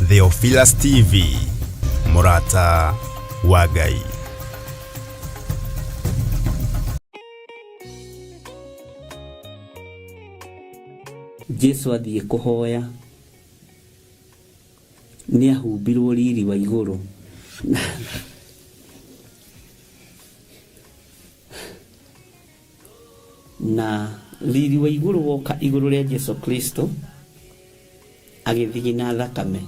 Theophilus TV, Murata wa Ngai. Jesu athiĩ kũhoya nĩ ahumbirwo riri wa igũrũ na riri wa igũrũ woka igũrũ rĩa Jesu Kristo agĩthiĩ na thakame.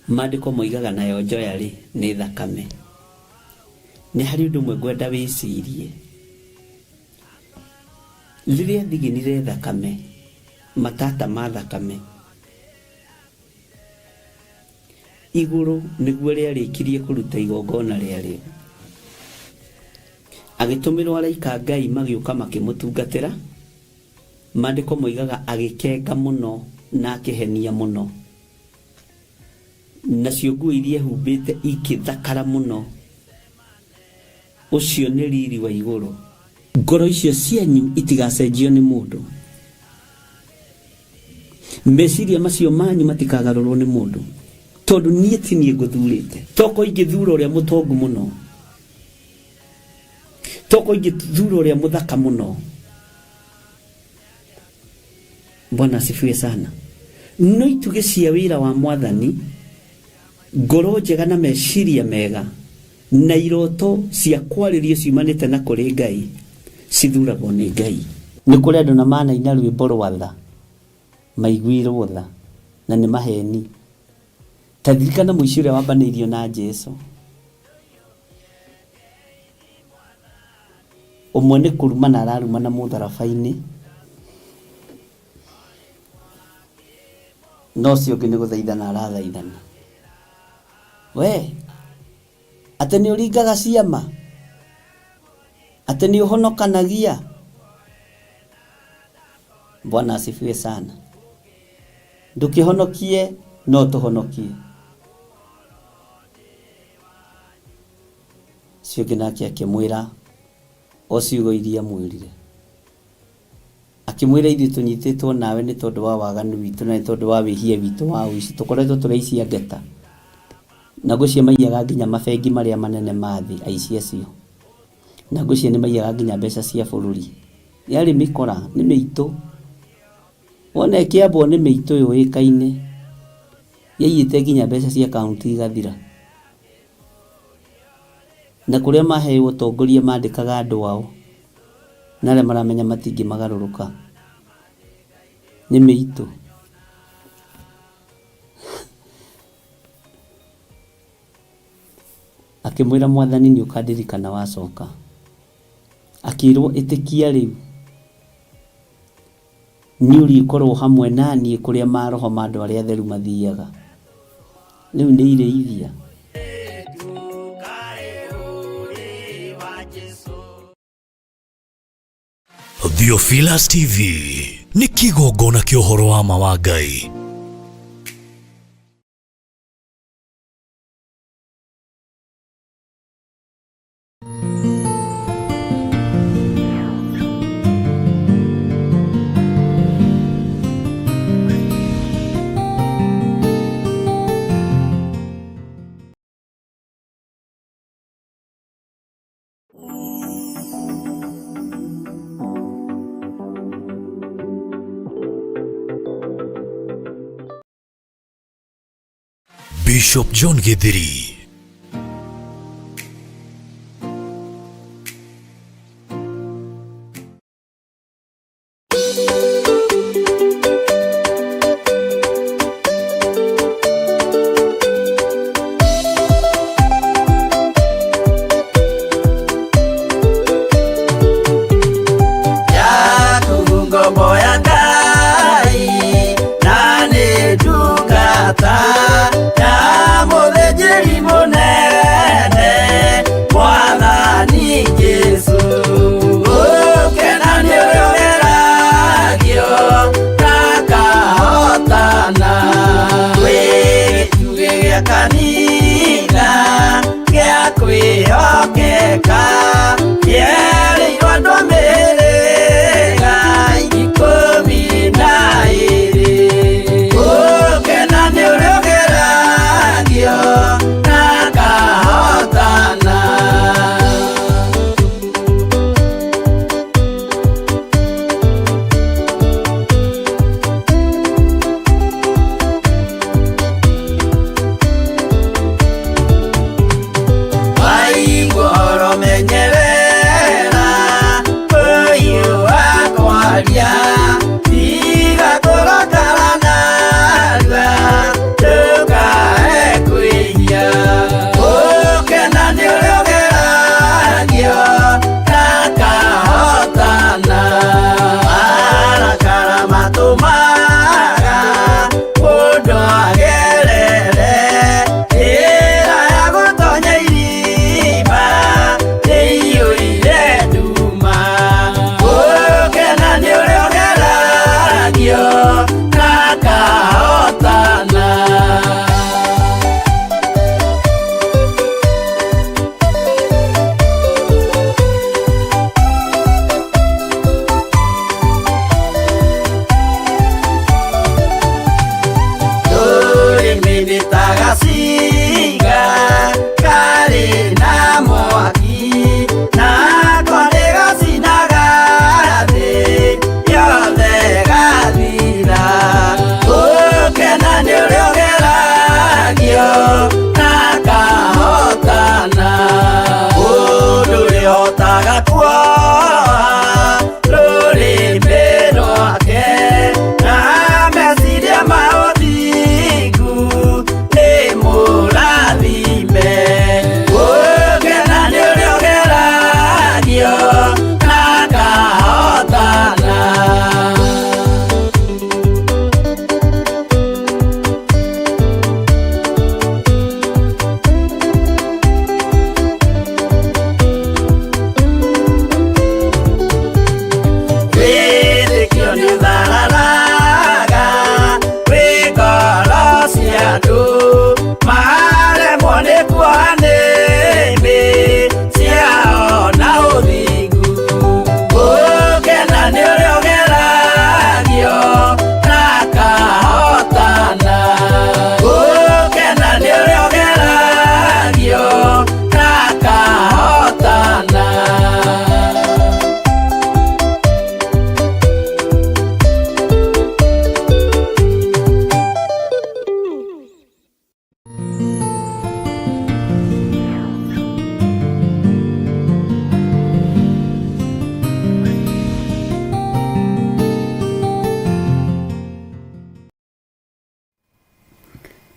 Maandĩko moigaga nayo njoya nĩ thakame. Nĩ harĩ ũndũ ũmwe ngwenda wĩcirie. Rĩrĩa thiginire thakame, matata ma thakame, igũrũ nĩguo rĩarĩkirie kũruta igongona rĩarĩo. Agĩtũmĩrwo araika Ngai magĩũka makĩmũtungatĩra. Maandĩko moigaga agĩkenga mũno na akĩhenia mũno. Nacio nguo iria ehumbĩte igĩthakara mũno. Ũcio nĩ riri wa igũrũ. Ngoro icio cianyu itigacenjio nĩ mũndũ. Meciria macio manyu matikagarũrwo nĩ mũndũ. Tondũ niĩ ti niĩ ngũthurĩte. Toko ingĩthura ũrĩa mũtongu mũno. Toko ingĩthura ũrĩa mũthaka mũno. Bwana asifiwe sana. No ituge cia wĩra wa Mwathani, ngoro njega na meciria mega na iroto cia kwarĩrio ciumanĩte na kũrĩ Ngai cithuragwo nĩ Ngai. Nĩ kũrĩ andũ na manaina rwĩmbo rwa tha, maiguirwo tha na nĩ maheni. Ta ririkana mũici ũrĩa wambanĩirio na Jesu. Ũmwe nĩ kũruma na araruma na mũtharaba-inĩ, no ũcio ũngĩ nĩ gũthaithana arathaithana. We, atĩ nĩ ũringaga ciama, atĩ nĩ ũhonokanagia. Bwana asifiwe sana. Ndũkĩhonokie no tũhonokie. Cio ũngĩ nake akĩmwĩra o ciugo iria mwĩrire. Akĩmwĩra ithuĩ tũnyitĩtwo nawe nĩ tondũ wa waganu witũ na nĩ tondũ wa wĩhia witũ wa ũici. Tũkoretwo tũraicia ngeta na ngũcie maiyaga nginya mabengi marĩa manene ma thĩ aici acio. Na ngũcie nĩ maiyaga nginya mbeca cia bũrũri. Yarĩ mĩkora nĩ mĩitũ. Wona ĩkĩambwo nĩ mĩitũ yũĩkaine. Yaiyĩte nginya mbeca cia kaunti igathira. Na kũrĩa maheo ũtongoria mandĩkaga andũ ao. Na arĩa maramenya matingĩ magarũrũka. Nĩ mĩitũ. Akĩmwĩra Mwathani nĩ ũkandirikana wacoka. Akĩrwo ĩtĩkia rĩu nĩ ũrĩkorwo hamwe na niĩ kũrĩa maroho ma andũ arĩa atheru mathiaga. Rĩu nĩ irĩithia. Theophilus TV nĩ kĩgongona kĩa ũhoro wa ma wa Ngai. Bishop John Githiri. Ya muthĩnjĩri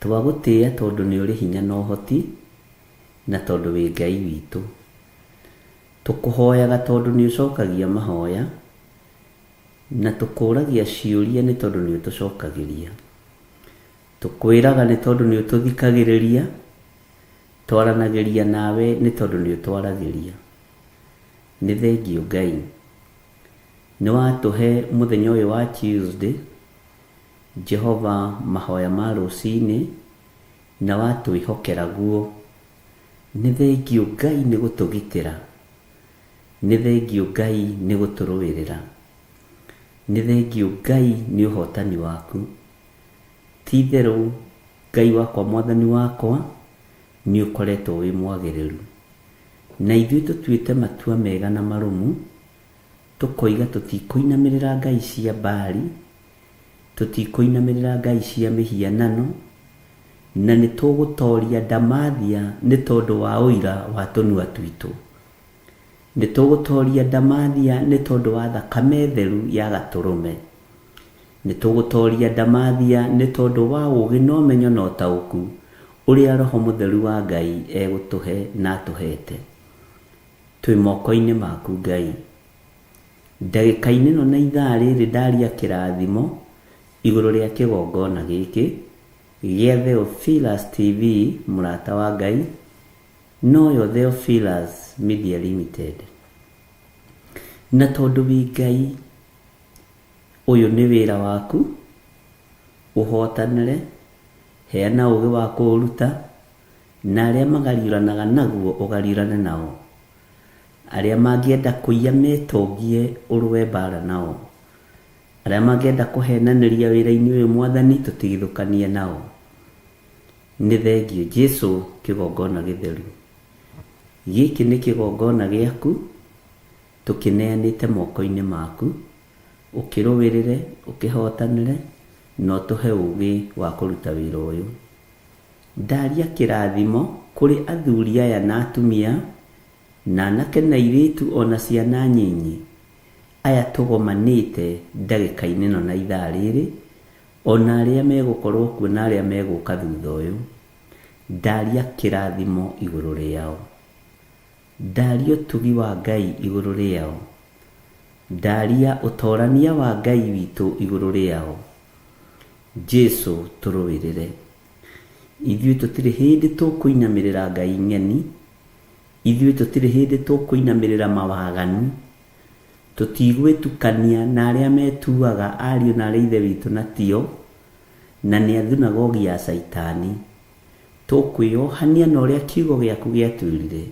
twagũtĩĩa tondũ nĩ ũrĩ hinya na ũhoti, na tondũ wĩ Ngai witũ. Tũkũhoyaga tondũ nĩ ũcokagia mahoya, na tũkũragia ciũria nĩ tondũ nĩ ũtũcokagĩria. Tũkwĩraga nĩ tondũ nĩ ũtũthikagĩrĩria, twaranagĩria nawe nĩ tondũ nĩ ũtwaragĩria. Nĩ thengiũ Ngai, nĩ watũhe mũthenya ũyũ wa Tuesday, Jehova, mahoya ma rũcinĩ, na watwĩhokera guo. Nĩ thengiũ Ngai nĩ gũtũgitĩra, nĩ thengiũ Ngai nĩ gũtũrũĩrĩra, nĩ thengiũ Ngai nĩ ũhotani waku. Ti itherũ Ngai wakwa, Mwathani wakwa, nĩ ũkoretwo wĩ mwagĩrĩru, na ithuĩ tũtuĩte matua mega na marũmu, tũkoiga tũtikũinamĩrĩra ngai cia Baali, tũtikũinamĩrĩra ngai cia mĩhianano, na nĩ tũgũtoria Ndamathia nĩ tondũ wa ũira wa tũnua twitũ. Nĩ tũgũtoria Ndamathia nĩ tondũ wa thakame theru ya Gatũrũme. Nĩ tũgũtoria Ndamathia nĩ tondũ wa ũũgĩ na ũmenyo na ũtaũku ũrĩa Roho Mũtheru wa Ngai egũtũhe na atũhete. Twĩ moko-inĩ maku Ngai. Ndagĩka-inĩ ĩno na ithaa rĩrĩ ndaria kĩrathimo igũrũ rĩa kĩgongona gĩkĩ gĩa Theophilus TV, mũrata wa Ngai, noyo Theophilus Media Limited. Na tondũ wĩ Ngai, ũyũ nĩ wĩra waku, ũhotanĩre, heana ũũgĩ wa kũũruta, na arĩa magariũranaga naguo ũgariũrane nao. Arĩa mangĩenda kũiya metongie ũrũe mbara nao. Arĩa mangĩenda kũhenanĩria wĩra-inĩ ũyũ Mwathani, tũtigithũkanie nao. Nĩ thengiũ Jesũ, kĩgongona gĩtheru. Gĩkĩ nĩ kĩgongona gĩaku, tũkĩneanĩte moko-inĩ maku, ũkĩrũĩrĩre, ũkĩhotanĩre, na ũtũhe ũũgĩ wa kũruta wĩra ũyũ. Ndaria kĩrathimo kũrĩ athuri aya na atumia, na anake na airĩtu ona ciana nyinyi, aya tũgomanĩte ndagĩka-inĩ ĩno na ithaa rĩrĩ, ona arĩa megũkorwo kuo na arĩa megũka thutha ũyũ. Ndaria kĩrathimo igũrũ rĩao. Ndaria ũtugi wa Ngai igũrũ rĩao. Ndaria ũtorania wa Ngai witũ igũrũ rĩao. Jesũ, tũrũĩrĩre. Ithuĩ tũtirĩ hĩndĩ tũkũinamĩrĩra ngai ng'eni, ithuĩ tũtirĩ hĩndĩ tũkũinamĩrĩra mawaganu, tũtigwĩtukania na arĩa metuaga ariũ na arĩa ithe witũ na tio, na nĩ athunagogi ya Saitani. Tũkwĩohania na ũrĩa kiugo gĩaku gĩatwĩrire,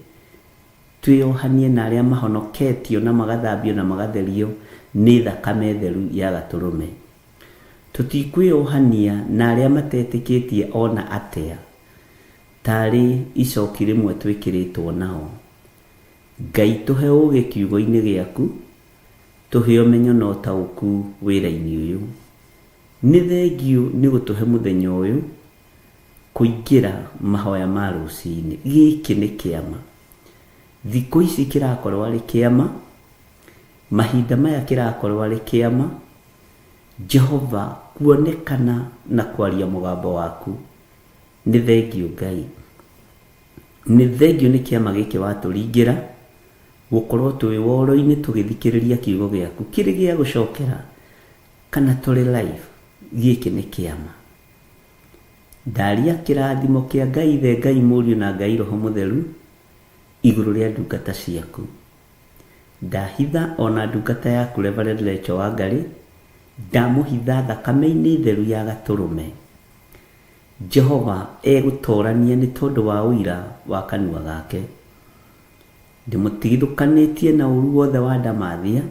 twĩohanie na arĩa mahonoketio na magathambio na magatherio nĩ thakame theru ya Gatũrũme. Tũtikwĩohania na arĩa matetĩkĩtie ona atĩa, tarĩ icoki rĩmwe twĩkĩrĩtwo nao. Ngai, tũhe ũũgĩ kiugo-inĩ gĩaku, tũhe ũmenyo na ũtaũku wĩra-inĩ ũyũ. Nĩ thengiũ nĩ gũtũhe mũthenya ũyũ kũingĩra mahoya ma rũcinĩ. Gĩkĩ nĩ kĩama. Thikũ ici kĩrakorwo arĩ kĩama, mahinda maya kĩrakorwo arĩ kĩama. Jehova, kuonekana na kwaria mũgambo waku. Nĩ thengiũ Ngai. Nĩ thengiũ nĩ kĩama gĩkĩ watũringĩra, gũkorwo twĩ woro-inĩ tũgĩthikĩrĩria kiugo gĩaku kĩrĩ gĩa gũcokera, kana tũrĩ live. Gĩkĩ nĩ kĩama. Ndaria kĩrathimo kĩa Ngai Ithe, Ngai Mũriũ na Ngai Roho Mũtheru igũrũ rĩa ndungata ciaku. Ndahitha ona ndungata yaku Reverend Rachel Wangarĩ, ndamũhitha thakame-inĩ theru ya Gatũrũme. Jehova egũtorania nĩ tondũ wa ũira wa kanua gake. Ndĩmũtigithũkanĩtie na ũru wothe wa Ndamathia,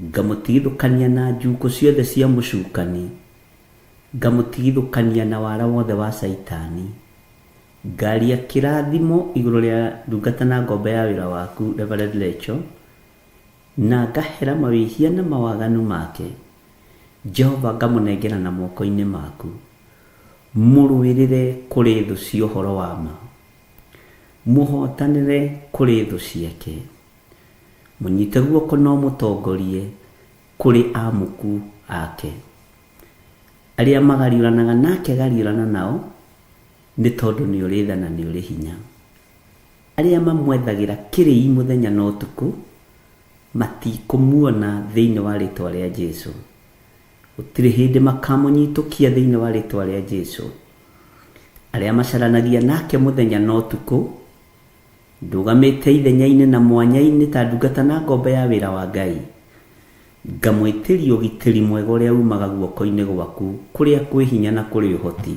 ngamũtigithũkania na njukũ ciothe cia mũcukani, ngamũtigithũkania na wara wothe wa Saitani. Ngaria kĩrathimo igũrũ rĩa ndungata na ngombe ya wĩra waku Reverend Rachel, na ngahera mawĩhia na mawaganu make. Jehova, ngamũnengera na moko-inĩ maku. Mũrũĩrĩre kũrĩ thũ cia ũhoro wa ma, mũhotanĩre kũrĩ thũ ciake, mũnyite guoko no mũtongorie kũrĩ amuku ake. Arĩa magariũranaga nake gariũrana nao, nĩ tondũ nĩ ũrĩ tha na nĩ ũrĩ hinya. Arĩa mamwethagira kĩrĩi mũthenya na ũtukũ matikũmuona thĩinĩ wa rĩtwa rĩa Jesũ. Gũtirĩ hĩndĩ makamũnyitũkia thĩinĩ wa rĩtwa rĩa Jesũ. Arĩa macaranagia nake mũthenya na ũtukũ ndũgamĩte ithenya-inĩ na mwanya-inĩ ta ndungata na ngombe ya wĩra wa Ngai, ngamwĩtĩria ũgitĩri mwega ũrĩa umaga guoko-inĩ gwaku kũrĩa kwĩ hinya na kũrĩ ũhoti.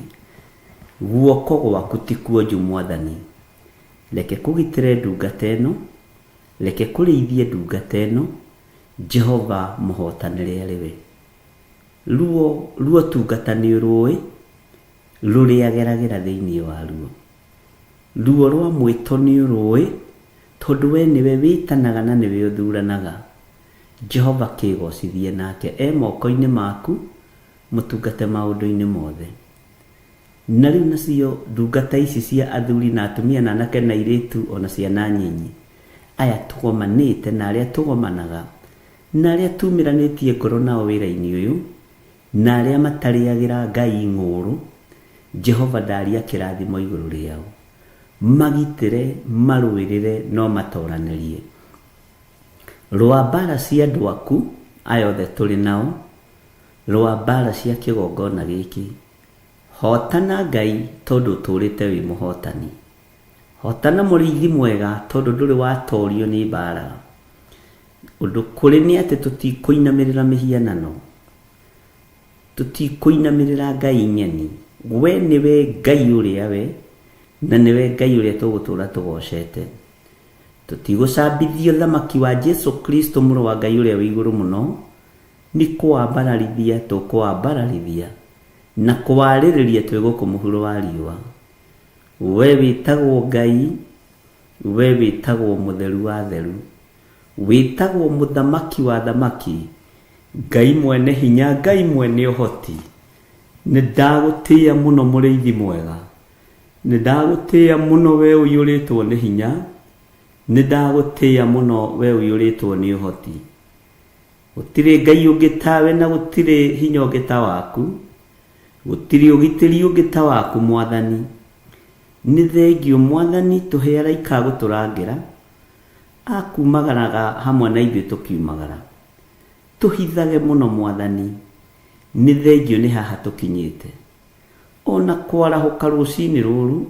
Guoko gwaku ti kuonju Mwathani. Reke kũgitĩre ndungata ĩno, reke kũrĩithie ndungata ĩno. Jehova mũhotanĩre arĩ we. Ruo tungata nĩ ũrũĩ rũrĩageragĩra thĩinĩ waruo. Ruo rwa mwĩto nĩ ũrũĩ tondũ we nĩwe wĩtanaga na nĩwe ũthuranaga. Jehova kĩgocithie nake moko-inĩ maku mũtungate maũndũ-inĩ mothe. Na rĩu nacio ndungata ici cia athuri na atumia na anake na airĩtu ona ciana nyinyi, aya tũgomanĩte na arĩa tũgomanaga na arĩa tumĩranĩtie ngoro nao wĩra-inĩ ũyũ na arĩa matarĩagĩra Ngai ng'ũrũ, Jehova ndaria kĩrathimo igũrũ rĩao. Magitĩre, marũĩrĩre, no matoranĩrie. Rwa mbara cia andũ aku aya othe tũrĩ nao, rwa mbara cia kĩgongona gĩkĩ, hotana Ngai tondũ ũtũrĩte wĩ mũhotani. Hotana mũrĩithi mwega tondũ ndũrĩ watorio nĩ mbara. Ũndũ kũrĩ nĩ atĩ tũtikũinamĩrĩra mĩhianano, tũtikũinamĩrĩra Ngai nyeni. We nĩwe Ngai ũrĩa we, na nĩwe Ngai ũrĩa tũgũtũra tũgocete. Tũtigũcambithio thamaki wa Jesũ Kristo mũrũ wa Ngai ũrĩa wĩ igũrũ mũno, nĩ kũwambararithia tũkũwambararithia na kũwarĩrĩria twĩgũkũ mũhuro wa riũa. We wĩtagwo Ngai, we wĩtagwo mũtheru wa theru, wĩtagwo mũthamaki wa thamaki, Ngai mwene hinya, Ngai mwene ũhoti. Nĩ ndagũtĩĩa mũno mũrĩithi mwega, nĩ ndagũtĩĩa mũno we ũiyũrĩtwo nĩ hinya, nĩ ndagũtĩĩa mũno we ũiyũrĩtwo nĩ ũhoti. Gũtirĩ Ngai ũngĩ tawe na gũtirĩ hinya ũngĩ ta waku, gũtirĩ ũgitĩri ũngĩ ta waku Mwathani. Nĩ thengio Mwathani tũhe araika gũtũrangĩra, akumagaraga hamwe na ithuĩ tũkiumagara. Tũhithage mũno Mwathani, nĩ thengio nĩ haha tũkinyĩte. Ona kwarahũka rũcinĩ rũrũ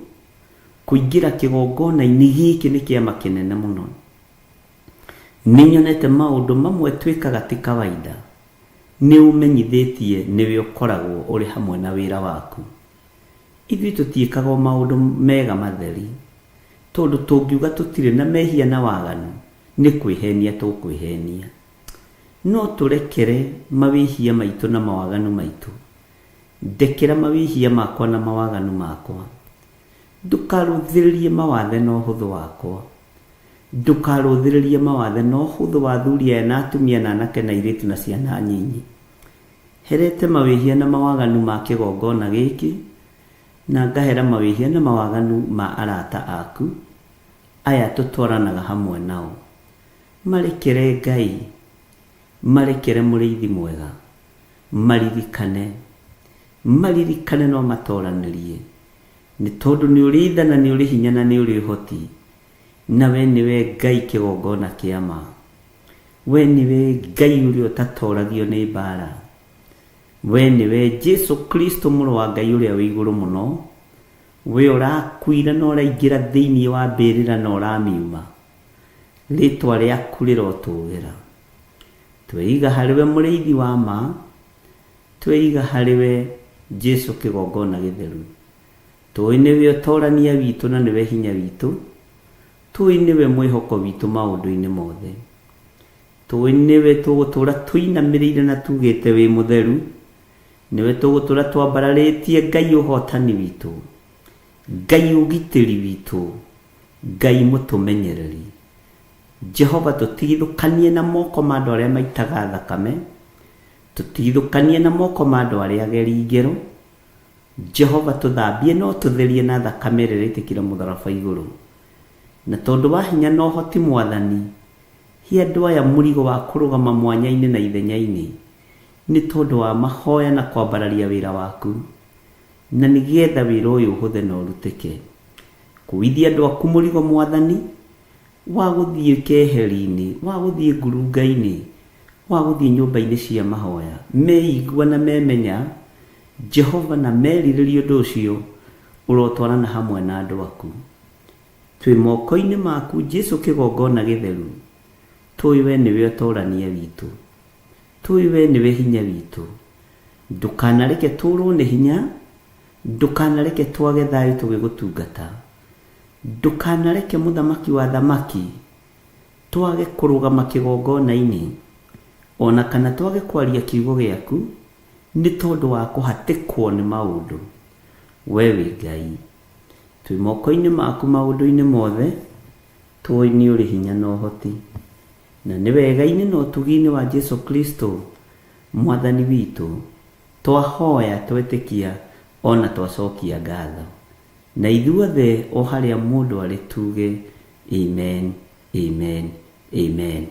kũingĩra kĩgongona-inĩ gĩkĩ nĩ kĩama kĩnene mũno. Nĩnyonete maũndũ mamwe twĩkaga ti kawaida. Nĩ ũmenyithĩtie nĩwe ũkoragwo ũrĩ hamwe na wĩra waku. Ithuĩ tũtiĩkaga maũndũ mega matheri, tondũ tũngiuga tũtirĩ na mehia na waganu, nĩ kwĩhenia tũkwĩhenia. No tũrekere mawĩhia maitũ na mawaganu maitũ. Ndekera mawĩhia makwa na mawaganu makwa. Ndũkarũthĩrĩrie mawathe na ũhũthũ wakwa. Ndũkarũthĩrĩrie mawathe na ũhũthũ wa athuri aya na atumia na anake na airĩtu na ciana nyinyi. Herete mawĩhia na mawaganu ma kĩgongona gĩkĩ, na ngahera mawĩhia na mawaganu ma arata aku aya tũtwaranaga hamwe nao. Marekere Ngai, marekere mũrĩithi mwega, maririkane no matoranĩrie. Nĩ tondũ nĩ ũrĩ tha na nĩ ũrĩ hinya na nĩ ũrĩ ũhoti, na we nĩwe Ngai kĩgongona kĩa ma. We nĩwe Ngai ũrĩa ũtatoragio nĩ mbara. We nĩwe Jesũ Kristo mũrũ wa Ngai ũrĩa wĩ igũrũ mũno. We ũrakuire na ũraingĩra thĩinĩ wa mbĩrĩra na ũramiuma. Rĩtwa rĩaku rĩrotũgĩra. Tweiga harĩwe mũrĩithi wa ma, tweiga harĩwe Jesũ kĩgongona gĩtheru. Tũĩ nĩwe ũtorania witũ na nĩwe hinya witũ. Tũĩ nĩwe mwĩhoko witũ maũndũ-inĩ mothe. Tũĩ nĩwe tũgũtũra tũinamĩrĩire na tugĩte wĩ mũtheru. Nĩwe tũgũtũra twambararĩtie Ngai ũhotani witũ, Ngai ũgitĩri witũ, Ngai mũtũmenyereri. Jehova tũtigithũkanie na moko ma andũ arĩa maitaga thakame, tũtigithũkanie na moko ma andũ arĩa ageri ngero. Jehova tũthambie no tũtherie na thakame ĩrĩa ĩitĩkire mũtharaba igũrũ. Na tondũ wa hinya na ũhoti Mwathani, hi andũ aya mũrigo wa kũrũgama mwanya-inĩ na ithenya-inĩ, nĩ tondũ wa mahoya na kwambararia wĩra waku. na nigetha wĩra ũyũ ũhũthe na ũrutĩke. Kũithia andũ aku mũrigo Mwathani, wa gũthiĩ keheri-inĩ, wa gũthiĩ ngurunga-inĩ, wa gũthiĩ nyũmba-inĩ cia mahoya, meigua na memenya Jehova na merirĩria ũndũ ũcio ũrotwarana hamwe na andũ aku. Twĩ moko-inĩ maku Jesu kĩgongona gĩtheru. Tũĩ we nĩwe ũtũrania witũ, tũĩ we nĩwe hinya witũ. Ndũkanareke tũrwo nĩ hinya, ndũkanareke twage thayũ tũgĩgũtungata, ndũkanareke mũthamaki wa thamaki twage kũrũgama kĩgongona-inĩ, ona kana twage kwaria kiugo gĩaku nĩ tondũ wa kũhatĩkwo nĩ maũndũ. We wĩ Ngai, twĩ moko-inĩ maku maũndũ-inĩ mothe, tũĩ nĩ ũrĩ hinya na ũhoti, na nĩ wega-inĩ na ũtugi-inĩ wa Jesu Kristo Mwathani witũ twahoya, twetĩkia, ona twacokia ngatho. Na ithuothe o harĩa mũndũ arĩ tuge amen, amen, amen.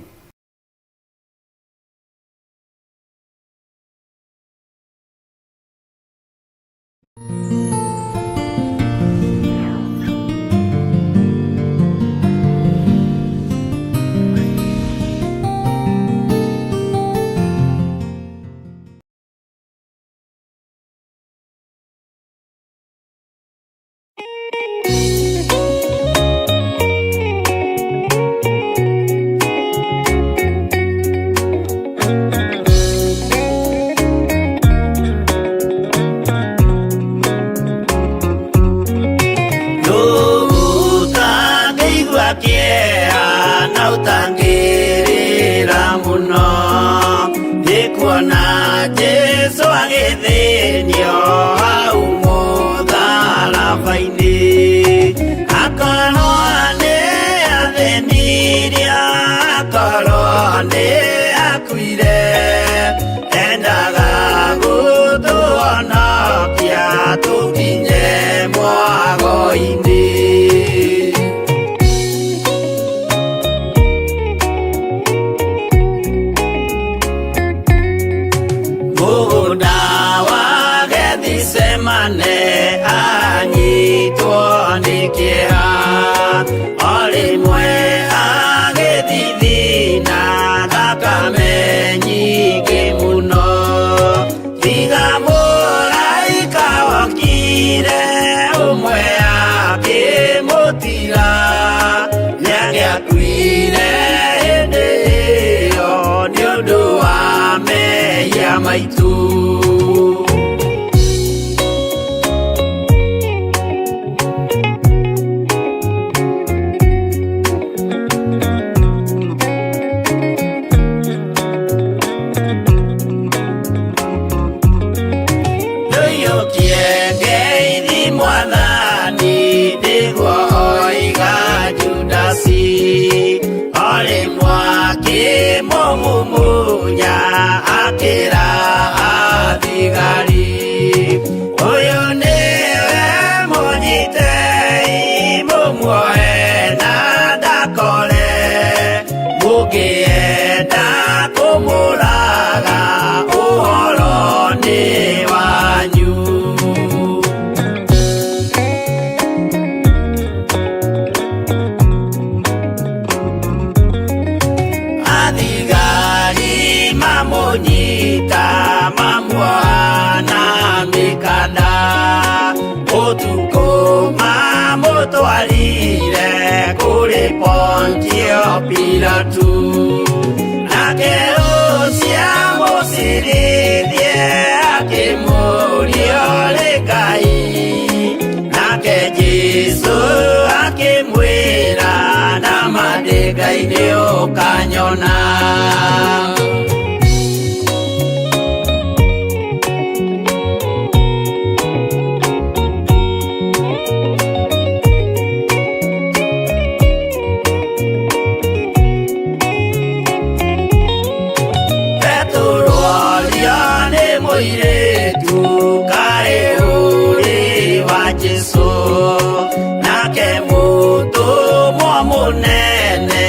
Munene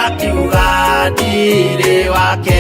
akiuga ndire wake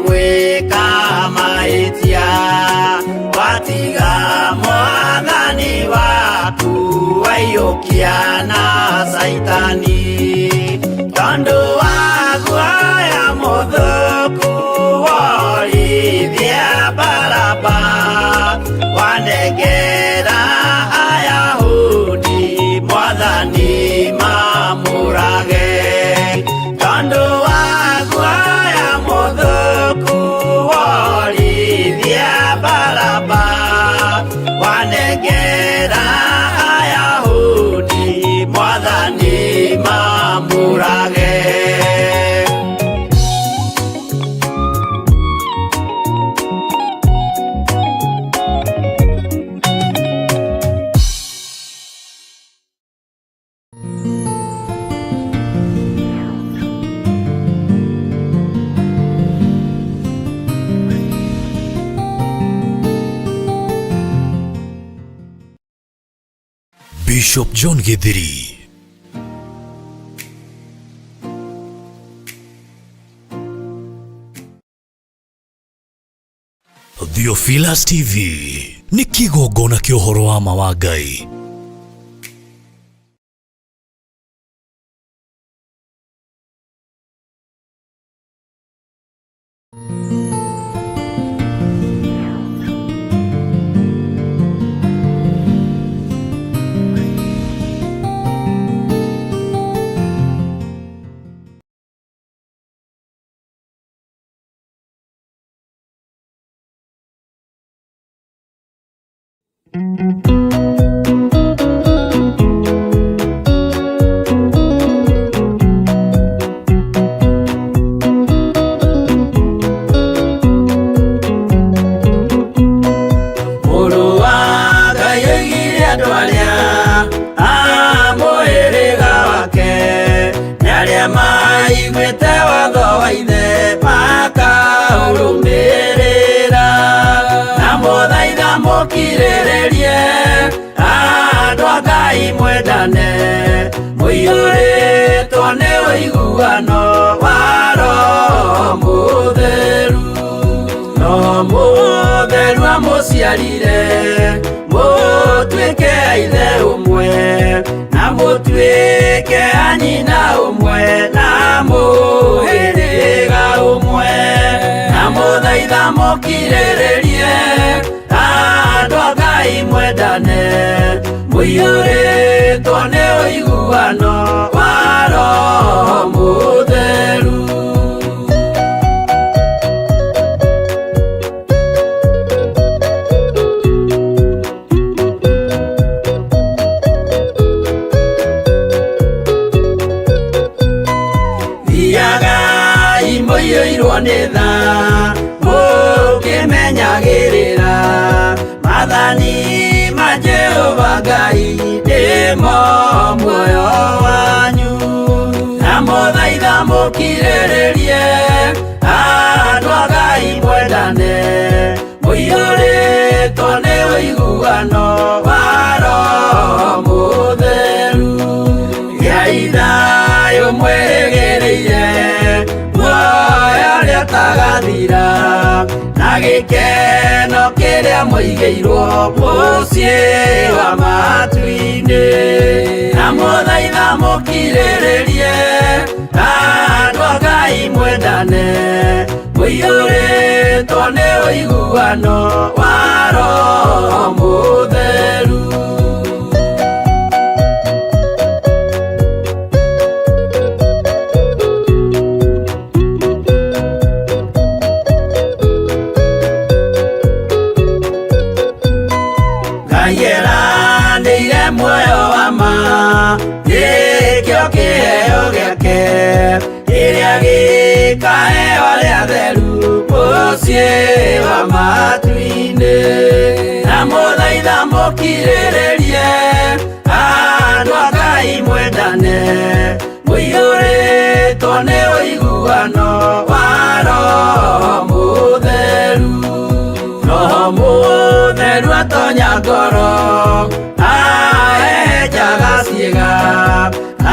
gwĩka mahĩtia watiga Mwathani waku waiyũkia na Saitani tondũ wa guoya mũthũku worithia Baraba wanengera Ayahudi Mwathani mamũrage tondũ wa guoya mũthũku worithia Baraba wanengera Ayahudi Mwathani mamũrage. Bishop John Githiri. Theophilus TV nĩ kĩgongona kĩa ũhoro wa ma wa Ngai. Mũiyũrĩtwo nĩ ũiguano wa Roho Mũtheru. Roho Mũtheru amũciarire mũtuĩke a ithe ũmwe na mũtuĩke a nyina ũmwe na mũhĩrĩga ũmwe na mũthaitha mũkirĩrĩrie andũ a Ngai mwendane. Mũiyũrĩtwo nĩ ũiguano wa Roho Mũtheru. Thiagai mũiyũirwo nĩ tha mũkĩmenyagĩrĩra maathani ma Jehova Ngai nĩmo muoyo wanyu na mũthaitha mũkirĩrĩrie andũ a Ngai mwendane. Mũiyũrĩtwo nĩ ũiguano wa Roho Mũtheru. Gĩai thayũ mwĩrĩgĩrĩire muoyo ũrĩa ũtagathira na gĩkeno kĩrĩa mũigĩirwo mũciĩ wa matu-inĩ na mũthaitha mũkirĩrĩrie andũ a Ngai mwendane. Mũiyũrĩtwo nĩ ũiguano wa Roho Mũtheru. Nĩire muoyo wa ma gĩkĩo kĩheo gĩake kĩrĩa gĩkaheo arĩa atheru mũciĩ wa matu-inĩ na mũthaitha mũkirĩrĩrie andũ a Ngai mwendane. Mũiyũrĩtwo nĩ ũiguano wa Roho Mũtheru. Roho Mũtheru atonya ngoro ahejaga ciĩga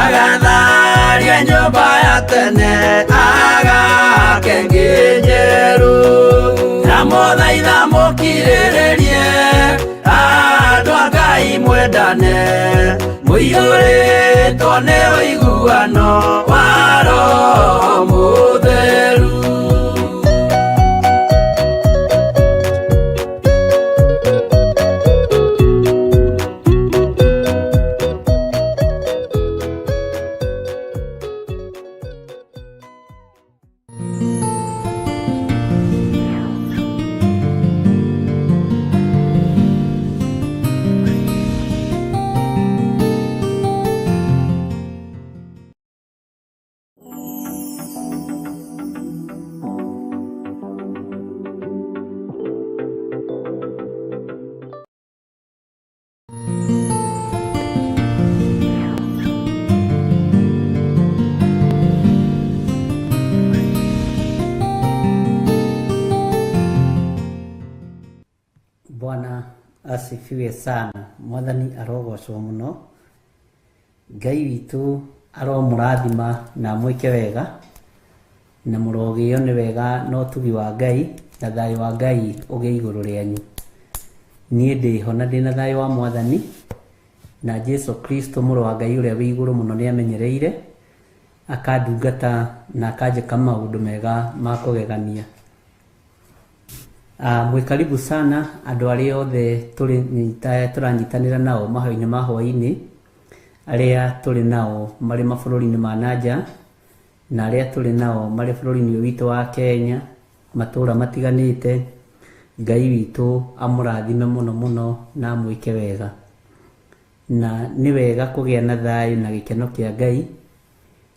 agatharia nyũmba ya tene agakengĩnjerũ mũiguane mũiyũrĩtwo nĩ ũiguano wa Roho Mũtheru. Bwana asifiwe sana. Mwathani arogocwo muno. Ngai witu aromurathima na mwike wega na murogio ni wega no tugi wa Ngai na thayo wa Ngai uge iguru rianyu. Nie ndiho na ndina thayo wa Mwathani na Jesu Kristo muru wa Ngai uria wi iguru muno ni amenyereire akandungata na akajeka maundu mega ma kugegania. Mwikaribu sana andu aria othe turanyitanira nao mahoini ma hwaini, aria turi nao mari mabũrũri-inĩ ma nanja na aria turi nao mari bũrũri-inĩ witu wa Kenya matũra matiganite. Ngai witu amurathime muno muno na mwike wega, na ni wega kugia na thayu na gikeno kia Ngai,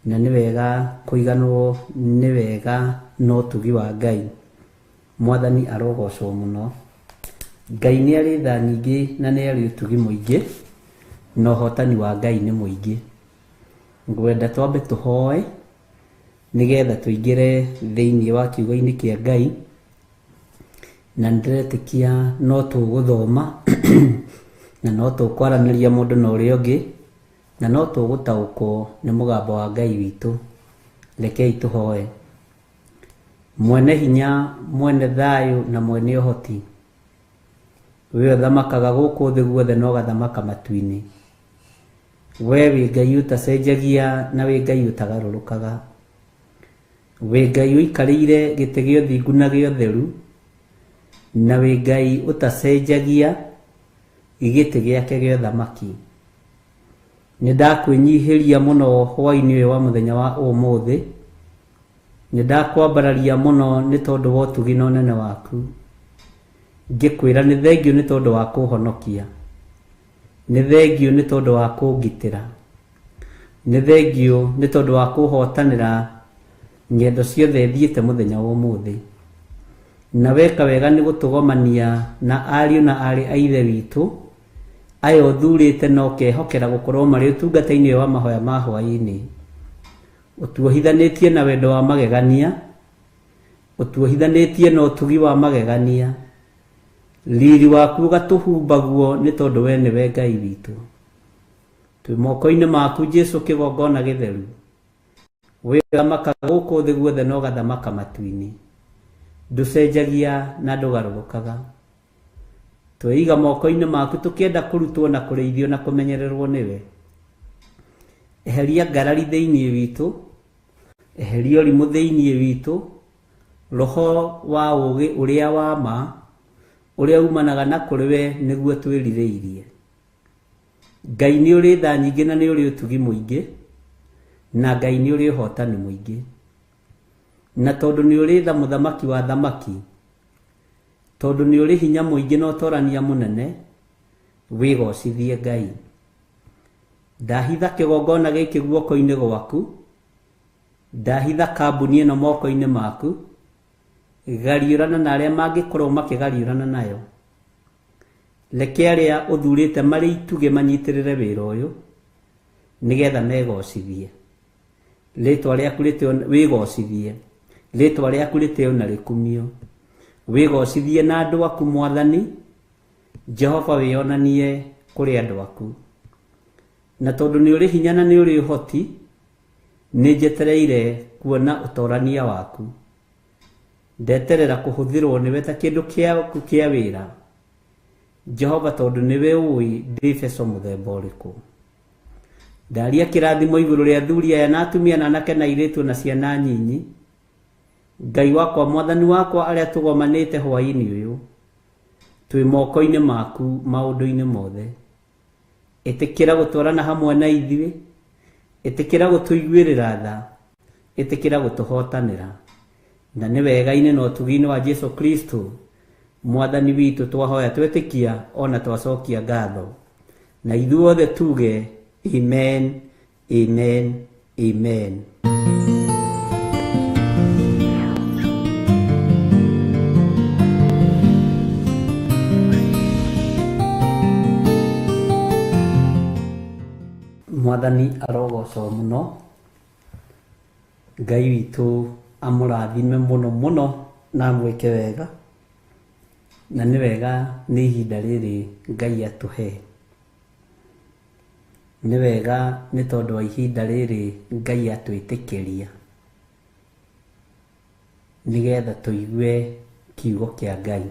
na ni wega kuiganwo, ni wega no tugi wa Ngai. Mwathani arogocwo muno. Ngai ni ari tha nyingi na ni ari utugi muingi no hotani wa Ngai ni muingi. Ngwenda twambe tuhoe nigetha tuingire thiini wa kiugo-ini kia Ngai, na ndiretikia no tuguthoma na no tukwaraniria mundu na uria ungi na no tugutaukwo ni mugambo wa Ngai witu. Rekei tuhoe. Mwene hinya, mwene thayu na mwene uhoti, we thamakaga guku thi guothe no gathamaka matu-ini. We wi Ngai utacenjagia na wi Ngai utagarurukaga. We Ngai uikarĩire gĩtĩ gĩa ũthingu na gĩa ũtheru, na wi Ngai utacenjagia gĩtĩ gĩake gĩa ũthamaki. Nĩndakwĩnyihĩria mũno hwaĩ-inĩ ũyũ wa mũthenya wa ũmũthĩ. Nĩndakwambararia mũno nĩ tondũ wa ũtugi na ũnene waku. Ngĩkwĩra nĩ thengio nĩ tondũ wa kũhonokia, nĩ thengio nĩ tondũ wa kũngitĩra, nĩ thengio nĩ tondũ wa kũhotanĩra ng'endo ciothe thiĩte mũthenya wa ũmũthĩ. Na weka wega nĩ gũtũgomania na ariũ na arĩ a ithe witũ aya ũthurĩte na ũkehokera gũkorwo marĩ ũtungata-inĩ wa mahoya ma hwaĩ-inĩ. Ũtuohithanĩtie na wendo wa magegania, ũtuohithanĩtie na ũtugi wa magegania. Riri waku ũgatũhumbaguo nĩ tondũ we nĩwe Ngai witũ. Twĩ moko-inĩ maku Jesu kĩgongona gĩtheru. We ũthamakaga gũkũ thĩ guothe na ũgathamaka matu-inĩ. Ndũcenjagia na ndũgarũrũkaga. Tweiga moko-inĩ maku tũkĩenda kũrutwo na kũrĩithio na kũmenyererwo nĩwe. Eheria ngarari thĩinĩ witũ, eheria ũrimũ thĩinĩ witũ, roho wa ũgĩ ũrĩa wa ma ũrĩa umanaga na kũrĩ we nĩguo twĩrirĩirie. Ngai nĩ ũrĩ tha nyingĩ na nĩ ũrĩ ũtugi mũingĩ, na Ngai nĩ ũrĩ ũhotani mũingĩ. Na tondũ nĩ ũrĩ tha mũthamaki wa thamaki, tondũ nĩ ũrĩ hinya mũingĩ na ũtorania mũnene, wĩgocithie Ngai. Ndahitha kĩgongona gĩkĩ guoko-inĩ gwaku, ndahitha kambuni ĩno moko-inĩ maku, gariũrana na arĩa mangĩkorwo makĩgariũrana nayo. Reke arĩa ũthurĩte marĩ ituge manyitĩrĩre wĩra ũyũ nĩgetha megocithie. Rĩtwa rĩaku wĩgocithie, rĩtwa rĩaku rĩtĩo na rĩkumio. Wĩgocithie na andũ aku Mwathani Jehova, wĩonanie kũrĩ andũ aku. Na tondũ nĩ ũrĩ hinya na nĩ ũrĩ ũhoti, nĩ njetereire kuona ũtorania waku. Ndeterera kũhũthĩrwo nĩwe ta kĩndũ kĩaku kĩa wĩra, Jehova tondu niwe ui ndifeso muthemba uriku ndaria kirathimo iguru ria thuri aya na atumia na anake na iritu na ciana nyinyi Ngai wakwa mwathani wakwa aria tugomanite hwaini uyu twi moko-ini maku maundu-ini mothe itikira gutwarana hamwe na ithuĩ itikira gutuiguirira tha itikira gutuhotanira na ni wega-ini na utugi-ini wa Jesu Kristo mwathani witu twahoya twetikia ona twacokia ngatho na ithuothe tuge amen amen amen. Mwathani arogocwo muno Ngai witu amurathime muno muno na mwike wega na ni wega ni ihinda riri Ngai atuhe ni wega ni tondu wa ihinda riri Ngai atwitikiria nigetha tuigue kiugo kia Ngai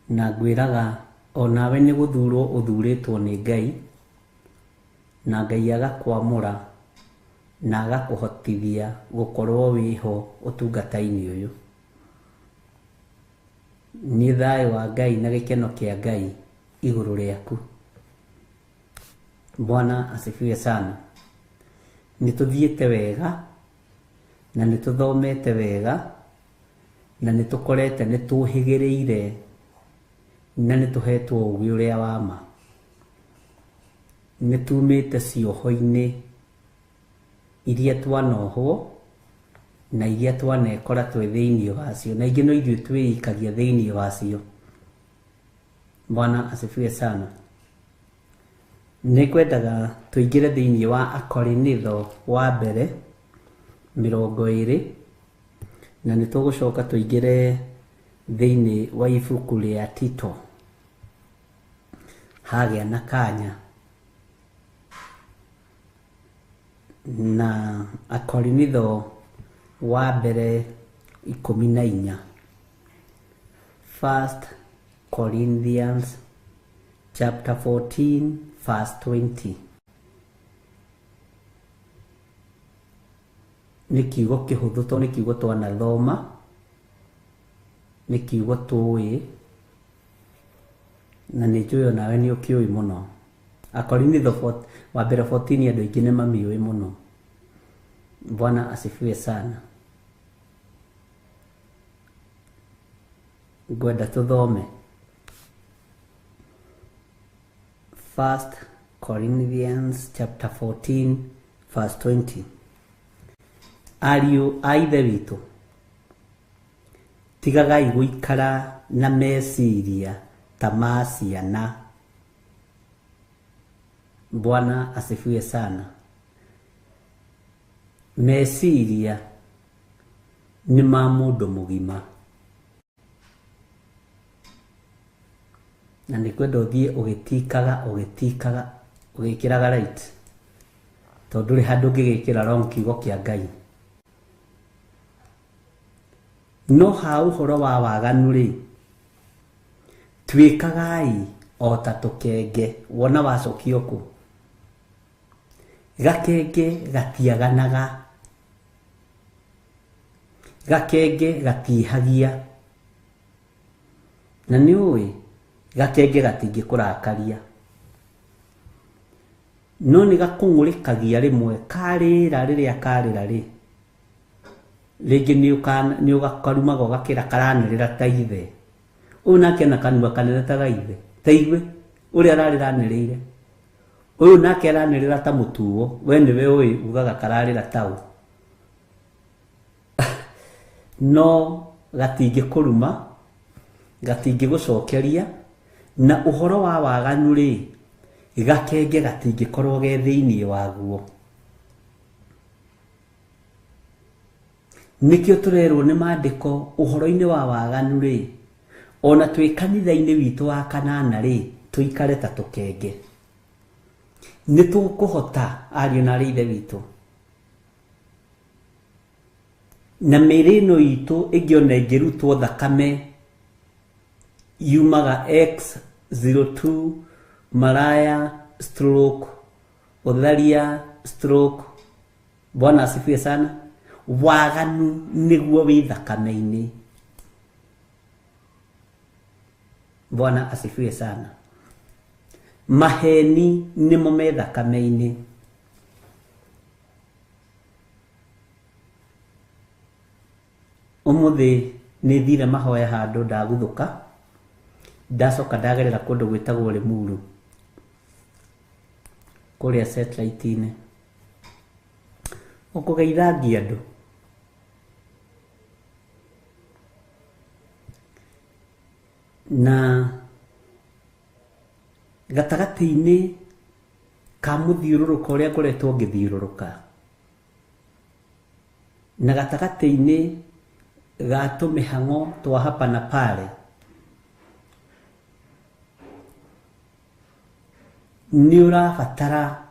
na ngwiraga onawe ni guthurwo uthuritwo ni Ngai na Ngai agakwamura na agakuhotithia gukorwo wiho utungata-ini uyu ni thayo wa Ngai na gikeno kia Ngai iguru riaku. Bwana asifiwe sana. Nituthiete wega na nituthomete wega na nitukorete nituhigiriire na nituhetwo ugi uria wa ma nitumite cioho-ini iria twanohwo na iria twanekora twi thiini wacio na ingi no ithuĩ twĩikagia thiini wacio. Bwana asifiwe sana. Nikwendaga tuingire thiini wa Akorinitho wa mbere 20 na nitugucoka tuingire thiini wa ibuku ria Tito hagĩa na kanya na Akorinitho wa mbere 14. 1 Corinthians chapter 14 verse 20. Ni kiugo kihuthu to ni kiugo twanathoma ni kiugo tuwi na ni njũĩ nawe ni ũkĩũĩ muno. Akorinitho wa mbere 14 andũ aingĩ nĩ mamiũĩ muno. Bwana asifiwe sana. Ngwenda tuthome 1 Corinthians chapter 14 verse 20. Ariũ a ithe witũ, tigagai gũikara na meciria ta ma ciana. Bwana asifiwe sana. Meciria ni ma mũndũ mũgima na nĩ kwenda ũthiĩ ũgĩtikaga ũgĩkĩraga right tondũ ndũrĩ handũ ũngĩgĩkĩra wrong kiugo kĩa Ngai. No ha ũhoro wa waganu rĩ, twĩkagai o ta tũkenge. Wona wacokio kũ? Gakenge gatiaganaga, gakenge gatihagia, na nĩ ũĩ gakenge gatingĩkũrakaria, no nĩ gakũng'ũrĩkagia rĩmwe karĩra rĩrĩa karĩra rĩ, rĩngĩ nĩ ũgakarumaga ũgakĩra karanĩrĩra ta ithe. Ũyũ nake na kanua kanene ta gaithe, ta ithuĩ ũrĩa ararĩranĩrĩire. Ũyũ nake aranĩrĩra ta mũtuo, we nĩwe ũĩ ugaga kararĩra tau. No gatingĩkũruma, gatingĩgũcokeria, na ũhoro wa waganu rĩ, gakenge gatingĩkorwo ge thĩinĩ waguo. Nikĩo tũrerwo nĩ maandĩko ũhoro-inĩ wa waganu rĩ, ona twĩ kanitha-inĩ witũ wa kanana rĩ, tũikare ta tũkenge. Nĩ tũkũhota ariũ na ithe witũ. Na mĩĩrĩ ĩno itũ ĩngĩ ona ĩngĩrutwo thakame yumaga X02 Malaya stroke Otharia stroke. Bwana asifiwe sana. Waganu niguo wi thakame-ini. Bwana asifiwe sana. Maheni nimo me thakame-ini. Umuthi ni thire mahoya handu ndaguthuka, ndacoka ndagerera kundu gwitagwo Limuru kuria satellite-ini. Ukugeithangia andu na gatagati-ini ka muthiururuka uria ngoretwo ngithiururuka na gatagati-ini ga tumihango twa hapa na pale, ni urabatara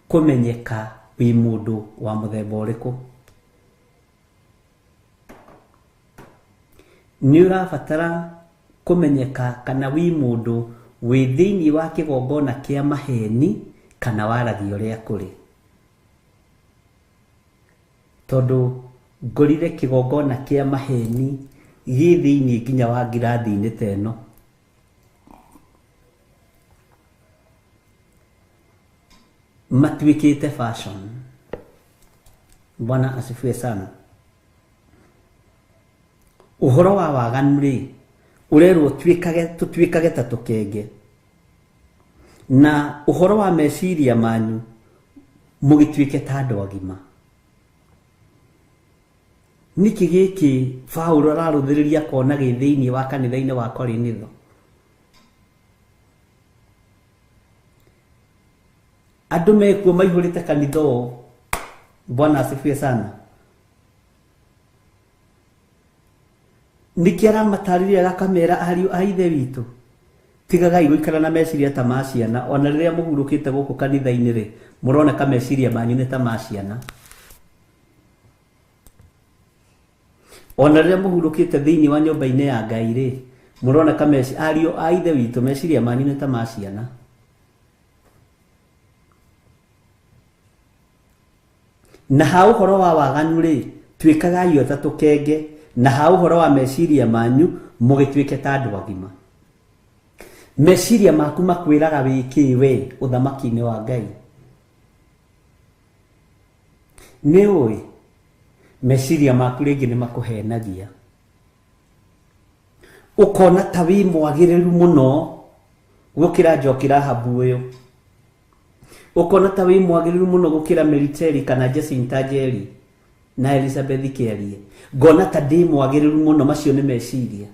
kumenyeka wi mundu wa muthemba uriku. Ni urabatara kumenyeka kana wi mundu wi thiini wa kigongona kia maheni kana warathi uria kuri. Tondu ngorire kigongona kia maheni gi thiini nginya wa ngirathi-ini teno. Matuikite fashion. Bwana asifiwe sana. Uhoro wa waganu ri urerwo tutwikage ta tukenge, na uhoro wa meciria manyu mugitwike ta andu agima. Niki giki Paulo araruthiriria kona gi thiini wa kanitha-ini wa Korintho. Andu mekuo maihurite kanitha. Bwana asifiwe sana. Niki aramatariria gakamera ariu a ithe witu, tigagai guikara na meciria ta ma ciana. Ona riria muhurukite guku kanitha-ini ri murona ka meciria manyu ni ta ma ciana. Ona riria muhurukite thiini wa nyumba-ini ya Ngai ri murona ka ariu a ithe witu meciria manyu ni ta ma ciana. Na ha uhoro wa waganu ri twikagai ota tukenge, na ha uhoro wa meciria manyu mugitwike ta andu agima. Meciria maku makwiraga wiki we uthamaki-ini wa Ngai. Ni ui meciria maku ringi ni makuhenagia, ukona ta wi mwagiriru muno gukira Njoki Rahabu uyu, ukona ta wi mwagiriru muno gukira Meriteli kana Jacinta Njeri na Elizabeth Kiarie. Ngona ta ndi mwagiriru muno. Macio ni meciria.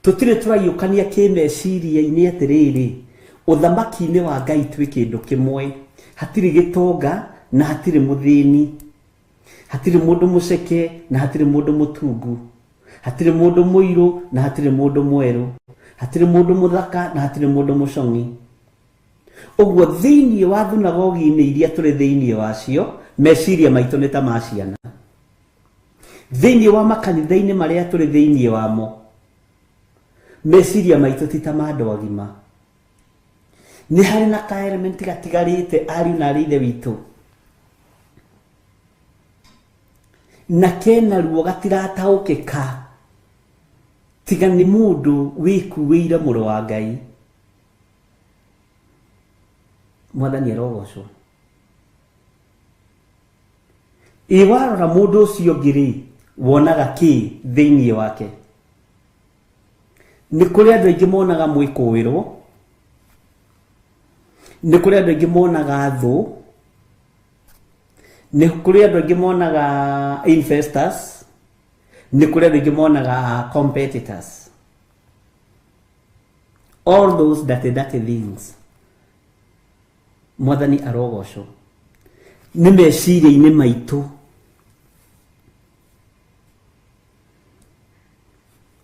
Tutire turayukania ki meciria-ini atiriri uthamaki-ini wa Ngai twi kindu kimwe. Hatiri gitonga na hatiri muthini, hatiri mundu muceke na hatiri mundu mutungu, hatiri mundu muiru na hatiri mundu mweru, hatiri mundu muthaka na hatiri mundu mucongi. Uguo thiini wa thunagogi-ini iria turi thiini wacio meciria maitu ni ta ma ciana. Thiini wa makanitha-ini maria turi thiini wamo meciria maitu ti ta ma andu agima. Ni hari na ka element gatigarite ariu na ithe witu, na kena ruo gatirataukika tiga ni mundu wikuwire muru wa Ngai. Mwathani arogocwo. Iwarora mundu ucio ngiri wonaga ki thiini wake. Ni kuri andu aingi monaga mwikuwirwo, ni kuri andu aingi monaga thu, ni kuri andu aingi monaga investors, ni kuri andu aingi monaga competitors. All those dirty things. Mwathani arogocwo. Ni meciria-ini maitu.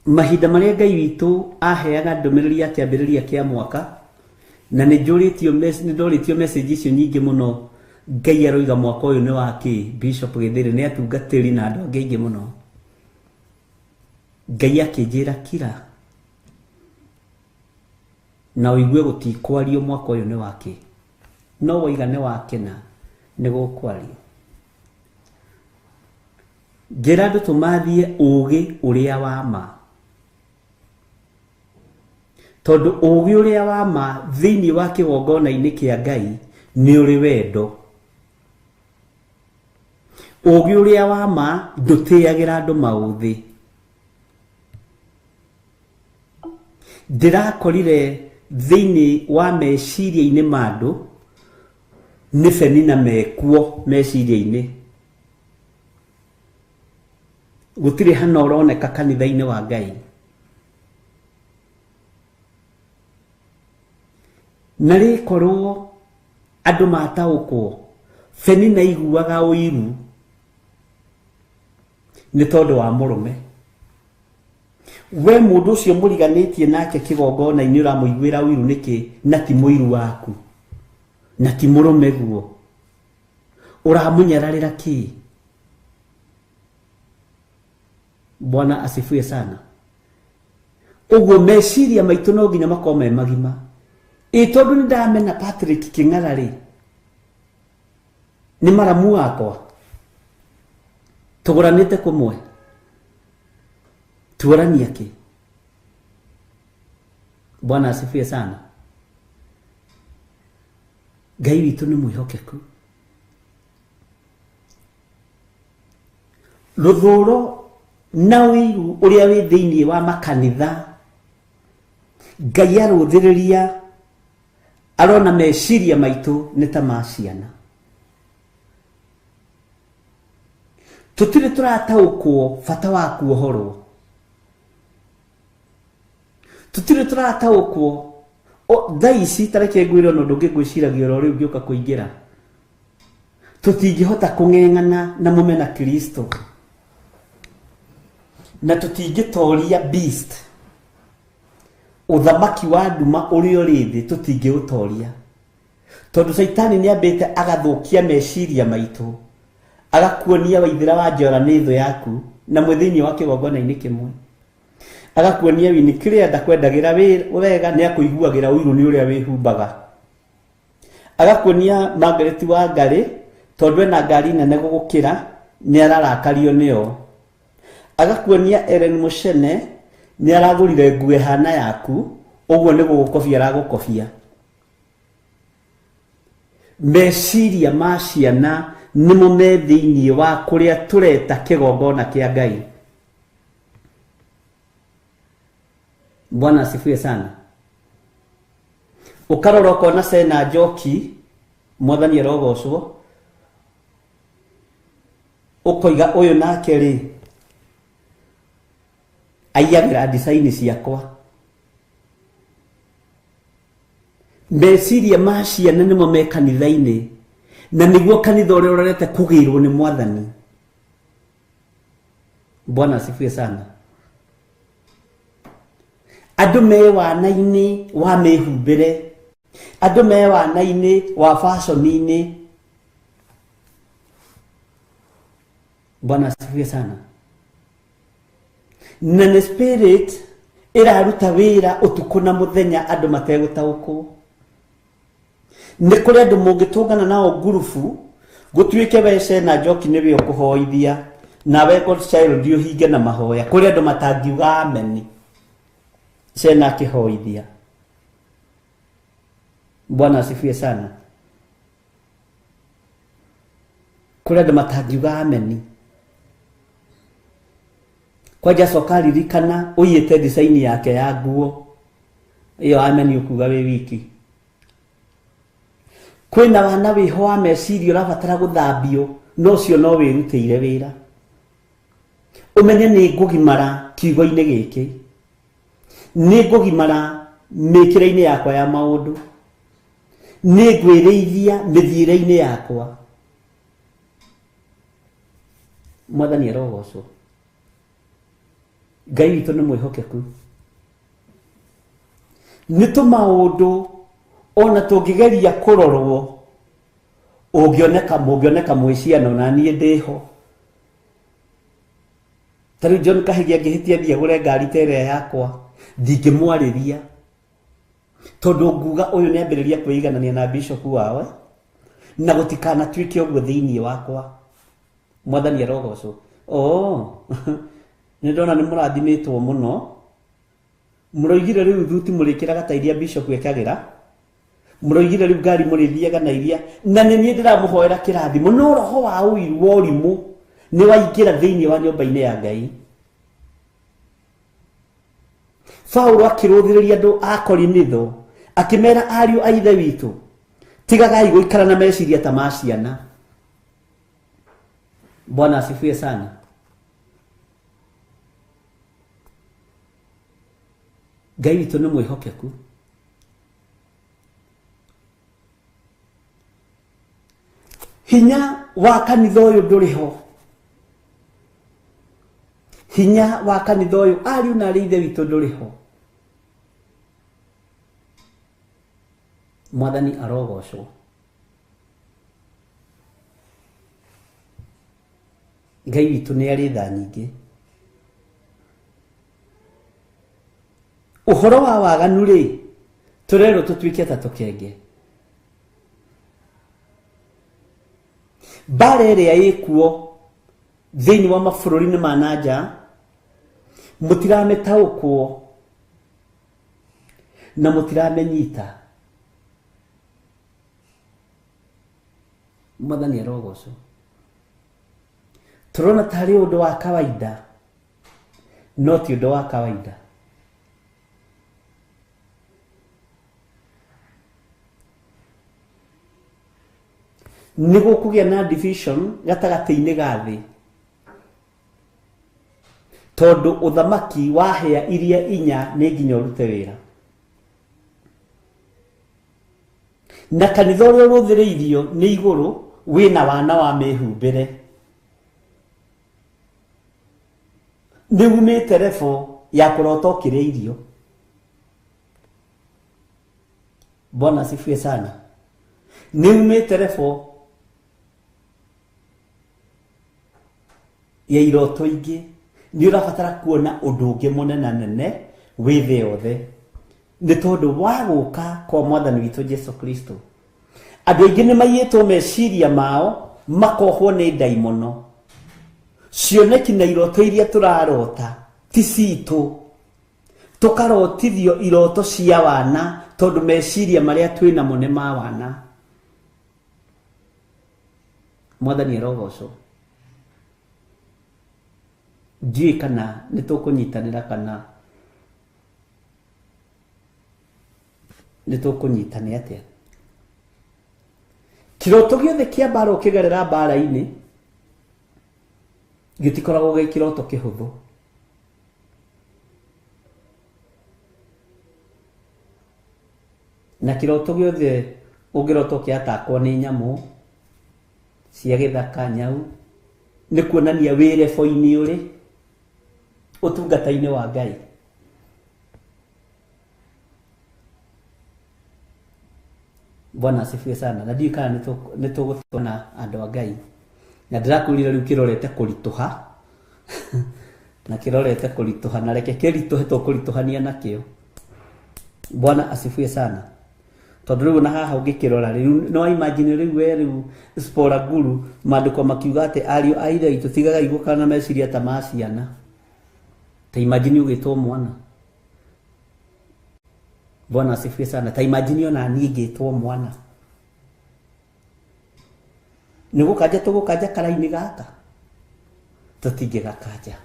Mahinda maria Ngai witu aheaga ndumiriri ya kiambiriria kia mwaka, na ni ndoritio message icio nyingi muno. Ngai aroiga mwaka uyu ni waki Bishop Githiri ni atungatiri na andu angi aingi muno. Ngai akinjira kira na uigue gutikwario mwaka uyu ni wake no waigane wake na ni gukwario ngira andu tumathie ugi uria wa ma tondu ugi uria wa ma thiini wa kigongona-ini kia Ngai ni uri wendo ugi uria wa ma ndutiagira andu mauthi ndirakorire thiini wa meciria-ini mandu ni Penina mekuo meciria-ini gutire hana uroneka kanitha-ini wa Ngai nari korwo andu mataukwo Penina iguaga uiru ni tondu wa murume we mundu ucio muriganitie nake kigongona-ini uramuiguira uiru niki na ti muiru waku na ti murume guo uramunyararira ki Bwana asifiwe sana uguo meciria maitu no nginya makome magima tondu ni ndamena Patrick King'ara ri ni maramu wakwa tuguranite kumwe tuorania ki Bwana asifiwe sana Ngai witu ni mwihokeku ruthuro na wiru uria wi thiini wa makanitha Ngai aruthiriria arona meciria maitu ni ta ma ciana tutire turataukwo bata wa kuohorwo tutire turataukwo thaici tareke ngwire no ndungigwiciragia ro riu ngioka kuingira tutingihota kung'eng'ana na mumena Kristo na tutingitoria beast uthamaki wa nduma uria urithi tutingiutoria tondu Saitani ni ambite agathukia meciria maitu agakuonia waithira wa njora ni thu yaku na mwithini wa kigongona-ini kimwe agakuonia wini kiria ndakwendagira wega ni akuiguagira uiru ni uria wihumbaga agakuonia Margaret wa Ngari tondu ena ngari nene gugukira ni ararakario nio agakuonia Ellen Mushene ni aragurire nguo hana yaku uguo ni gugukofia aragukofia meciria ma ciana nimo me thiini wa kuria tureta kigongona kia Ngai Bwana asifiwe sana ukarora ukona Sena Njoki mwathani arogocwo ukoiga uyu nake ri aiyagira design ciakwa meciria ma ciana nimo me kanitha-ini na niguo kanitha uria urorete kugirwo ni mwathani Bwana asifiwe sana andu me wana-ini wa mihumbire andu me wana-ini wa fashion-ini Bwana asifiwe sana na ni spirit iraruta wira utuku na muthenya andu mategutaukwo ni kuri andu mungitungana nao ngurubu gutuike we Sena Njoki niwe ukuhoithia nawe Godchild uhinge na mahoya kuri andu matangiuga ameni Sena akihoithia Bwana asifiwe sana kuri andu matangiuga ameni kwaja sokari rikana uyite design yake ya nguo iyo ameni ukuga we wiki kwina wana wiho wa meciria urabatara guthambio no cio no wirutire wira umenye ni ngugimara kiugo-ini giki ni ngugimara mikira-ini yakwa ya maundu ni ngwirithia mithire-ini yakwa mwathani arogocwo Ngai witu ni mwihokeku ni tumaundu ona tungigeria kurorwo ungioneka mwiciano na nie ndiho tari John Kahigia ngihitia thia gure ngari tere yakwa ndingimwariria tondu nguga uyu ni ambiriria kwiganania na bishop wawe na gutikana twike uguo thiini wakwa. Mwathani arogocwo. Ni ndona ni murathimitwo muno. Muroigire riu thuti murikiraga ta iria bishop ekagira. Muroigire riu ngari murithiaga na iria, na ni nie ndiramuhoera kirathimo, no roho wa uiru wa urimu ni waingira thiini wa nyumba-ini ya Ngai. Paulo akiruthiriria andu a Korinitho akimera ariu a ithe witu, tigagai guikara na meciria ta ma ciana. Bwana asifiwe sana. Ngai witu ni mwihokeku. Hinya wa kanitha uyu nduriho. Hinya wa kanitha uyu ariu na ari ithe witu nduriho. Mwathani arogocwo. Ngai witu ni ari tha nyingi. Uhoro wa waganu ri turero tutwike ta tukenge. Bare ria ikuo thiini wa mabũrũri-inĩ ma nanja mũtirametaũkwo na mũtiramenyita. Mwathani arogocwo. Turona tarĩ ũndũ wa kawaida, no ti ũndũ wa kawaida. Niguo kugia na division gatagati-inĩ ga thĩ, tondu uthamaki wa hĩa iria inya nĩ nginya ũrute wĩra. Na kanitha ũrĩa ũrũthĩrĩirio nĩ igũrũ wĩna wana wa mĩhumbĩre. Nĩ umĩte rebo ya kũrota ũkĩrĩa irio. Bwana asifiwe sana. Nĩ umĩte rebo ya iroto ingĩ. Nĩ ũrabatara kuona ũndũ ũngĩ mũnenanene wĩ thĩ yothe. Nĩ tondũ wa gũka kwa Mwathani witũ Jesu Kristo, andũ aingĩ nĩ maiyĩtwo meciria mao makohwo nĩ ndaimono. Cioneki na iroto iria tũrarota ti citũ. Tũkarotithio iroto cia wana tondũ meciria marĩa twĩnamo nĩ ma wana. Mwathani arogocwo. Ndiũĩ kana nĩ tũkũnyitanĩra kana nĩ tũkũnyitana atĩa. Kĩroto gĩothe kĩa mbara ũkĩgerera mbara-inĩ gĩtikoragwo gĩ kĩroto kĩhũthũ. Na kĩroto gĩothe ũngĩrota ũkĩatakwo nĩ nyamũ cia gĩthaka, nyau, nĩ kuonania wĩ rebo-inĩ ũrĩ ũtungata-inĩ wa Ngai. Bwana asifiwe sana. Na ndiũĩ kana nĩ tũgũtona andũ a Ngai. Na ndĩrakwĩrire rĩu kĩrorete kũritũha na kĩrorete kũritũha, na reke kĩritũhe tũkũritũhania nakĩo. Bwana asifiwe sana. Tondũ rĩu na haha ũngĩkĩrora rĩu no imagine rĩu we rĩu Spora Guru maandĩko makiuga atĩ ariũ a ithe witũ tigagai gũkara na meciria ta ma ciana. Ta imagine ũgĩtwo mwana. Bwana asifiwe sana. Ta imagine ona niĩ ngĩtwo mwana. Nĩ gũkanja tũgũkanja kara-inĩ gaka? Tũtingĩgakanja.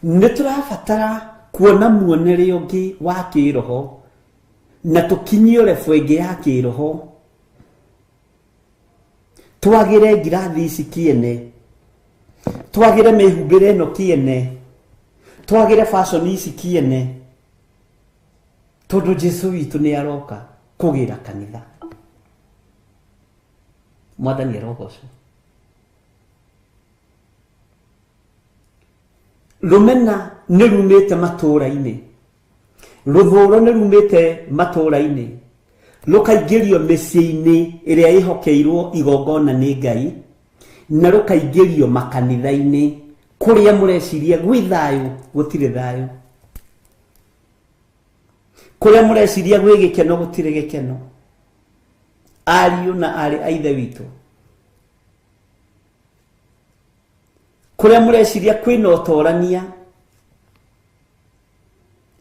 Nĩ tũrabatara kuona muonere ũngĩ wa kĩroho na tũkinyie rebo ĩngĩ ya kĩroho. Twagĩre ngirathi ici kĩene, twagĩre mĩhumbĩre ĩno kĩene, twagĩre fashion ici kĩene, tondũ Jesu witũ nĩ aroka kũgĩra kanitha. Mwathani arogocwo. Rũmena nĩ rumĩte matũũra-inĩ, rũthũũro nĩ rumĩte matũũra-inĩ, rũkaingĩrio mĩciĩ-inĩ ĩrĩa ĩhokeirwo igongona nĩ Ngai, na rũkaingĩrio makanitha-inĩ kũrĩa mũreciria gwĩ thayũ gũtirĩ thayũ. kuria mureciria gwi gikeno gutire gikeno ariu na ari aithe witu kuria mureciria kwina utorania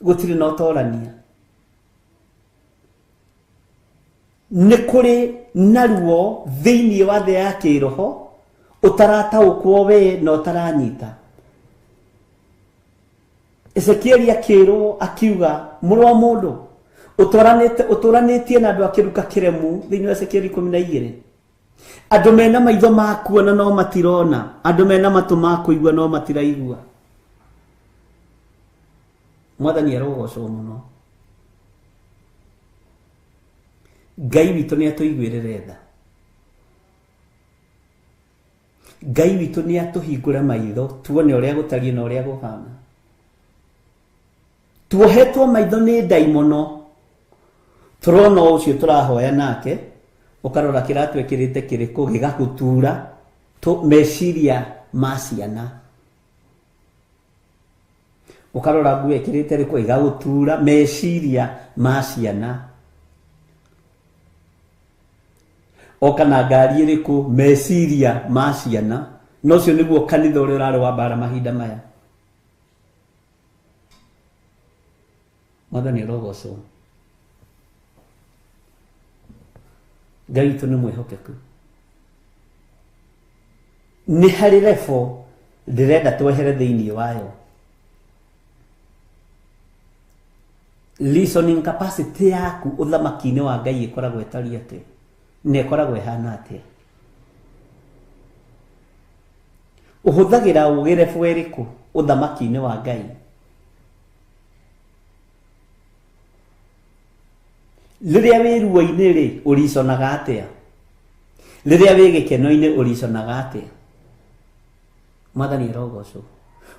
gutire na utorania ni kuri naruo thiini wa the ya kiroho utarataukwo we no taranyita Ezekiel akirwo akiuga muru wa mundu utoranitie na andu akiruka kiremu thiini wa Ezekiel 12 andu mena maitho makuona no matirona andu mena matu makuigua no matiraigua mwathani arogocwo muno Ngai witu ni atuiguirire tha Ngai witu ni atuhingura maitho tuone uria gutarie na uria guhana tuohetwo maitho ni daimono turona ucio turahoya nake ukarora kiratu ekirite kiriku gigakutura to meciria maciana ukarora ngu ekirite riku igagutura meciria maciana okana ngari iriku meciria maciana no cio niguo kanitha uria urari wa bara mahinda maya mwathani arogocwo Ngai witu ni mwihokeku ni hari refo ndirenda twehere thiini wayo listening capacity yaku uthamaki-ini wa Ngai ikoragwo etari ati ne ikoragwo ihana ati uhuthagira ugire fweriku uthamaki-ini wa Ngai riria wi ruo-ini ri uriconaga atia riria wi gikeno-ini uriconaga atia mwathani arogocwo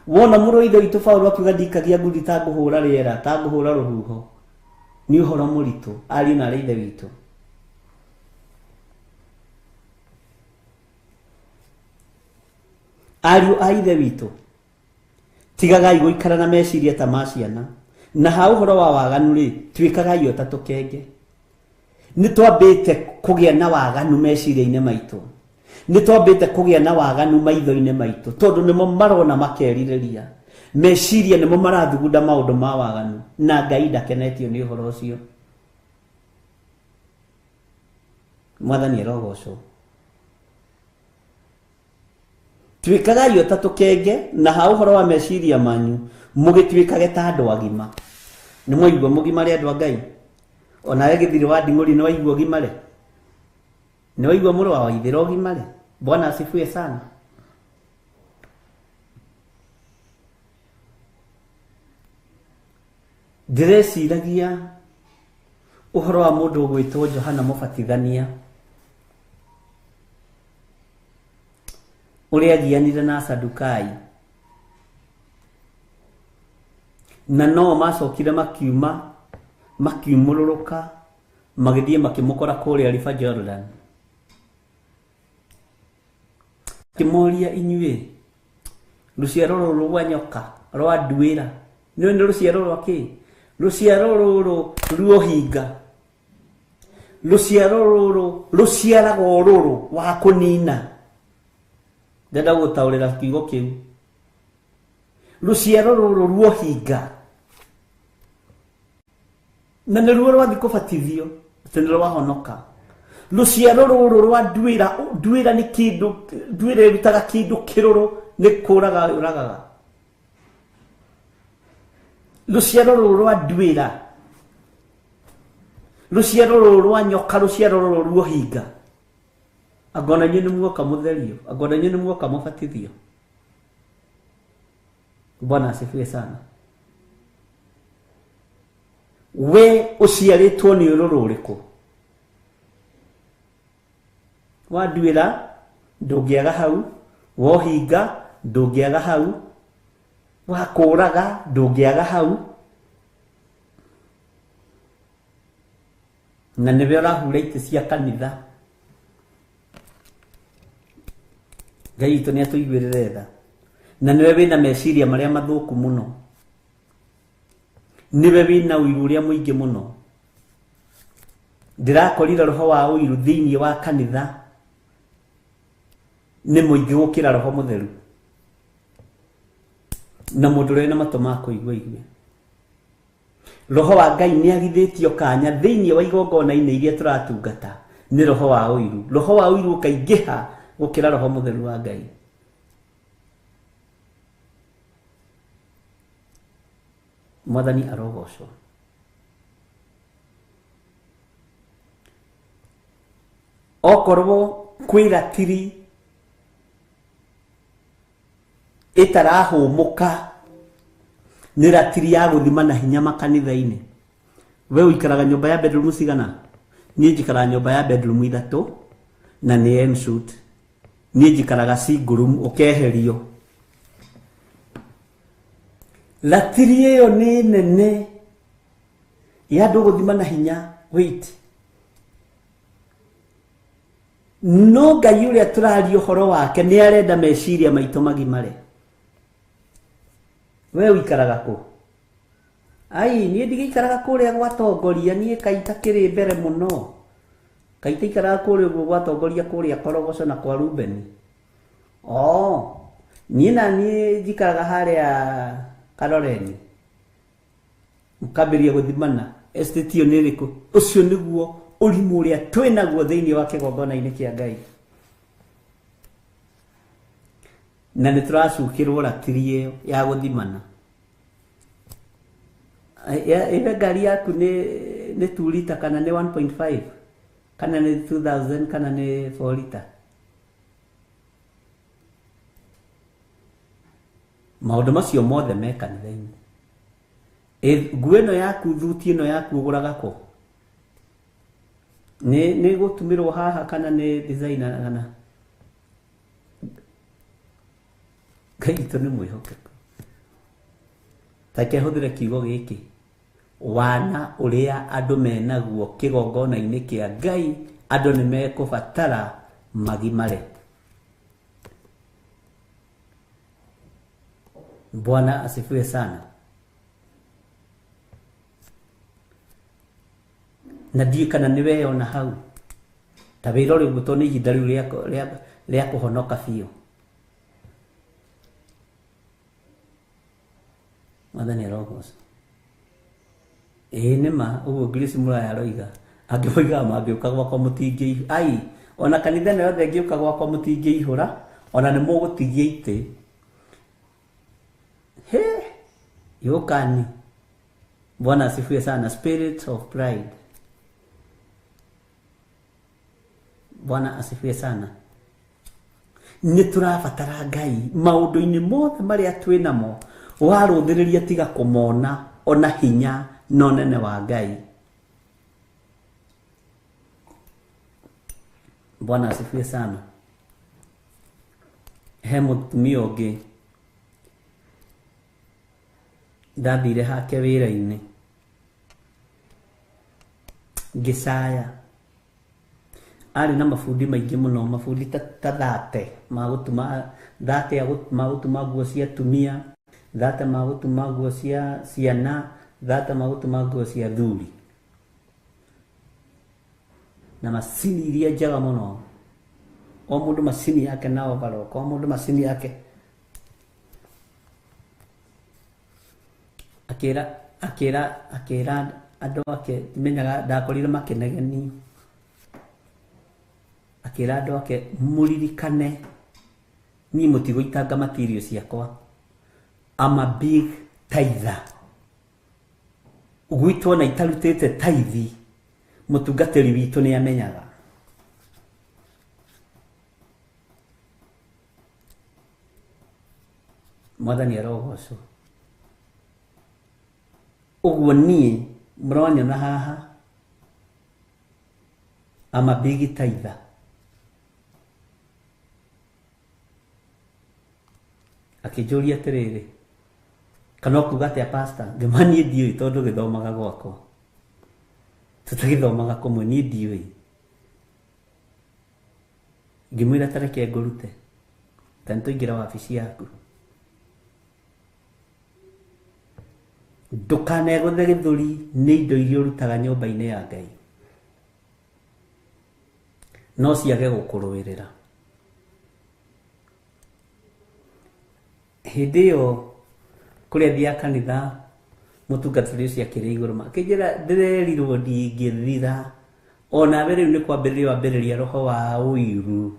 wona muru ithe witu Paulo akiuga ndikagia ngundi ta nguhura riera ta nguhura ruhuho ni uhoro muritu ari na ithe witu ariu a ithe witu tigagai guikara na meciria ta maciana na ha uhoro wa waganu ri twikagai ota tukenge ni twambite kugia na waganu meciria-ini maitu ni twambite kugia na waganu maitho-ini maitu tondu nimo marona makeririria meciria nimo marathugunda maundu ma waganu na Ngai ndakenetio ni uhoro ucio mwathani arogocwo twikagai ota tukenge na ha uhoro wa meciria manyu mugitwikage ta andu agima ni mwaigua mugimare andu a Ngai ona we githiri wa nding'uri ni waigua gimare ni waigua muru wa waithira gimare Bwana asifiwe sana ndireciragia uhoro wa mundu ugwitwo Johana Mubatithania uria agianire na Sadukai na no macokire makiumururuka magithie makimukora kuria River Jordan kimoria inyue ruciaro ruru rwa nyoka rwa nduira ni ruciaro rwa ki ruciaro ruru ruohinga ruciaro ruru ruciaragwo ruru wa kunina ndenda gutaurira kiugo kiu ruciaro ruru ruohinga na nä ruo rwathi kå batithio atä nä rwahonoka ruciaro ruru rwa nduira nä kindu nduira irutaga kindu kiruru nä kå raga uragaga ruciaro ruru rwa nduira ruciaro ruru rwa nyoka ruciaro ruru ruohinga angona nyu nä muoka må therio angona nyu nä muoka må batithio Bwana asifiwe sana we uciaritwo ni ururu uriku wa nduira ndungiaga hau wohinga ndungiaga hau wa kuraga ndungiaga hau na niwe urahura ite cia kanitha Ngai itu ni atuiguirire tha na niwe wina meciria maria mathuku muno niwe wina uiru uria muingi muno ndirakorira roho wa uiru thiini wa kanitha ni muingi gukira roho mutheru na mundu rena mato ma kuigua igwe roho wa Ngai ni agithitio kanya thiini wa igongona-ini iria turatungata ni roho wa uiru ukaingiha gukira roho mutheru wa Ngai. Mwathani arogocwo. Okorwo kwiratiri itarahumuka ni ratiri ya guthimana hinya makanitha-ini. We uikaraga nyumba ya bedroom cigana? Nie njikara nyumba ya bedroom 3 na ni M-shoot. Nie njikaraga single room ukeherio. Ratiri iyo ni nene ya ndu guthimana hinya. Wait, no Ngai uria turaria uhoro wake ni arenda meciria maitu magimare. We uikaraga ku? Ai, nie ndigikaraga kuria gwatongoria, nie kaita kiri mbere muno. Kaita ikaraga kuria gwatongoria kuria Korogoco na kwa Rubeni. Nie na nie njikaraga haria Karoreni. Mukambiria guthimana estate iyo ni riku? Ucio niguo urimu uria twinaguo thiini wa kigongona-ini kia Ngai. Na ni turacukirwo ratiri iyo ya guthimana. Iwe ngari yaku ni 2 lita kana ni 1.5 kana ni 2000 kana ni 4 lita. Maundu macio mothe me kanitha-ini. Nguo ino yaku, thuti ino yaku uguraga ku? Ni gutumirwo haha kana ni designer kana? Ngai itu ni mwihokeku. Take huthire kiugo giki, wana uria andu menaguo kigongona-ini kia Ngai, andu ni mekubatara magimare. Bwana asifiwe sana. Na ndiĩ kana nĩ weyona hau ta wĩra ũrĩ gũtwo nĩ ihinda rĩu rĩa kũhonoka biũ. Mwathani arogocwo. Nĩ ma ũguo Grace Mũraya aroiga, angĩ moigaga mangĩũka gwakwa mũtingĩihũra. Ai, ona kanitha ĩno yothe ĩngĩũka gwakwa mũtingĩihũra, ona nĩ mũgũtigia itĩ. Yokani. Bwana asifiwe sana. Spirit of pride. Bwana asifiwe sana. Ni turabatara Ngai maundu-ini mothe maria twinamo, waruthiriria tiga kumona ona hinya no nene wa Ngai. Bwana asifiwe sana. He mutumia ungi ndathire hake wira-ini ngicaya, ari na mabundi maingi muno, mabundi ta 30 magutuma 30 magutuma nguo cia tumia, 30 magutuma nguo cia ciana, 30 magutuma nguo cia thuri, na macini iria njega muno. O mundu macini yake na overlock, o mundu macini yake. Akira andu ake menyaga ndakorire makenegeni. Akira andu ake muririkane ni mutigoitanga material ciakwa. I'm a big tither. Ugwitwo na itarutite taithi, mutungatiri witu ni amenyaga. Mwathani arogocwo. Uguo nie muronyona haha, I'm a big tither. Akijuria atiriri, kana kuga atia pastor, ngemanie ndiui tondu githomaga gwakwa. Tutagithomaga kumwe, nie ndiui. Ngimwira tareke ngurute, tanto ingira wabici yaku. Ndukanegũthe gĩthũri nĩ indo iria ũrutaga nyũmba-inĩ ya Ngai, no ciage gũkũrũĩrĩra. Hĩndĩ ĩyo kũrĩa thiaga kanitha, mũtungatĩri ũcio akĩrĩ igũrũ makĩnjĩra ndĩrerirwo ndingĩthira, onawe rĩu nĩ kwambĩrĩria wambĩrĩria roho wa ũiru.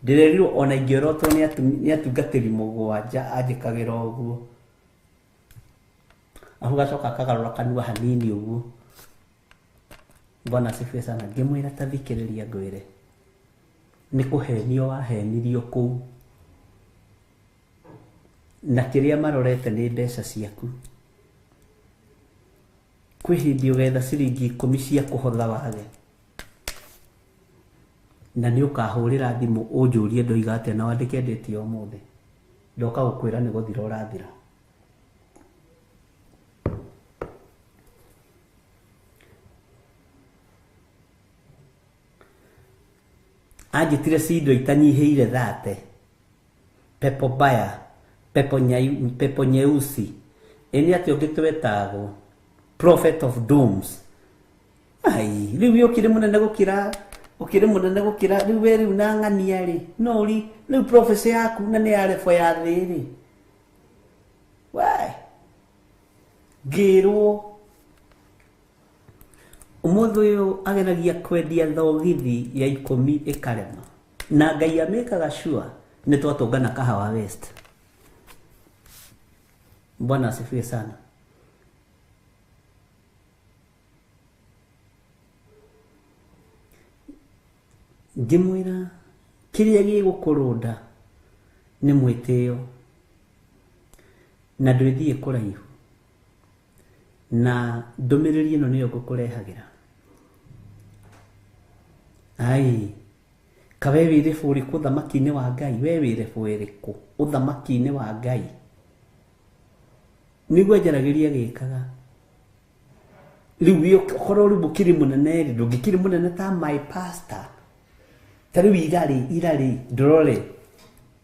Ndĩrerirwo ona ingĩorotwo nĩ atungatĩri mũgwanja anjĩkagĩra ũguo. Aho gacoka akagarũra kanua hanini ũguo. Bwana asifiwe sana. Ngĩmwĩra ta thikĩrĩria ngwĩre, nĩ kũhenio wahenirio kũu, na kĩrĩa marorete nĩ mbeca ciaku. Kwĩ hĩndĩ ũgetha ciringi 10 cia kũhotha wage, na nĩ ũkahũrĩra thimũ ũnjũrie ndoiga atĩa na wandĩke ndĩti ũmũthĩ. Ndoka gũkwĩra nĩ gũthira ũrathira. Anjĩtire cindo itanyihĩire 30. Pepo baya, pepo nyeusi. Eni atĩ ũngĩtwetagwo prophet of dooms. Ai, rĩu ũkĩrĩ mũnene gũkĩra rĩu we rĩu na ng'ania rĩ, no rĩu prophecy yaku na nĩ ya rebo ya thĩ rĩ. Wai, ngĩrwo ũmũthĩ ũyũ ageragia kwendia thogithi ya 10 ĩkarema, na Ngai amĩkaga sure nĩ twatũngana Kahawa West. Bwana asifiwe sana. Ngĩmwĩra kĩrĩa gĩgũkũrũnda nĩ mwĩtĩo, na ndwĩthiĩ kũraihu, na ndũmĩrĩri ĩno nĩyo ngũkũrehagĩra. Ai, kawe wĩrĩ bũrĩkũ ũthamaki-inĩ wa Ngai, we wĩrĩ bũrĩkũ ũthamaki-inĩ wa Ngai. Nĩguo njaragĩria gĩkaga. Rĩu ũkorwo rĩu mũkĩrĩ mũnene rĩ, ndũngĩkĩrĩ mũnene ta my pastor. Ta rĩu irarĩ ndorore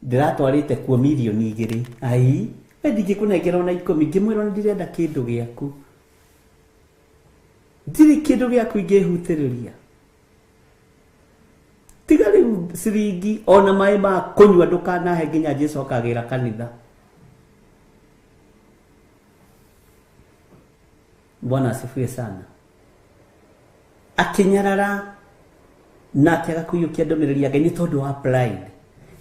ndĩratwarĩte kuo 2,000,000. Ai, we ndingĩkũnengera ona 10. Ngĩmwĩra ndirenda kĩndũ gĩaku. Ndirĩ kĩndũ gĩaku ingĩhutĩrĩria. Tiga rĩu ciringi ona maĩ ma kũnyua ndũkanahe nginya Jesũ akagĩra kanitha. Bwana asifiwe sana. Akinyarara na akĩaga kũiyũkia ndũmĩrĩri ya Ngai nĩ tondũ wa pride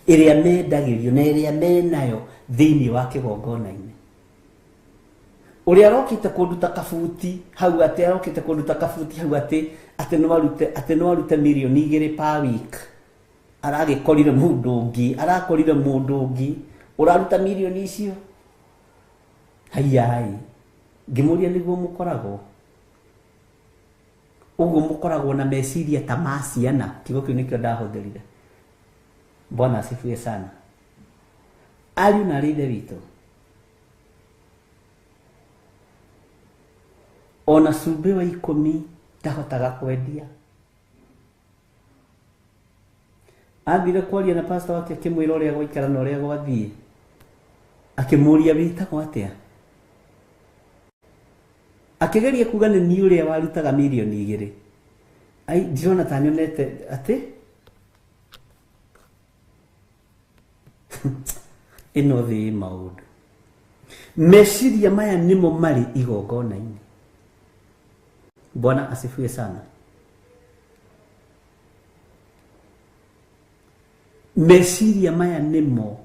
ĩrĩa mendagĩrio na ĩrĩa menayo thĩinĩ wa kĩgongona-inĩ. Ũrĩa arokĩte kũnduta kabuti hau atĩ no arute 2,000,000 per week. Arakorire mũndũ ũngĩ ũraruta milioni icio. Hayai, ngĩmũria nĩguo mũkoragwo. Ũguo mũkoragwo na meciria ta ma ciana. Kiugo kĩu nĩkĩo ndahũthĩrire. Bwana asifiwe sana. Ariũ na ithe witũ, ona cumbĩ wa 10 ndahotaga kwendia. Athire kwaria na pastor wake akĩmwĩra ũrĩa gwaikara na ũrĩa gwathiĩ. Akĩmũria wĩtagwo atĩa? Akĩgeria kuga nĩ niĩ ũrĩa warutaga 2,000,000. Ai, ndĩrona ta nyonete atĩ ĩno thĩ maũndũ. Meciria maya nĩmo marĩ igongona-inĩ. Bwana asifiwe sana. Meciria maya nĩmo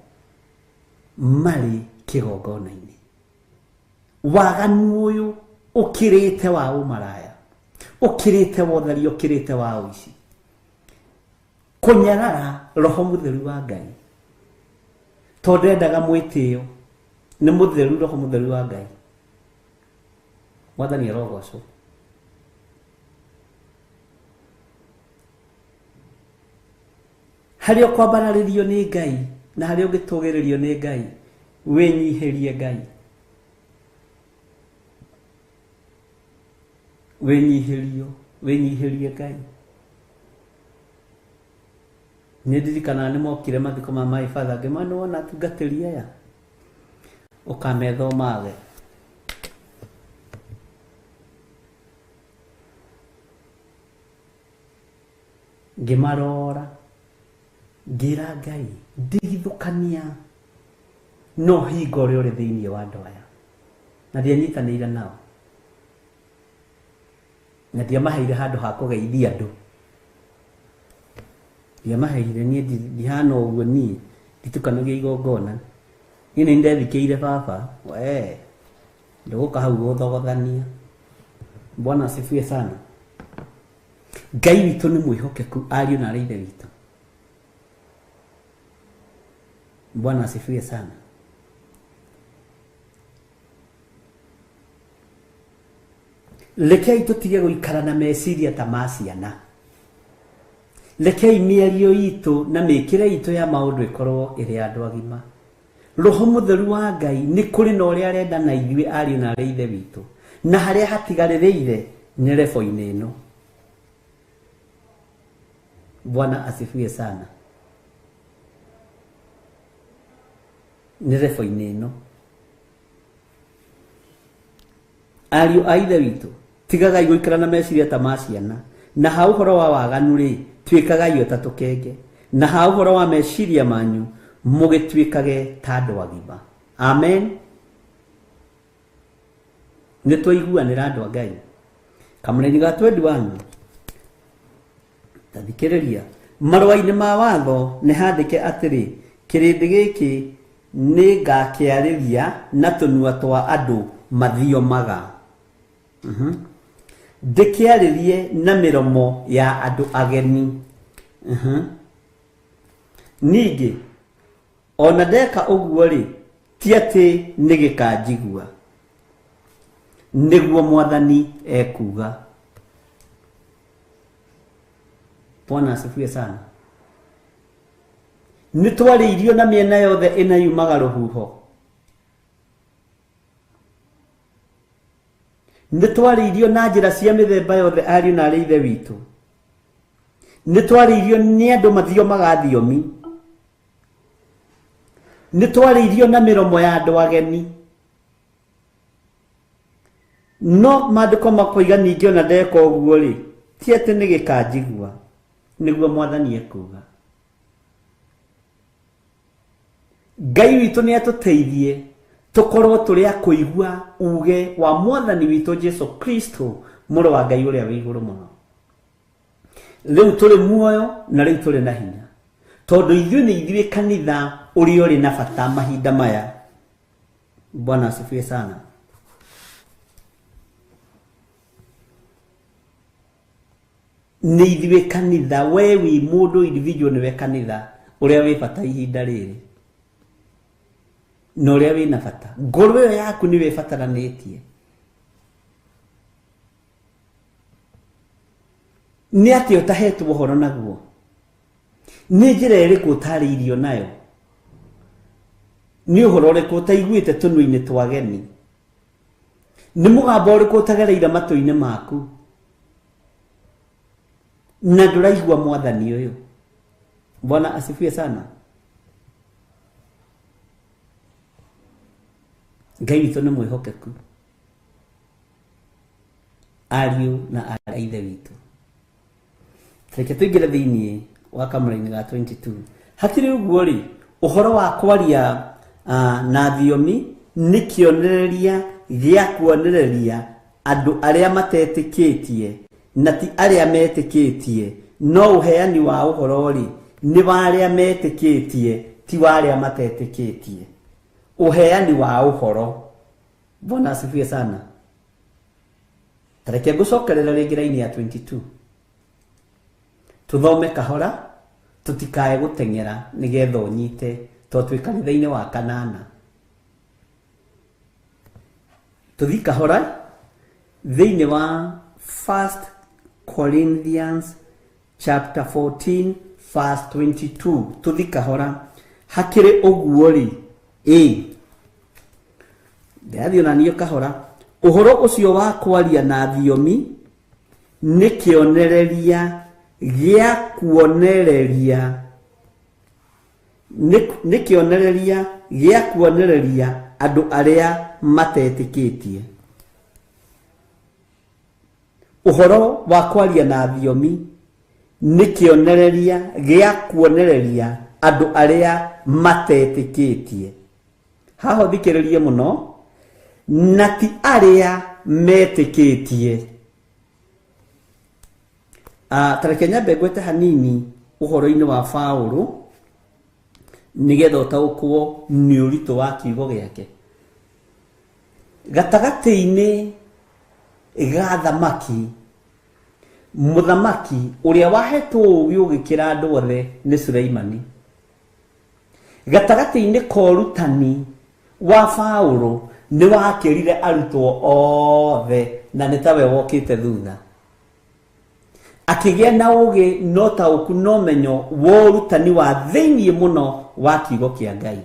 marĩ kĩgongona-inĩ. Waganu ũyũ ũkĩrĩte wa ũmaraya, ũkĩrĩte wa ũthari, ũkĩrĩte wa ũici, kũnyarara Roho Mũtheru wa Ngai. Tondũ endaga mwĩtĩo nĩ mũtheru, Roho Mũtheru wa Ngai. Mwathani arogocwo. Harĩa ũkwambararĩrio nĩ Ngai na harĩa ũngĩtũgĩrĩrio nĩ Ngai, wĩnyihĩrie Ngai. Wĩnyihĩrie Ngai. Nĩ ndirikanaga nĩ mokire mathiko ma maibadha ngĩmana wona atungatĩri aya ũkamethomage. ngimarora ngira Ngai ndigithukania no hingo ri uri thiini wa andu aya na ndianyitanĩire nao na ndiamaheire handu ha kugeithia andu ndiamaheire nie ndihana uguo nie nditukanagia igongona nie nĩ ndethikĩire baba we nduguka hau gũthogothania. Bwana asifiwe sana. Ngai witũ nĩ mwĩhokeku, ariũ na ithe witũ. Bwana asifiwe sana. Rekei tutige gũikara na meciria ta ma ciana. Rekei mĩario itũ na mĩkĩre itũ ya maũndũ ĩkorwo ĩrĩ ya andũ agima. Roho Mũtheru wa Ngai nĩ kũrĩ na ũrĩa arenda na ithuĩ ariũ na ithe witũ, na harĩa hatigarĩrĩire nĩ revo-inĩ ĩno. Bwana asifiwe sana. Nĩ revo-inĩ ĩno. Ariũ a ithe witũ, tigagai gũikara na meciria ta ma ciana, na ha ũhoro wa waganu rĩ, tuĩkagai o ta tũkenge, na ha ũhoro wa meciria manyu mũgĩtuĩkage ta andũ agima. Amen. Nĩ twaiguanĩra andũ a Ngai. Kamũra-inĩ ga 21 tathikĩrĩria, marũa-inĩ ma watho nĩ handĩke atĩrĩ, kĩrĩndĩ gĩkĩ nĩ ngakĩarĩria na tũnua twa andũ mathiomaga. Ndĩkĩarĩrie na mĩromo ya andũ ageni. Ningĩ ona ndeka ũguo rĩ, ti atĩ nĩ gĩkanjigua, nĩguo Mwathani ekuga. Bwana asifiwe sana. Nĩ twarĩirio na mĩena yothe ĩna yumaga rũhuho. Nĩ twarĩirio na njĩra cia mĩthemba yothe ariũ na arĩ ithe witũ. Nĩ twarĩirio nĩ andũ mathiomaga thiomi. Nĩ twarĩirio na mĩromo ya andũ ageni. No maandĩko makoiga ningĩ ona ndeka ũguo rĩ, ti atĩ nĩ gĩkanjigua, nĩguo Mwathani ekuga. Ngai witũ nĩ atũteithie tũkorwo tũrĩ a kũigua uge wa Mwathani witũ Jesu Kristo, mũrũ wa Ngai ũrĩa wĩ igũrũ mũno. Rĩu tũrĩ muoyo na rĩu tũrĩ na hinya, tondũ ithuĩ nĩ ithuĩ kanitha ũrĩa ũrĩ na bata mahinda maya. Bwana asifiwe sana. Nĩ ithuĩ kanitha, we wi mũndũ individual nĩwe kanitha ũrĩa wĩ bata ihinda rĩrĩ, na ũrĩa wĩ na bata. Ngoro ĩyo yaku nĩwe ĩbataranĩtie. Nĩ atĩ ũtahetwo ũhoro naguo, nĩ njĩra ĩrĩkũ ũtarĩirio nayo, nĩ ũhoro ũrĩkũ ũtaiguĩte tũnua-inĩ twa ageni, nĩ mũgambo ũrĩkũ ũtagereire matũ-inĩ maku, na ndũraigua Mwathani ũyũ. Bwana asifiwe sana. Ngai witũ nĩ mwĩhokeku, ariũ na arĩ ithe witũ. Reke tũingĩre thĩinĩ wa kamũra-inĩ ga 22. Hakĩrĩ ũguo rĩ, ũhoro wa kwaria na thiomi nĩ kĩonereria gĩa kuonereria andũ arĩa matetĩkĩtie na ti arĩa metĩkĩtie, no ũheani wa ũhoro rĩ nĩ wa arĩa metĩkĩtie, ti wa arĩa matetĩkĩtie. Uheani wa ũhoro. Bwana asifiwe sana. Tareke ngũcokerera rĩngĩ raini ya 22. Tuthome kahora, tutikae gũteng'era nĩgetha ũnyite, tondũ twĩ kanitha-inĩ wa kanana. Tuthi kahora thĩinĩ wa 1 Corinthians chapter 14 verse 22. Tuthi kahora. Hakĩrĩ ũguo rĩ, ndathio na niyo kahora, ũhoro ũcio wa kwaria na thiomi nĩ kĩonereria gĩa kuonereria, nĩ kĩonereria gĩa kuonereria andũ arĩa matetĩkĩtie. Ũhoro wa kwaria na thiomi nĩ kĩonereria gĩa kuonereria andũ arĩa matetĩkĩtie. Haha thikĩrĩrie mũno, na ti arĩa metĩkĩtie. Tareke nyambe ngwete hanini ũhoro-inĩ wa Paũlũ nĩgetha ũtaũkwo nĩ ũritũ wa kiugo gĩake. Gatagatĩ-inĩ ga thamaki, mũthamaki ũrĩa wahetwo ũũgĩ ũgĩkĩra andũ othe nĩ Suleimani. Gatagatĩ-inĩ ka ũrutani wa Paũlũ nĩ wakĩrire arutwo othe, na nĩ tawe wokĩte thutha. Akĩgĩa na ũũgĩ no taũku no menyo wa ũrutani wa thĩiniĩ mũno wa kiugo kĩa Ngai.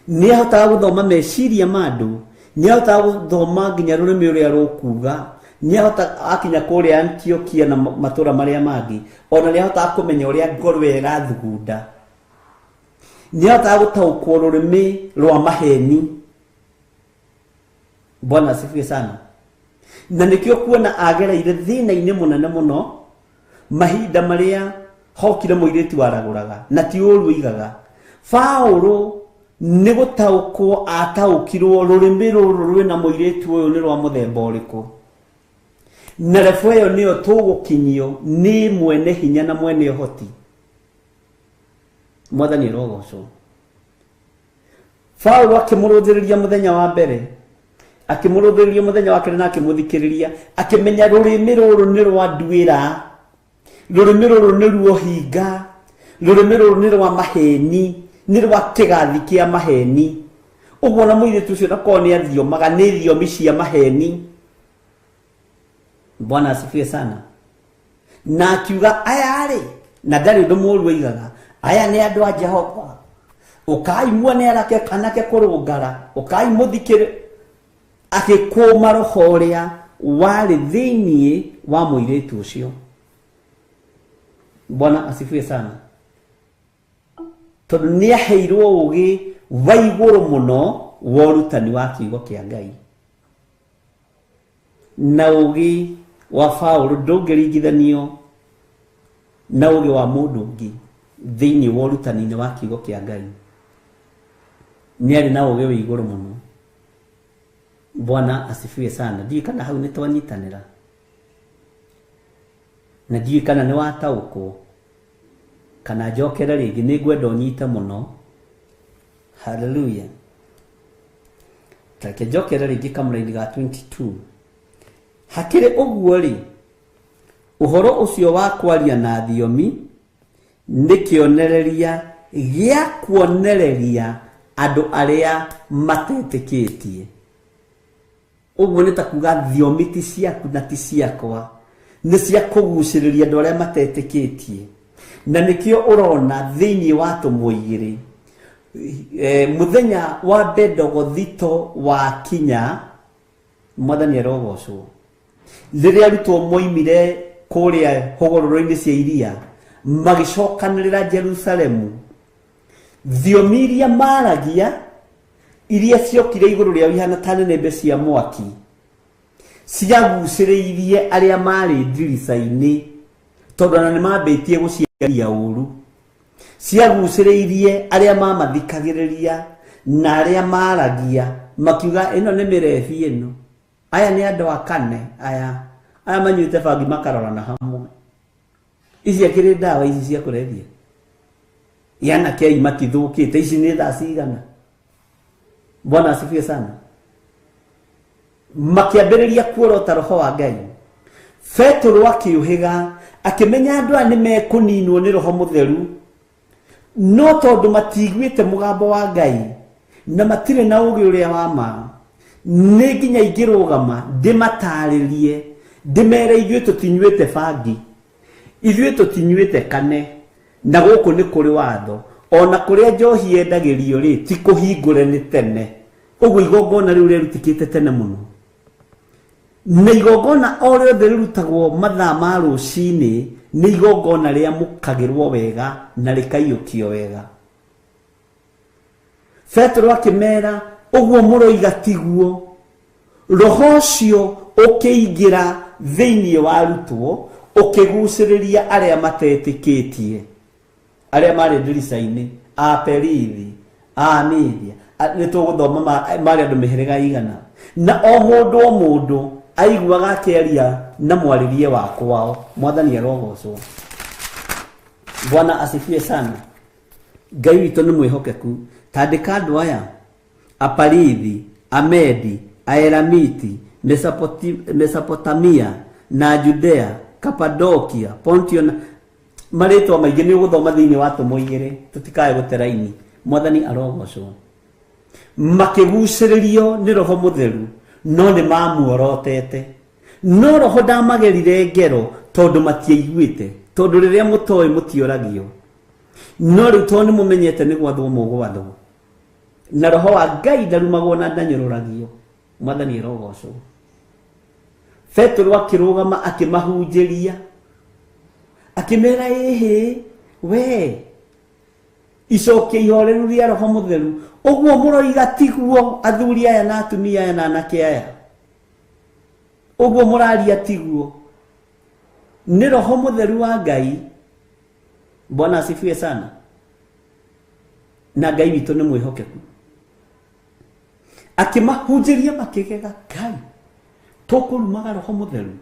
Nĩ ahotaga gũthoma meciria ma andũ, nĩ ahotaga gũthoma nginya rũrĩmĩ ũrĩa rũkuga, nĩ ahotaga akinya kũrĩa Antiokia na matũũra marĩa mangĩ, ona nĩ ahotaga kũmenya ũrĩa ngoro ĩrathugunda. Nĩ ahotaga gũtaũkwo rũrĩmĩ rwa maheni. Bwana asifiwe sana. Na nĩkĩo kuona agereire thĩna-inĩ mũnene mũno, mahinda marĩa hokire mũirĩtu waragũraga na ti ũũru oigaga. Paũlũ nĩ gũtaũkwo ataũkirwo rũrĩmĩ rũrũ rwĩna mũirĩtu ũyũ nĩ rwa mũthemba ũrĩkũ. Na rebo ĩyo nĩyo tũgũkinyio nĩ mwene hinya na mwene ũhoti. Mwathani arogocwo. Paũlũ akĩmũrũthĩrĩria mũthenya wa mbere, akĩmũrũthĩrĩria mũthenya wa kerĩ na akĩmũthikĩrĩria, akĩmenya rũrĩmĩ rũrũ nĩ rwa nduĩra, rũrĩmĩ rũrũ nĩ ruo hinga, rũrĩmĩ rũrũ nĩ rwa maheni, nĩ rwa kĩgathi kĩa maheni. Ũguo na mũirĩtu ũcio nakorwo nĩ athiomaga nĩ thiomi cia maheni. Bwana asifiwe sana. Na akiuga aya rĩ, na ndarĩ ũndũ mũũru oigaga, aya nĩ andũ a Jehova, ũkai muone arake kanake kũrũngara, ũkai mũthikĩrĩ. Agĩkũma roho ũrĩa warĩ thĩiniĩ wa mũirĩtu ũcio. Bwana asifiwe sana. Tondũ nĩ aheirwo ũũgĩ wa igũrũ mũno wa ũrutani wa kiugo kĩa Ngai. Na ũũgĩ wa Paũlũ ndũngĩringithanio na ũũgĩ wa mũndũ ũngĩ thĩiniĩ wa ũrutani-inĩ wa kiugo kĩa Ngai. Nĩ arĩ na ũũgĩ wa igũrũ mũno. Bwana asifiwe sana. Ndiũĩ kana hau nĩ twanyitanĩra, na ndiũĩ kana nĩ wataũkwo, kana njokere rĩngĩ. Nĩ ngwenda ũnyite mũno. Hallelujah. Tareke njokere rĩngĩ kamũra-inĩ ga 22. Hakĩrĩ ũguo rĩ, ũhoro ũcio wa kwaria na thiomi nĩ kĩonereria gĩa kuonereria andũ arĩa matetĩkĩtie. Ũguo nĩ ta kuga thiomi ti ciaku na ti ciakwa, nĩ cia kũgucĩrĩria andũ arĩa matetĩkĩtie. Na nĩkĩo ũrona thĩiniĩ wa tũmũigĩrĩ, mũthenya wa Bendegothito wa kinya, Mwathani arogocwo, rĩrĩa arutwo moimire kũrĩa hũgũrũrũ-inĩ cia iria magĩcokanĩrĩra Jerusalemu, thiomi iria maragia, iria ciokire igũrũ rĩao ihana ta nĩnĩmbe cia mwaki, ciagucĩrĩirie arĩa marĩ ndirica-inĩ, tondũ ona nĩ mambĩtie gũciaria ũũru. Ciagucĩrĩirie arĩa mamathikagĩrĩria na arĩa maragia, makiuga ĩno nĩ mĩrebi ĩno, aya nĩ andũ a kane, aya manyuĩte bangi makarorana hamwe. Ici akĩrĩ ndawa ici cia kũrebia, yana kei matithũkĩte, ici nĩ thaa cigana. Bwana asifiwe sana. Makiambĩrĩria kuorota roho wa Ngai. Petro akĩũhĩga, akĩmenya andũ aya nĩ mekũninwo nĩ roho mũtheru, no tondũ matiguĩte mũgambo wa Ngai na matirĩ na ũũgĩ ũrĩa wa ma, nĩ nginya ingĩrũgama ndĩmatarĩrie, ndĩmere ithuĩ tũtinyuĩte bangi, ithuĩ tũtinyuĩte kane, na gũkũ nĩ kũrĩ watho, ona kũrĩa njohi yendagĩrio rĩ ti kũhingũre nĩ tene. Ũguo igongona rĩu rĩrutĩkĩte tene mũno, na igongona o rĩothe rĩrutagwo mathaa ma rũcinĩ nĩ igongona rĩamũkagĩrwo wega na rĩkaiyũkio wega. Petro akĩmera, ũguo mũroiga tiguo, roho ũcio ũkĩingĩra thĩiniĩ wa arutwo, ukiguciriria aria matetikitie aria mari ndirica-ini a Perithi a Media ni tuguthoma mari andu mihiriga igana na o mundu aiguaga akeria na mwaririe wa kwao. Mwathani arogocwo. Bwana asifiwe sana. Ngai witũ nĩ mwĩhokeku. Tandĩka andũ aya a Perithi, a Medi, a Elamiti, Mesopotamia na Judea, Cappadocia, Pontia, marĩtwa maingĩ nĩ ũgũthoma thĩinĩ wa tũmũ igĩrĩ tũtikae gũteraini. Mwathani arogocwo. Makĩgucĩrĩrio nĩ Roho Mũtheru no nĩ mamuorotete. No Roho ndamagerire ngero tondũ matiaiguĩte, tondũ rĩrĩa mũtoĩ mũtioragio. No rĩu tondũ nĩ mũmenyete nĩ gwathwo mũgwathwo, na Roho wa Ngai ndarumagwo na ndanyũrũragio. Mwathani arogocwo. Petro akĩrũgama akĩmahunjĩria akĩmera ĩhĩ we icokia ihoreru rĩa Roho Mũtheru. Ũguo mũroiga tiguo athuri aya na atumia aya na anake aya? Ũguo mũraria tiguo? Nĩ Roho Mũtheru wa Ngai. Bwana asifiwe sana. Na Ngai witũ nĩ mwĩhokeku. Akĩmahunjĩria makĩgega, Ngai tũkũrumaga Roho Mũtheru,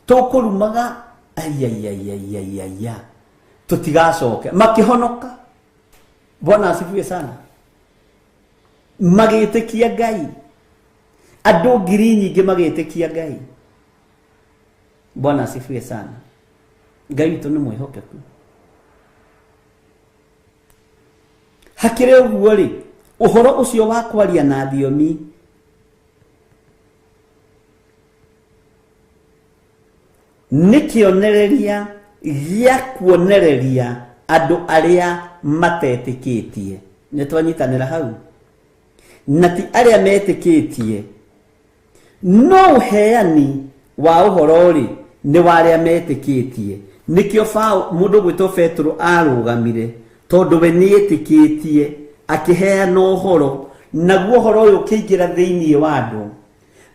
tũkũrumaga ayayayayaya tũtigacoke. Makĩhonoka. Bwana asifiwe sana. Magĩtĩkia Ngai. Andũ ngiri nyingĩ magĩtĩkia Ngai. Bwana asifiwe sana. Ngai witũ nĩ mwĩhokeku. Hakĩrĩ ũguo rĩ, ũhoro ũcio wa kwaria na thiomi nĩ kĩonereria gĩa kuonereria andũ arĩa matetĩkĩtie. Nĩ twanyitanĩra hau? Na ti arĩa metĩkĩtie. No ũheani wa ũhoro rĩ nĩ wa arĩa metĩkĩtie. Nĩkĩo mũndũ gwĩtwo Petro arũgamire tondũ we nĩetĩkĩtie akĩheana ũhoro, naguo ũhoro ũyũ ũkĩingĩra thĩinĩ wa andũ,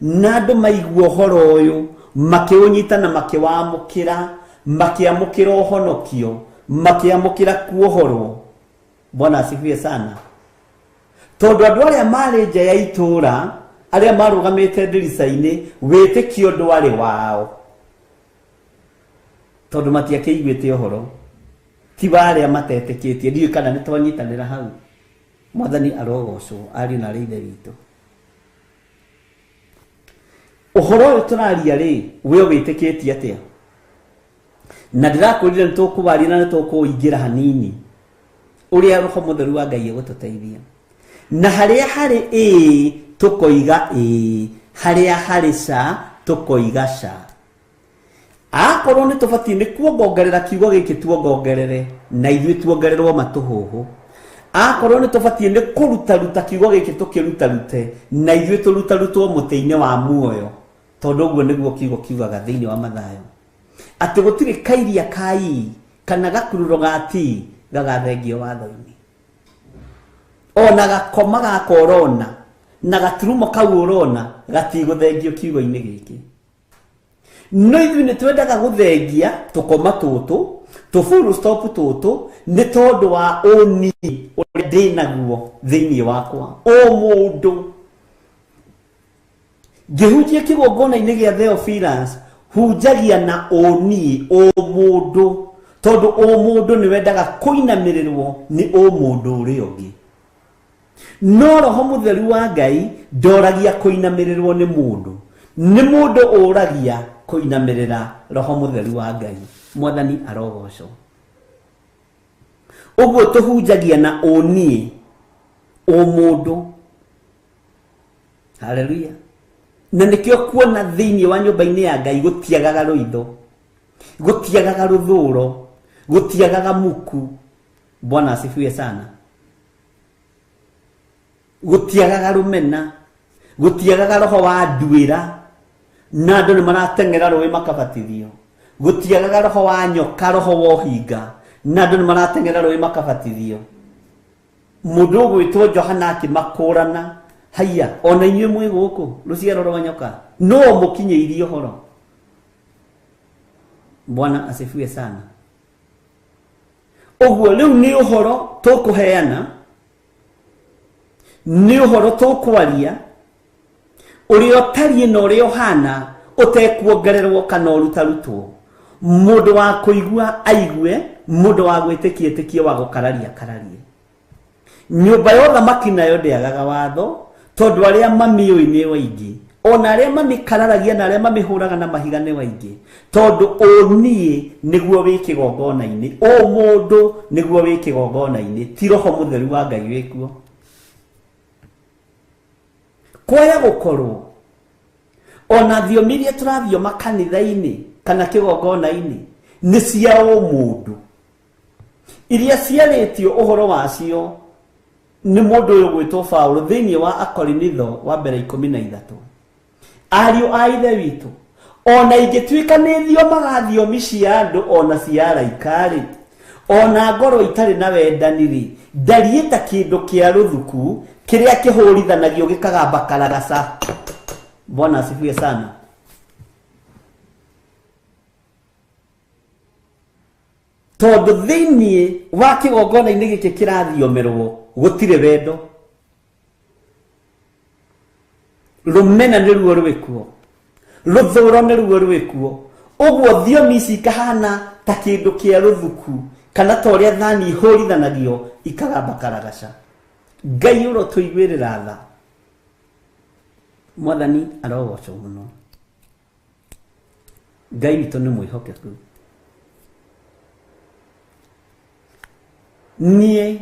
na andũ maigua ũhoro ũyũ makĩũnyita na makĩwamũkĩra, makĩamũkĩra ũhonokio, makĩamũkĩra kuohorwo. Bwana asifiwe sana. Tondũ andũ arĩa marĩ nja ya itũũra, arĩa marũgamĩte ndirica-inĩ, wĩtĩkio ndwarĩ wao, tondũ matiakĩiguĩte ũhoro. Ti wa arĩa matetĩkĩtie. Ndiũĩ kana nĩ twanyitanĩra hau. Mwathani arogocwo. Ariũ na arĩ ithe witũ. Ũhoro ũyũ tũraria rĩ, we wĩtĩkĩtie atĩa? Na ndĩrakwĩrire nĩ tũkũwaria na nĩ tũkũingĩra hanini ũrĩa Roho Mũtheru wa Ngai egũtũteithia. Na harĩa harĩ ĩĩ tũkoiga ĩĩ, harĩa harĩ ca tũkoiga ca. Akorwo nĩ tũbatiĩ nĩ kuongongerera kiugo gĩkĩ tuongongerere, na ithuĩ tuongererwo matũhũhũ. Akorwo nĩ tũbatiĩ nĩ kũrutaruta kiugo gĩkĩ tũkĩrutarute, na ithuĩ tũrutarutwo mũtĩ-inĩ wa muoyo, tondũ ũguo nĩguo kiugo kiugaga thĩinĩ wa Mathayo, atĩ gũtirĩ kairia kai kana gakururo gati gagathengio watho-inĩ. Ona gakoma gaka ũrona na gaturumo kau ũrona gatigũthengio kiugo-inĩ gĩkĩ. No ithuĩ nĩ twendaga gũthengia tũkoma tũtũ, tũfull stop tũtũ, nĩ tondũ wa ũni ũrĩa ndĩ naguo thĩinĩ wakwa. O mũndũ ngĩhunjia kĩgongona-inĩ gĩa Theophilus, hunjagia na ũni o mũndũ, tondũ o mũndũ nĩ wendaga kũinamĩrĩrwo nĩ o mũndũ ũrĩa ũngĩ. No Roho Mũtheru wa Ngai ndoragia kũinamĩrĩrwo nĩ mũndũ, nĩ mũndũ ũragia kũinamĩrĩra Roho Mũtheru wa Ngai. Mwathani arogocwo. Ũguo tũhunjagia na ũni o mũndũ. Haleluya. Na nĩkĩo kuona thĩinĩ wa nyũmba-inĩ ya Ngai gũtiagaga rũitho, gũtiagaga rũthũũro, gũtiagaga muku. Bwana asifiwe sana. Gũtiagaga rũmena, gũtiagaga roho wa nduĩra, na andũ nĩ marateng'era rũĩ makabatithio. Gũtiagaga roho wa nyoka, roho wa ũhinga, na andũ nĩ marateng'era rũĩ makabatithio. Mũndũ ũgwĩtwo Johana akĩmakũrana, haiya, ona inyuĩ mwĩ gũkũ rũciaro rwa nyoka, no mũkinyĩirie ũhoro. Bwana asifiwe sana. Oguo riu ni uhoro tukuheana, ni uhoro tukwaria uri otari no uri ohana utekuongererwo kana urutarutwo. Mundu wa kuigua aigue, mundu wa gwitikie wa gukararia kararie. Nyumba ya uthamaki nayo ndiagaga watho, tondu aria mamiui ni waingi, ona aria mamikararagia na aria mamihuraga na mahiga ni waingi, tondu unie niguo wi kigongona-ini, o mundu niguo wi kigongona-ini, ti roho mutheru wa Ngai wikuo. Kwaya gukorwo ona thiomi iria turathio kanitha-ini kana kigongona-ini ni cia mundu, iria ciaritio uhoro wacio ni mundu uyu gwitwo Paulo thiini wa Akorinitho wa mbere 13. Ariu a ithe witu, ona ingituika ni thiomaga thiomi cia andu ona cia araikari, ona ngoro itari na wendani ri, ndariita kindu kia ruthuku kiria kihurithanagio gikagamba karagaca. Bwana asifiwe sana. Tondu thiini wa kigongona-ini giki kirathiomerwo gutire wendo, rumena ni ruo rwikuo, ruthuro ni ruo rwikuo. Uguo thiomi ici ikahana ta kindu kia ruthuku kana ta uria thani ihurithanagio ikagamba karagaca. Ngai uro tuiguirira tha. Mwathani arogocwo muno. Ngai witu ni mwihokeku. Nie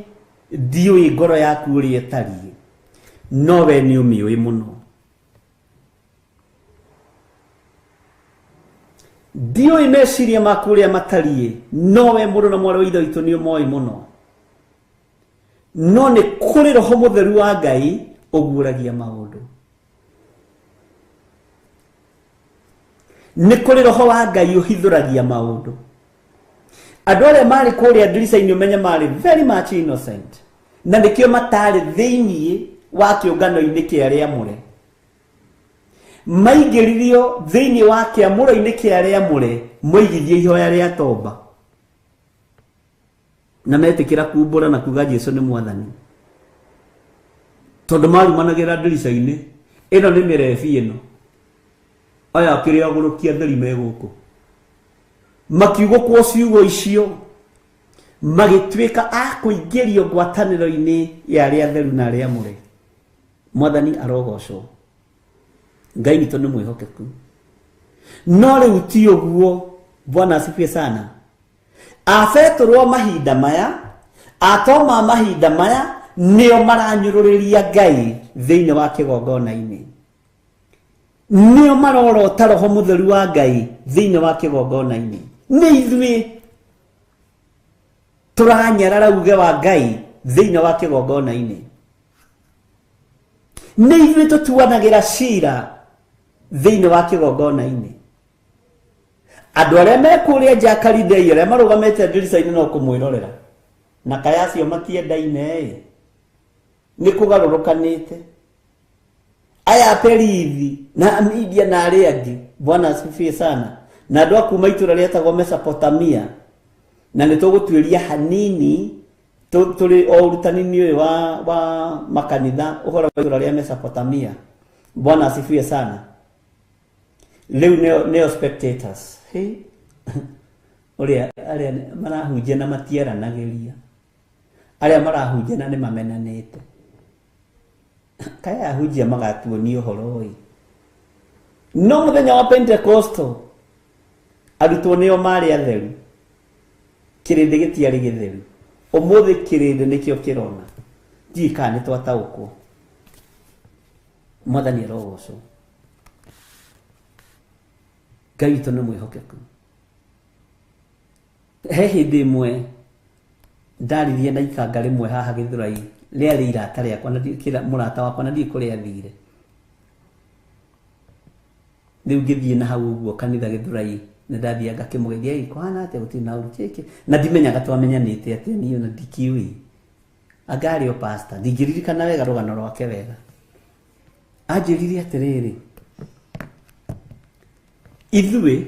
ndiui ngoro yaku uri etari, no we ni umiui muno. Ndiui meciria maku uria matariĩ, no we mũrũ na mwarĩ wa ithe witũ nĩ ũmoĩ muno. No nĩ kũrĩ roho mũtheru wa Ngai ũguũragia maũndũ. Nĩ kũrĩ roho wa Ngai ũhithũragia maũndũ. Andũ arĩa marĩ kũrĩa ndirica-inĩ ũmenye marĩ very much innocent, na nĩkĩo matarĩ thĩinĩ wa kĩũngano-inĩ kĩa arĩa amũre. Maingĩririo thĩinĩ wa kĩamũro-inĩ kĩa arĩa amũre moigithie ihoya rĩa tomba, na metĩkĩra kumbũra na kuga Jesũ nĩ Mwathani. Tondũ marumanagĩra ndirica-inĩ, ĩno nĩ mĩrebi ĩno, aya akĩrĩ agũrũkia theri me gũkũ, makiugũkwo ciugo icio, magĩtuĩka a kũingĩrio ngwatanĩro-inĩ ya arĩa atheru na arĩa amũre. Mwathani arogocwo. Ngai witũ nĩ mwĩhokeku. No rĩu ti ũguo. Bwana asifiwe sana. Abetũrwo mahinda maya, atoma mahinda maya nĩo maranyũrũrĩria Ngai thĩinĩ wa kĩgongona-inĩ, nĩo marorota roho mũtheru wa Ngai thĩinĩ wa kĩgongona-inĩ. Nĩ ithuĩ tũranyarara uge wa Ngai thĩinĩ wa kĩgongona-inĩ. Nĩ ithuĩ tũtuanagĩra cira thĩinĩ wa kĩgongona-inĩ. Andũ arĩa me kũrĩa nja Kalidei arĩa marũgamĩte ndirica-inĩ no kũmwĩrorera, na kaya acio matiendaine nĩ kũgarũrũkanĩte. Aya Perithi na Media na arĩa angĩ, Bwana asifiwe sana, na andũ a kuma itũra rĩetagwo Mesopotamia, na nĩ tũgũtuĩria hanini tũrĩ o ũrutani-inĩ ũyũ wa makanitha ũhoro wa itũra rĩa Mesopotamia. Bwana asifiwe sana. Rĩu nĩo spectators. Ũrĩa arĩa marahunjia na matieranagĩria, arĩa marahunjia na nĩ mamenanĩte. Kaya ahunjia magatuonia ũhoro ũyũ. No mũthenya wa Pentecostal arutwo nĩo marĩ atheru, kĩrĩndĩ gĩtiarĩ gĩtheru. Ũmũthĩ kĩrĩndĩ nĩkĩo kĩrona. Ndiũĩ kana nĩ twataũkwo. Mwathani arogocwo. Ngai witũ nĩ mwĩhokeku. He hĩndĩ ĩmwe ndaririe na ikanga rĩmwe haha Gĩthũrai, rĩarĩ irata rĩakwa na mũrata wakwa na ndiũĩ kũrĩa athire. Rĩu ngĩthiĩ na hau ũguo kanitha Gĩthũrai, na ndathiĩ ngakĩmũgeithia, kũhana atĩa gũtirĩ na ũru kĩkĩ, na ndimenyaga twamenyanĩte atĩa niĩ na ndikiũĩ. Anga arĩ o pastor, ndingĩririkana wega rũgano rwake wega. Anjĩrire atĩrĩrĩ, ithuĩ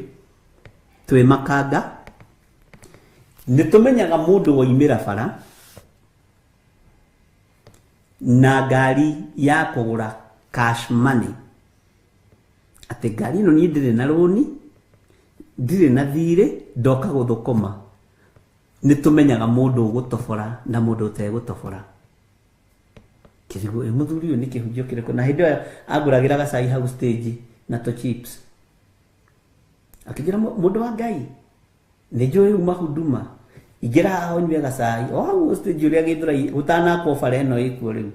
twe makanga nitumenyaga mundu woimira bara na ngari ya kugura cash money ati ngari ino ni ndire na roni ndire na thire ndoka guthukuma nitumenyaga mundu ugutobora na mundu utegutobora kirigo muthuri uyu ni kihunjio kiriko na hindo aguragira gacai hau stage na to chips akijira mundu wa ngai ni njui uma huduma igira aho nywe gacai o stage uria githura utana ko bare no ikuo riu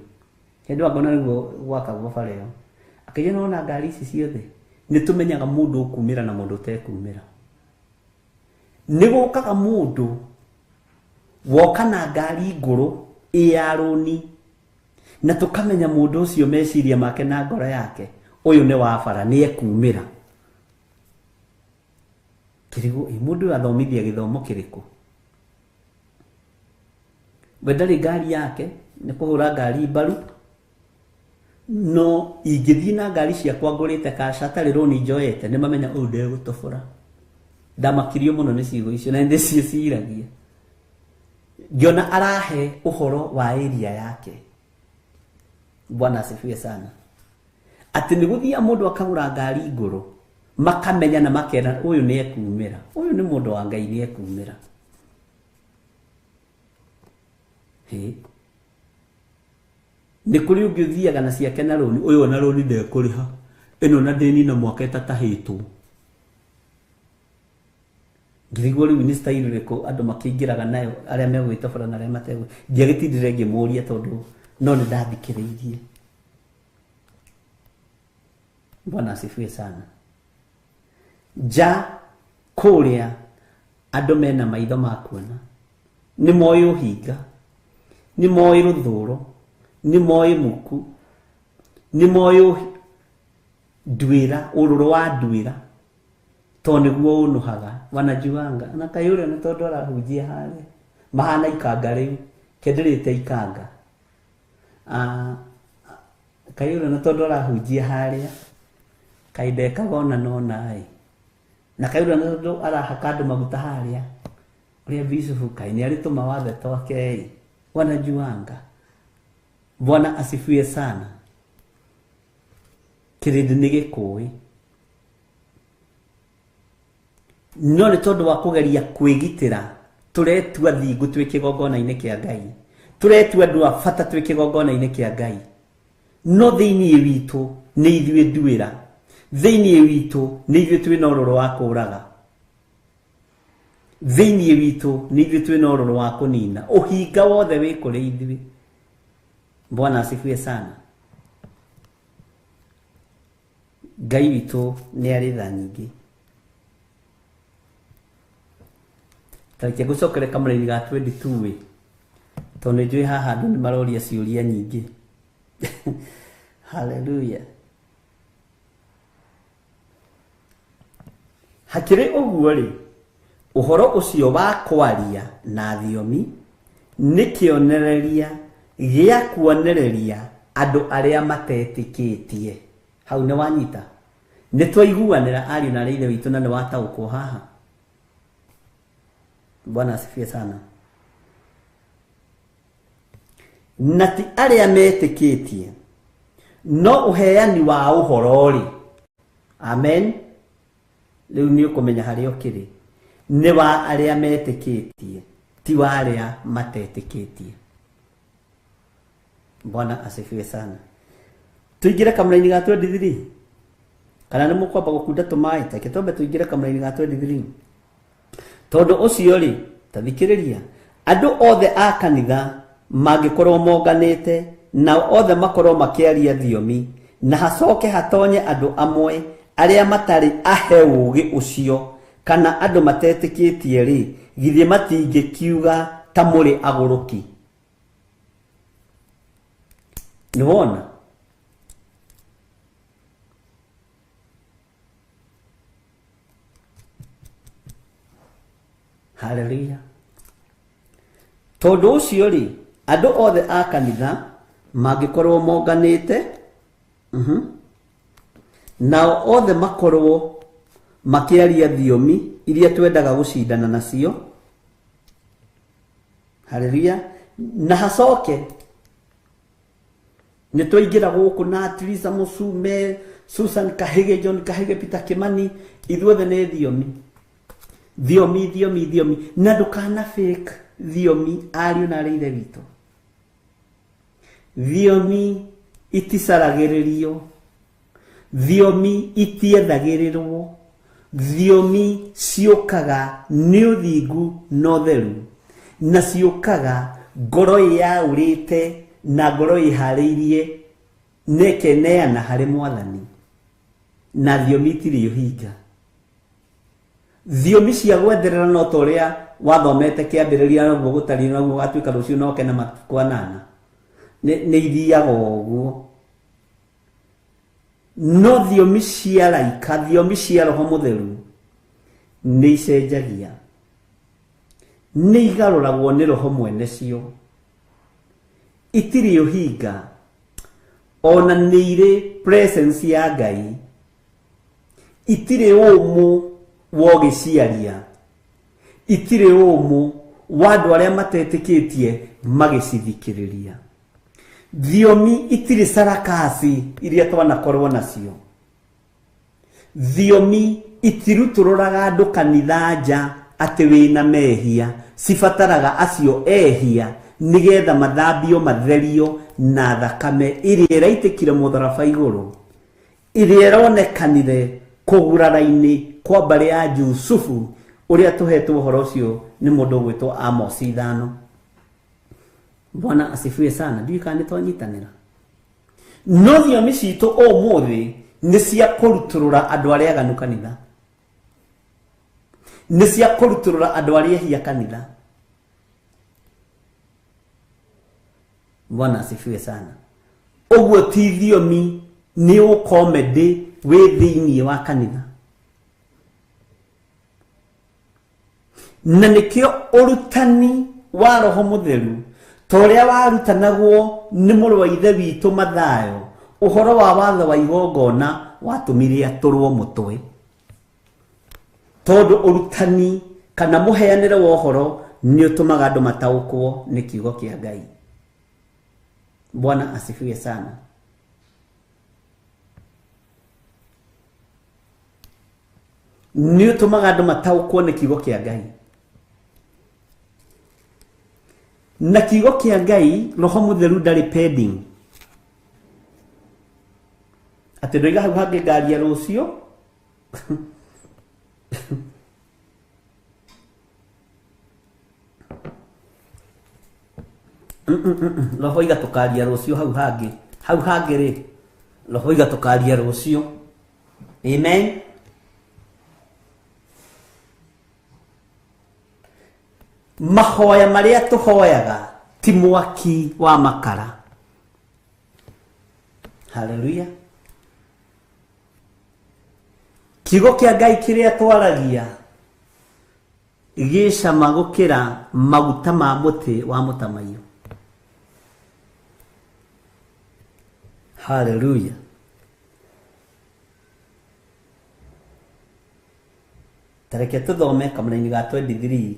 hindo agona riu gwaka go bare yo akijira no na ngari ici ciothe nitumenyaga mundu ukumira na mundu utekumira nigukaga mundu woka na ngari nguru iaroni na tukamenya mundu ucio meciria make na ngoro yake uyu ni wa bara ni ekumira kirigo mundu athomithia githomo kiriku bedali ngari yake ni kuhura ngari mbaru no ingithii na ngari ciakwa ngurite kacatari roni njoete ni mamenya uyu ndegutobora ndamakirio muno ni ciugo icio na ndi ciragia Jona arahe uhoro wa area yake. Bwana asifiwe sana. Ati niguthia mundu akagura ngari nguru makamenya na makena uyu ni ekumira. Uyu ni mundu wa Ngai ni ekumira. Ni kuri ungithiaga na ciake na roni uyu na roni ndekuriha ino na deni na mwaka itatahitwo. Ngirigwo riu ni style riko andu makingiraga nayo aria megwitobora na aria matego ndiagitindire ngimuria tondu no ni ndathikiriirie. Bwana asifiwe sana. Ja kuria andu mena maitho makuona ni moyo hinga ni moyo ruthuro ni moyo muku ni moyo ndwira ururu wa ndwira to niguo unuhaga wanajuanga na kayure ni tondu arahunjia hali mahana ikanga riu kendirite ikanga kayure ni tondu arahunjia hali kaideka gona no nai na kayure ni tondu arahaka andu maguta halia uria bisufu kaini alituma wathe toke wanajuanga. Bwana asifiwe sana. Kirindi ni gikui no ni tondu wa kugeria kwigitira turetua thingu twi kigongona-ini kia Ngai turetua andu a bata twi kigongona-ini kia Ngai no thiini witu ni ithuĩ ndwĩra thiini witu ni ithuĩ twi na ũrũrũ wa kũraga thiini witu ni ithuĩ twi na ũrũrũ wa kũnina uhinga wothe wi kũrĩ ithuĩ. Bwana asifiwe sana. Ngai witu ni arĩ tha nyingĩ. Tareke gucokere kamũraini ga 22 we tondu njui haha andu ni maroria ciuria nyingi. Hallelujah. Hakiri uguo ri uhoro ucio wa kwaria na thiomi ni kionereria gia kuonereria andu aria matetikitie. Hau ni wanyita ni twaiguanira ari na reithe witu na ni wataukwo haha. Bwana asifiwe sana. Nati aria metikitie no uheani wa uhorori. Amen. Riu ni ukumenya haria ukiri ni wa aria metikitie ti wa aria matetikitie. Bwana asifiwe sana. Tuigire kamũraini ga 23 kana ni mukwamba gukunda tumai take tombe tuigire kamũraini ga 23 tondu ucio ri tathikiriria andu othe a kanitha mangikorwo monganite na othe makorwo makiaria thiomi na hacoke hatonye andu amwe aria matari ahe ugi ucio kana andu matetikitie ri githie matingikiuga ta muri aguruki. Niwona haleluya. Tondu ucio ri andu othe a kanitha mangikorwo monganite nao othe makorwo makiaria thiomi iria twendaga gucindana nacio. Haleluya. Na hacoke nĩ twaingĩra gũkũ na Teresa Musume, Susan Kahege, John Kahege, Peter Kimani, ithuothe nĩ thiomi. Na ndũkana fake thiomi ariũ na arĩ ithe witũ. Thiomi iticaragĩrĩrio, thiomi itiethagĩrĩrwo, thiomi ciũkaga nĩ ũthingu na ũtheru, na ciũkaga ngoro yaurĩte na ngoro iharĩirie nekeneana harĩ Mwathani, na thiomi itirĩ ũhinga. Thiomi cia gwenderera no ta ũrĩa wathomete kĩambĩrĩria noguo gũtariĩ noguo gatuĩka rũciũ no kena matukũ 8 nĩ ithiaga ũguo. No thiomi cia laika, thiomi cia Roho Mũtheru nĩ icenjagia, nĩ igarũragwo nĩ Roho mwene cio, itirĩ ũhinga, ona nĩ irĩ presence ya Ngai, itirĩ ũmũ wa gĩciaria, itirĩ ũmũ wa andũ arĩa matetĩkĩtie magĩcithikĩrĩria. Thiomi itirĩ sarakasi iria twanakorwo nacio. Thiomi itirutũrũraga andũ kanitha nja atĩ wĩna mehia, cibataraga acio ehia nigetha mathambio matherio na thakame ĩrĩa ĩraitĩkire mũtharaba igũrũ, ĩrĩa ĩronekanire kũgurara-inĩ kwa mbarĩ ya Jusufu ũrĩa tũhetwo ũhoro ũcio nĩ mũndũ gwĩtwo Amos 5. Bwana asifiwe sana. Ndiyo kana nĩtwanyitanĩra. No thiomi citũ ũmũthĩ nĩ cia kũrutũrũra andũ arĩa aganu kanitha, nĩ cia kũrutũrũra andũ arĩa ehia kanitha. Bwana asifiwe sana. Ũguo ti thiomi, nĩ ũkomedi wĩ thĩinĩ wa kanitha. Na nĩkĩo ũrutani wa Roho Mũtheru ta ũrĩa warutanagwo nĩ mũrũ wa ithe witũ Mathayo, ũhoro wa watho wa igongona watũmire atũrwo mũtwe, tondũ ũrutani kana mũheanĩre wa ũhoro nĩ ũtũmaga andũ mataũkwo nĩ kiugo kĩa Ngai. Bwana asifiwe sana. Nĩ ũtũmaga andũ mataũkwo nĩ kiugo kĩa Ngai. Na kiugo kĩa Ngai, Roho Mũtheru ndarĩ pending. Atĩ ndoiga hau hangĩ ngaria rũciũ. Roho iga tũkaria rũciũ hau hangĩ. Hau hangĩ rĩ, roho iga tũkaria rũciũ. Amen. Mahoya maria tuhoyaga ti mwaki wa makara. Haleluya. Kiugo kĩa Ngai kĩrĩa twaragia gĩcama gũkĩra maguta ma mũtĩ wa mũtamaiyũ. Haleluya. Tareke tuthome kamũra-inĩ ga 23,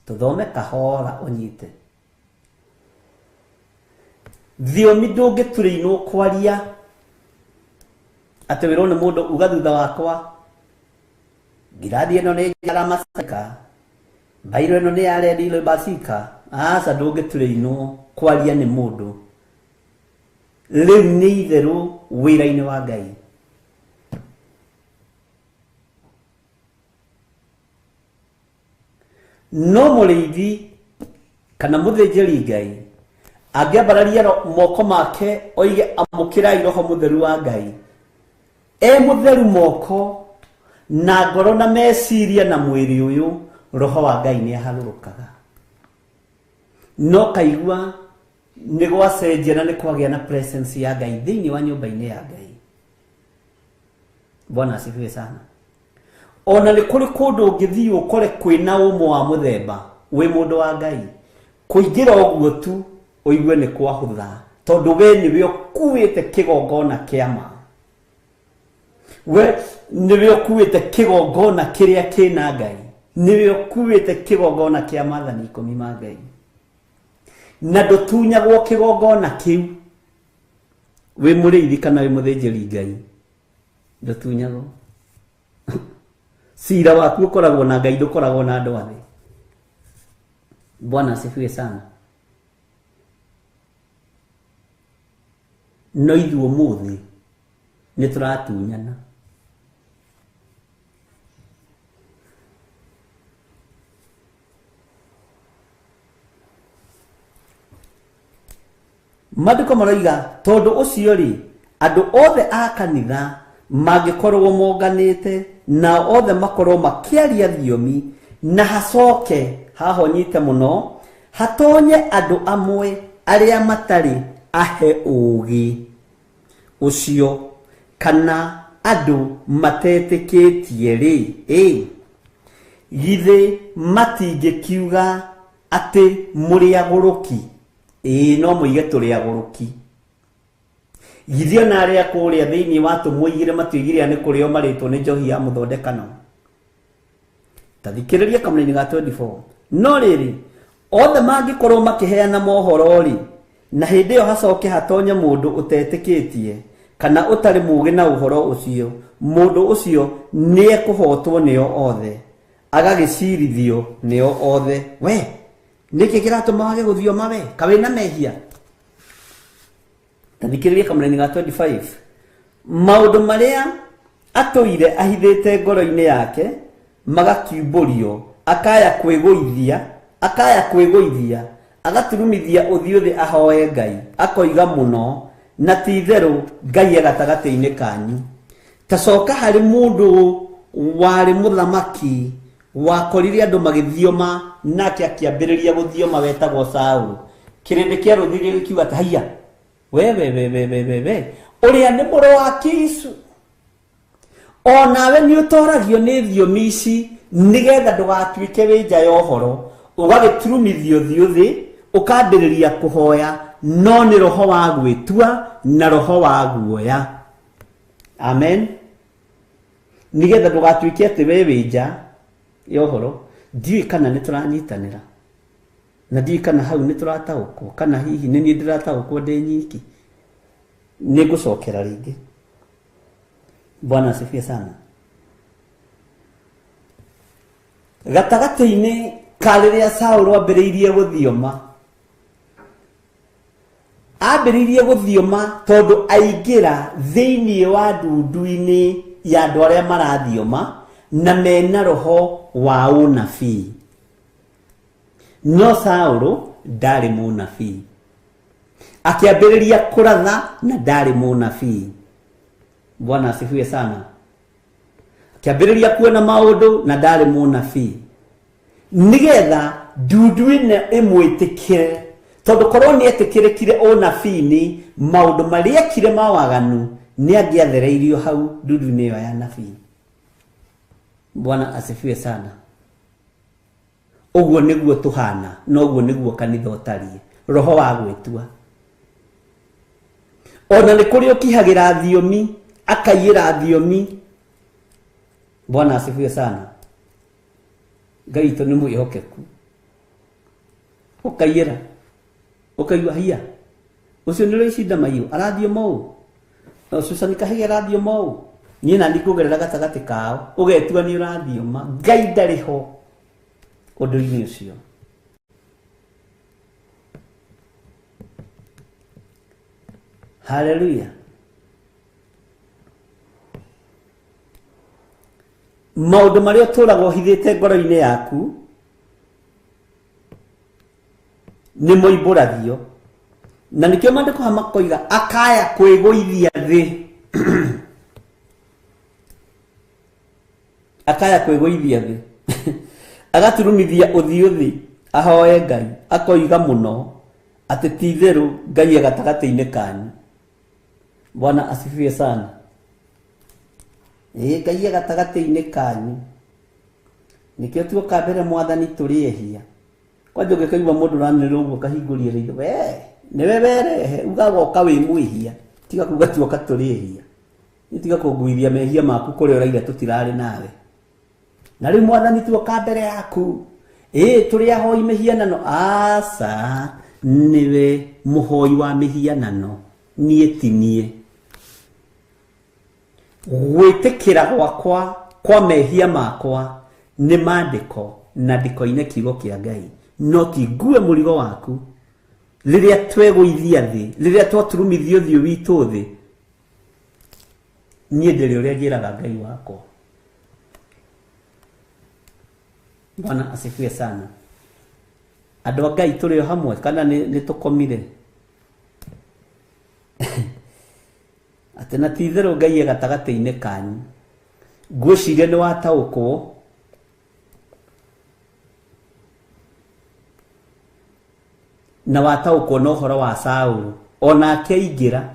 tuthome kahora ũnyite. Thiomi ndũngĩtũrĩinwo kwaria atĩ wĩrwo nĩ mũndũ uga thutha wakwa, ngirathi ĩno nĩ njara masika, mbairo ĩno nĩ yarendile basika. Aca ndũngĩtũrĩinwo kwaria nĩ mũndũ. Rĩu nĩ itherũ wĩra-inĩ wa Ngai. No mũrĩithi kana mũthĩnjĩri Ngai angĩambararia moko make oige amũkĩrai Roho Mũtheru wa Ngai, mũtheru moko na ngoro na meciria na mwĩrĩ ũyũ, Roho wa Ngai nĩ aharũrũkaga. No kaigua nĩ gwacenjia na nĩ kwagĩa na presence ya Ngai thĩinĩ wa nyũmba-inĩ ya Ngai. Bwana asifiwe sana. Ona nĩ kũrĩ kũndũ ũngĩthiĩ ũkore kwĩna ũmwe wa mũthemba wĩ mũndũ wa Ngai, kũingĩra ũguo tu ũigue nĩ kwahũtha, tondũ we nĩwe ũkuĩte kĩgongona kĩa ma. we niwe ukuite kigongona kiria kina Ngai, niwe ukuite kigongona kia maathani 10 ma Ngai, na ndutunyagwo kigongona kiu. We muriithi kana we muthinjiri Ngai, ndutunyagwo. Sira waku ukoragwo na Ngai, ndukoragwo na andu athi. Bwana asifiwe sana. No ithuĩ ũmũthĩ nĩ tũratunyana. Maandĩko maroiga tondũ ũcio rĩ, andũ othe a kanitha mangĩkorwo monganĩte na othe makorwo makĩaria thiomi, na hacoke haho nyite mũno hatonye andũ amwe arĩa matarĩ ahe ũũgĩ ũcio, kana andũ matetĩkĩtie rĩ, githĩ matingĩkiuga atĩ mũrĩ agũrũki? No mũige tũrĩ agũrũki. Githĩ ona arĩa kũrĩa thĩinĩ wa tũmũigire matuĩgire nĩ kũrĩo marĩtwo nĩ njohi ya mũthondekano? Tathikĩrĩria kamũnini ga 24. No rĩrĩ, othe mangĩkorwo makĩheana mohoro rĩ, na hĩndĩ ĩyo hacoke hatonye mũndũ ũtetĩkĩtie kana ũtarĩ mũũgĩ na ũhoro ũcio, mũndũ ũcio nĩ ekũhotwo nĩo othe, agagĩcirithio nĩo othe. We nĩkĩ kĩratũma wage gũthioma we? Kawe na mehia. Tathikĩrĩria kamũnini ga 25. Maũndũ marĩa atũire ahithĩte ngoro-inĩ yake magakiumbũrio, akaya kwĩgũithia, agaturumithia ũthiũ thĩ ahoe Ngai, akoiga mũno, na ti itherũ Ngai gatagatĩ-inĩ kanyu. Tacoka harĩ mũndũ warĩ mũthamaki wakorire andũ magĩthioma, nake akĩambĩrĩria gũthioma, wetagwo Saũlũ. Kĩrĩndĩ kĩa rũthiomi gĩkiuga ta haiya, we ũrĩa nĩ mũrũ wa Kisu, onawe nĩ ũtoragio nĩ thiomi ici nĩgetha ndũgatuĩke wĩ nja ya ũhoro, ũgagĩturumithio ũthiũ thĩ, ũkambĩrĩria kũhoya, no nĩ roho wa gwĩtua na roho wa guoya. Amen. Nĩgetha ndũgatuĩke atĩ we wĩ nja ya ũhoro. Ndiũĩ kana nĩ tũranyitanĩra, na ndiũĩ kana hau nĩ tũrataũkwo, kana hihi nĩ niĩ ndĩrataũkwo ndĩ nyiki. Nĩ ngũcokera rĩngĩ. Bwana asifiwe sana. Gatagatĩ-inĩ ka rĩrĩa Saũlũ ambĩrĩirie gũthioma, tondũ aingĩra thĩinĩ wa ndundu-inĩ ya andũ arĩa marathioma na mena roho wa ũnabii. No Saũlũ ndarĩ mũnabii, akĩambĩrĩria kũratha na ndarĩ mũnabii. Bwana asifiwe sana. Akĩambĩrĩria kuona maũndũ na ndarĩ mũnabii, nĩgetha ndundu ĩno ĩmwĩtĩkĩre, tondũ korwo nĩ etĩkĩrĩkire ũnabii-inĩ, maũndũ marĩa ekire ma waganu nĩ angĩathereirio hau ndundu-inĩ ĩyo ya nabii. Bwana asifiwe sana. Ũguo nĩguo tũhana, na ũguo nĩguo kanitha ũtariĩ, roho wa gwĩtua. Ona nĩ kũrĩ ũkihagĩra thiomi, akaiyĩra thiomi. Bwana asifiwe sana. Ngai witũ nĩ mwĩhokeku. Ũkaiyĩra, ũkaigua hiya, ũcio nĩ rĩcinda mahiũ arathioma ũũ, Susan Kahĩge arathioma ũũ, niĩ na ndikũgerera gatagatĩ kao, ũgetua nĩ ũrathioma. Ngai ndarĩ ho ũndũ-inĩ ũcio. Hallelujah. Maũndũ marĩa ũtũraga ũhithĩte ngoro-inĩ yaku nĩ moimbũragio, na nĩkĩo maandĩko makoiga akaya kwĩgũithia thĩ. Akaya kwĩgũithia thĩ, agaturumithia ũthiũ thĩ, ahoe Ngai, akoiga mũno, atĩ ti itherũ Ngai gatagatĩ-inĩ kanyu. Bwana asifiwe sana. Ngai gatagatĩ-inĩ kanyu. Nĩkĩo tuoka mbere Mwathani tũrĩehia. Kwanja ũngĩkaigua mũndũ ũranĩrĩra ũguo kahingũrie ritho, nĩwe werehe, ugaga ũka wĩ mwĩhia, tiga kuga tuoka tũrĩehia. nitiga kuguithia mehia maku kuri uraire tutirari nawe na riu mwathani tuoka mbere yaku turi ahoi mihianano asa niwe muhoi wa mihianano nie tinie gwitikira gwakwa kwa mehia makwa ni mandiko na ndiko-ine kiugo kia Ngai no ti ngue murigo waku riria tweguithia thi riria twaturumithio thio witu thi nie ndiri uria ngiraga Ngai wakwa. Bwana asifiwe sana. Andu a Ngai turi hamwe kana ni tukomire atena tithero Ngai egatagati-ine kanyu ngwiciria ni wataukwo na wataukwo no horo wa Saulu ona akeingira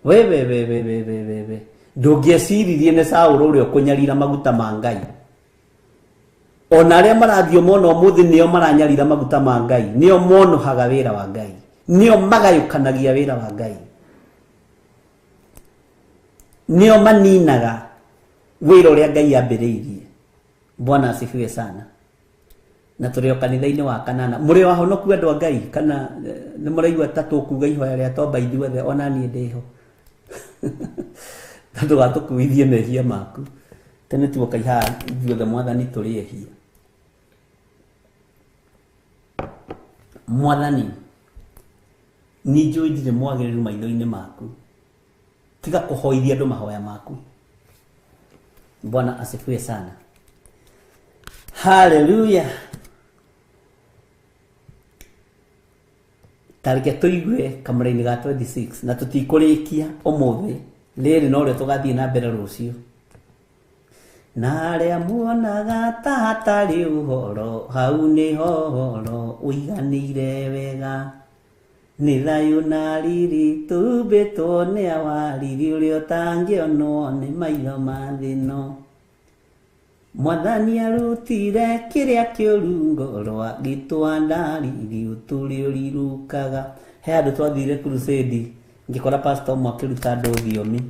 we ndungĩeciririe nĩ Saulu ũrĩa ũkũnyarira maguta ma Ngai. Ona arĩa marathio mono mũthĩ nĩo maranyarira maguta ma Ngai, nĩo monohaga wĩra wa Ngai, nĩo magayũkanagia wĩra wa Ngai, nĩo maninaga wĩra ũrĩa Ngai ambĩrĩirie. Bwana asifiwe sana. Na tũrĩ o kanitha-inĩ wa kanana mũrĩ wahonoku andũ a Ngai kana nĩ mũraigua ta tũkuga ihoya rĩa tomba ithuothe ona niĩ ndĩho tondũ gatũkuithie mehia maku tene tuoka ihaha ithuothe mwathani tũrĩehia. Mwathani nĩ njũĩ ndirĩ mwagĩrĩru maitho-inĩ maku, tiga kũhoithia andũ mahoya maku. Bwana asifiwe sana. Hallelujah. Tareke tuigue kamũra-inĩ ga 26 na tũtikũrĩkia ũmũthĩ rĩrĩ no rĩo tũgathiĩ na mbere rũciũ. Na arĩa muonaga ta hatarĩ ũhoro hau nĩho ũhoro ũiganĩire wega, nĩ thayũ na riri tumbĩtwo nĩ awariri ũrĩa ũtangĩonwo nĩ maitho ma thĩ ĩno. Mwathani arutire kĩrĩa kĩũru ngorwa gĩtwanda riri ũtũrĩ ũrirukaga. He andũ twathire crusade ngĩkora pastor ũmwe akĩruta andũ thiomi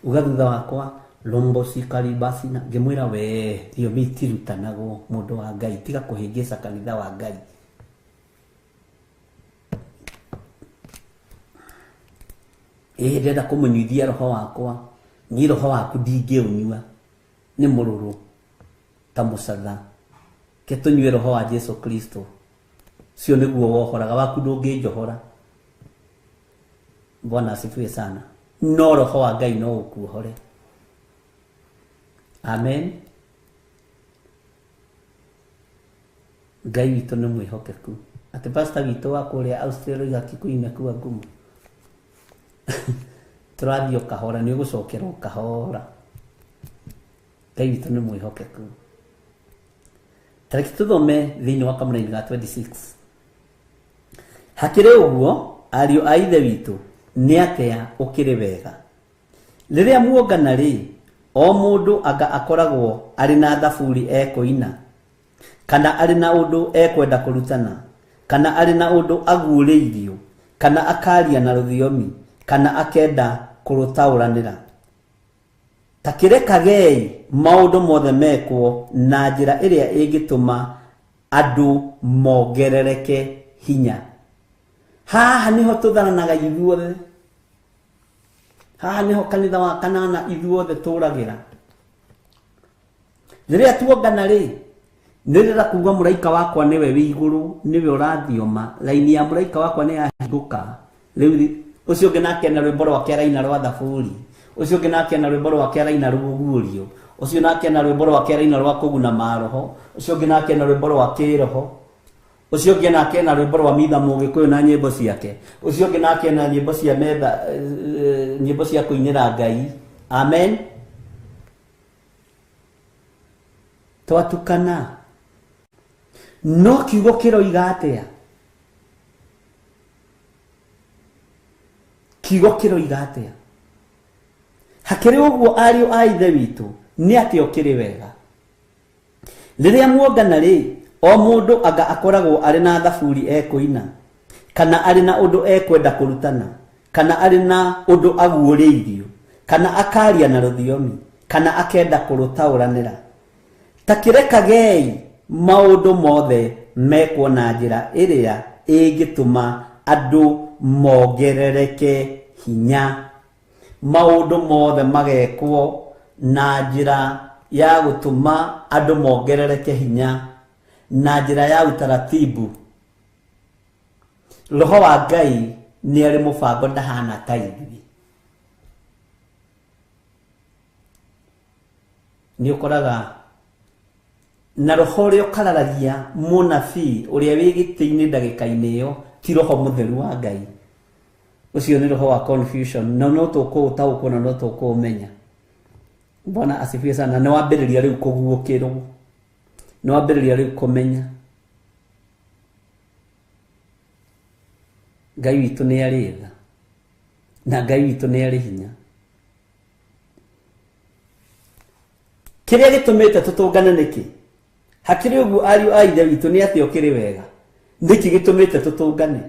uga thutha wakwa lombo sikaribasi na ngĩmwĩra we thiomi itirutanagwo mũndũ wa Ngai, tiga kũhĩngĩca kanitha wa Ngai. Ndĩrenda kũmũnyuithia roho wakwa, niĩ roho waku ndingĩũnyua, nĩ mũrũrũ ta mũcatha. Ke tũnyue roho wa Jesu Kristo, cio nĩguo wohoraga, waku ndũngĩnjohora. Bwana asifiwe sana. No roho wa Ngai no ũkuohore. Amen. Ngai witũ nĩ mwĩhokeku. Atĩ pastor witũ wa kũrĩa Australia Kikuyu kuwa ngumu tũrathiĩ kahora, nĩ ũgũcokerwo kahora. Ngai witũ nĩ mwĩhokeku. Tareke tũthome thĩinĩ wa kamũra-inĩ ga 26. Hakĩrĩ ũguo ariũ a ithe witũ nĩ atĩa ũkĩrĩ wega rĩrĩa muongana rĩ, o mũndũ anga akoragwo arĩ na thaburi ekũina, kana arĩ na ũndũ ekwenda kũrutana, kana arĩ na ũndũ aguũrĩirio, kana akaria na rũthiomi, kana akenda kũrũtaũranĩra. Ta kĩrekagei maũndũ mothe mekwo na njĩra ĩrĩa ĩngĩtũma andũ mongerereke hinya. Haha niho tũtharanaga ithuothe, haha niho kanitha wa kanana ithuothe tũragĩra. Rĩrĩa tuongana rĩ, nĩrĩra kuga mũraika wakwa nĩwe wĩ igũrũ, nĩwe ũrathioma, raini ya mũraika wakwa nĩ yahingũka. Rĩu ũcio ũngĩ nake na rwĩmbo rwake araina rwa thaburi, ũcio ũngĩ nake na rwĩmbo rwake araina rũguũrio, ũcio nake na rwĩmbo rwake araina rwa kũguna maroho, ũcio ũngĩ nake na rwĩmbo rwa kĩroho, ũcio ũngĩ nake na rwĩmbo rwa mitha mũgĩkũyũ na nyĩmbo ciake, ũcio ũngĩ nake na nyĩmbo cia metha, nyĩmbo cia kũinĩra Ngai. Amen. Twatukana no kiugo kĩroiga atĩa? Kiugo kĩroiga atĩa? Hakĩrĩ ũguo ariũ a ithe witũ nĩ atĩa ũkĩrĩ wega rĩrĩa muongana rĩ, o mũndũ anga akoragwo arĩ na thaburi ekũina, kana arĩ na ũndũ ekwenda kũrutana, kana arĩ na ũndũ aguũrĩirio, kana akaria na rũthiomi kana akenda kũrũtaũranĩra. Ta kĩrekagei maũndũ mothe mekwo na njĩra ĩrĩa ĩngĩtũma andũ mongerereke hinya. Maũndũ mothe magekwo na njĩra ya gũtũma andũ mongerereke hinya na njĩra ya utaratibu. Roho wa Ngai nĩ arĩ mũbango ndahana ta ithuĩ. Nĩ ũkoraga na roho ũrĩa ũkararagia mũnabii ũrĩa wĩ gĩtĩ-inĩ ndagĩka-inĩ ĩyo ti roho mũtheru wa Ngai. Ũcio nĩ roho wa confusion, na no tũkũũtaũkwo na no tũkũũmenya. Bwana asifiwe sana. Nĩ wambĩrĩria rĩu kũguũkĩrwo, nĩ wambĩrĩria rĩu kũmenya Ngai witũ nĩ arĩ tha na Ngai witũ nĩ arĩ hinya. Kĩrĩa gĩtũmĩte tũtũngane nĩkĩ? Hakĩrĩ ũguo ariũ a ithe witũ nĩ atĩ ũkĩrĩ wega. Nĩkĩ gĩtũmĩte tũtũngane?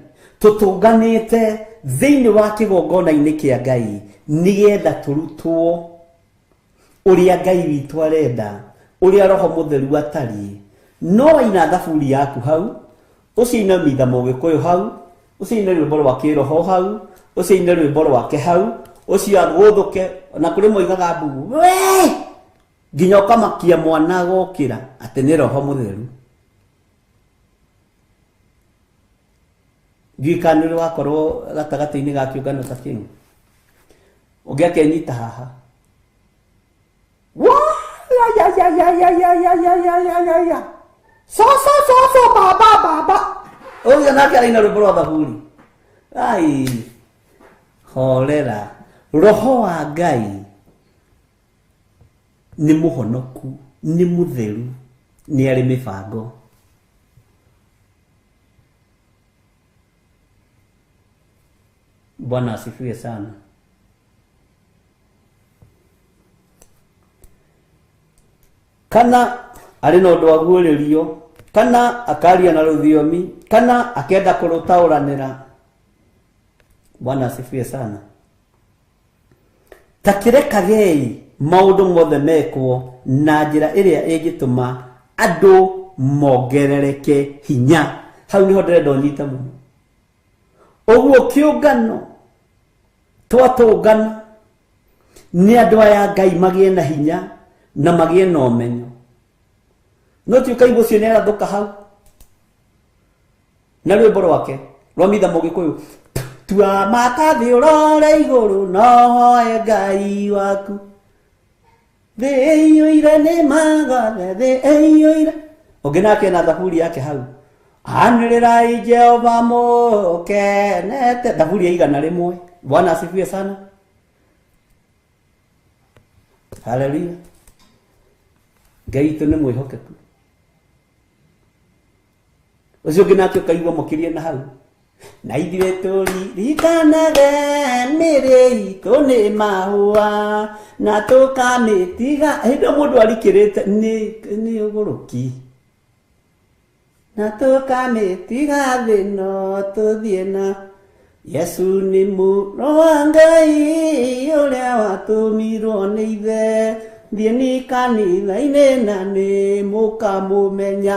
Tũtũnganĩte thĩinĩ wa kĩgongona-inĩ kĩa Ngai nĩgetha tũrutwo ũrĩa Ngai witũ arenda, ũrĩa roho mũtheru atariĩ. No waina thaburi yaku hau, ũciine mitha mũgĩkũyũ hau, ũciine rwĩmbo rwa kĩroho hau, ũciine rwĩmbo rwake hau, ũcio agũthũke na kũrĩ moigaga mbugu we nginya ũkamakia mwana gũkĩra atĩ nĩ roho mũtheru. Gĩkanĩrĩ wakorwo gatagatĩ-inĩ ga kĩũngano ta kĩu ũngĩ akenyita haha so baba ũyũ nake araina rwĩmbo rwa thaburi. Ai horera. Roho wa Ngai nĩ mũhonoku, nĩ mũtheru, nĩ arĩ mĩbango. Bwana asifiwe sana. Kana arĩ na ũndũ aguũrĩrio, kana akaria na rũthiomi, kana akenda kũrũtaũranĩra. Bwana asifiwe sana. Ta kĩrekagei maũndũ mothe mekwo na njĩra ĩrĩa ĩngĩtũma andũ mongerereke hinya. Hau nĩho ndĩrenda ũnyite mũno. Ũguo kĩũngano twatũngana nĩ andũ aya Ngai magĩe na hinya na magĩe na ũmenyo. No ti ũkaigua ũcio nĩ arathũka hau na rwĩmbo rwake rwa mitha mũgĩkũyũ, tua makathĩ ũrore igũrũ no hoe Ngai waku, thĩ ĩiyũire nĩ magathe, thĩ ĩiyũire. Ũngĩ nake na thaburi yake hau, anĩrĩrai Jehova mũkenete. Thaburi ya 100. Bwana asifiwe sana. Haleluya. Ngai witũ nĩ mwĩhokeku. Ũcio ũngĩ nake ũkaigua mũkĩria na hau, na ithuĩ tũririkanaga mĩĩrĩ itũ nĩ mahũa na tũkamĩtiga. Hĩndĩ mũndũ arikĩrĩte nĩ ũgũrũki, na tũkamĩtiga thĩ no tũthiĩ na Yesu nĩ mũro wa Ngai ũrĩa watũmirwo nĩ ithe, thiĩ nĩ kanitha-inĩ na nĩ mũkamũmenya.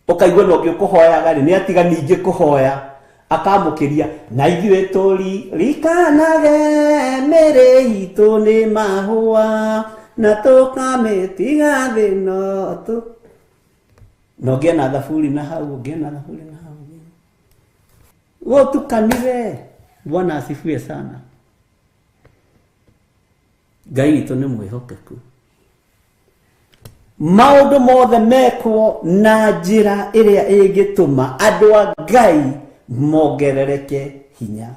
Ũkaigua no ũngĩ ũkũhoyaga rĩ nĩ atiga ningĩ kũhoya akamũkĩria, na ithuĩ tũririkanaga mĩĩrĩ itũ nĩ mahũa na tũkamĩtiga thĩ no no ũngĩ na thaburi na hau, ũngĩ na thaburi na hau. Gũtukanire. Bwana asifiwe sana. Ngai witũ nĩ mwĩhokeku. Maũndũ mothe mekwo na njĩra ĩrĩa ĩngĩtũma andũ a Ngai mongerereke hinya.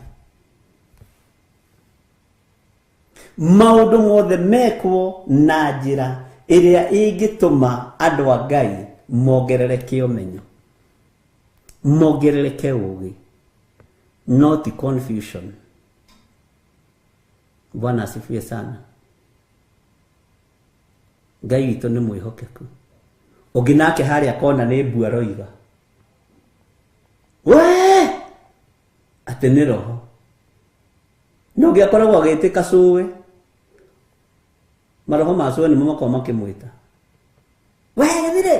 Maũndũ mothe mekwo na njĩra ĩrĩa ĩngĩtũma andũ a Ngai mongerereke ũmenyo, mongerereke ũũgĩ, not confusion. Bwana asifiwe sana. Ngai witũ nĩ mwĩhokeku. Ũngĩ nake harĩa kona nĩ mbu aroiga, we atĩ nĩ roho. No ũngĩ akoragwo agĩtĩka cũwe maroho macio ni mama kwa makimwita wewe dire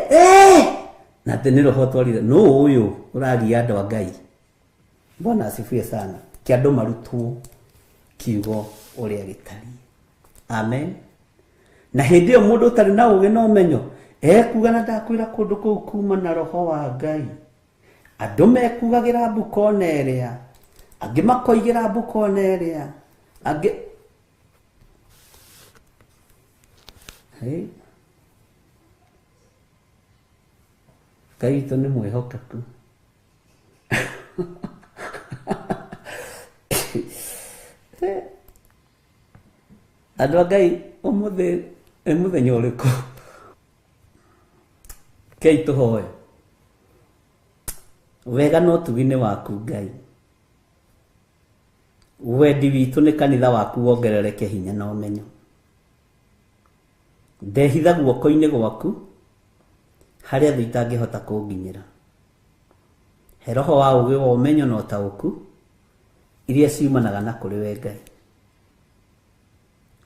na tene roho twarire no uyu urari andu a Ngai. Bwana asifiwe sana. Kiando marutwo kiugo uria gitari. Amen. Na hindi yo mundu utari na uge no menyo ekuga na ndakwira kundu kuu kuma na roho wa Ngai. Andu mekugagira mbuko neria angi makoigira mbuko neria angi Ngai to ni mwihokeku. Andu a Ngai umuthenya uriku Kei tuhoe wega no tugine waku Ngai. Wendi witu ni kanitha waku wongerereke hinya na umenyo. Ndehitha guoko-ini gwaku haria thu itangihota kunginyira. He roho wa ugi wa umenyo na utauku iria ciumanaga na kuri we Ngai.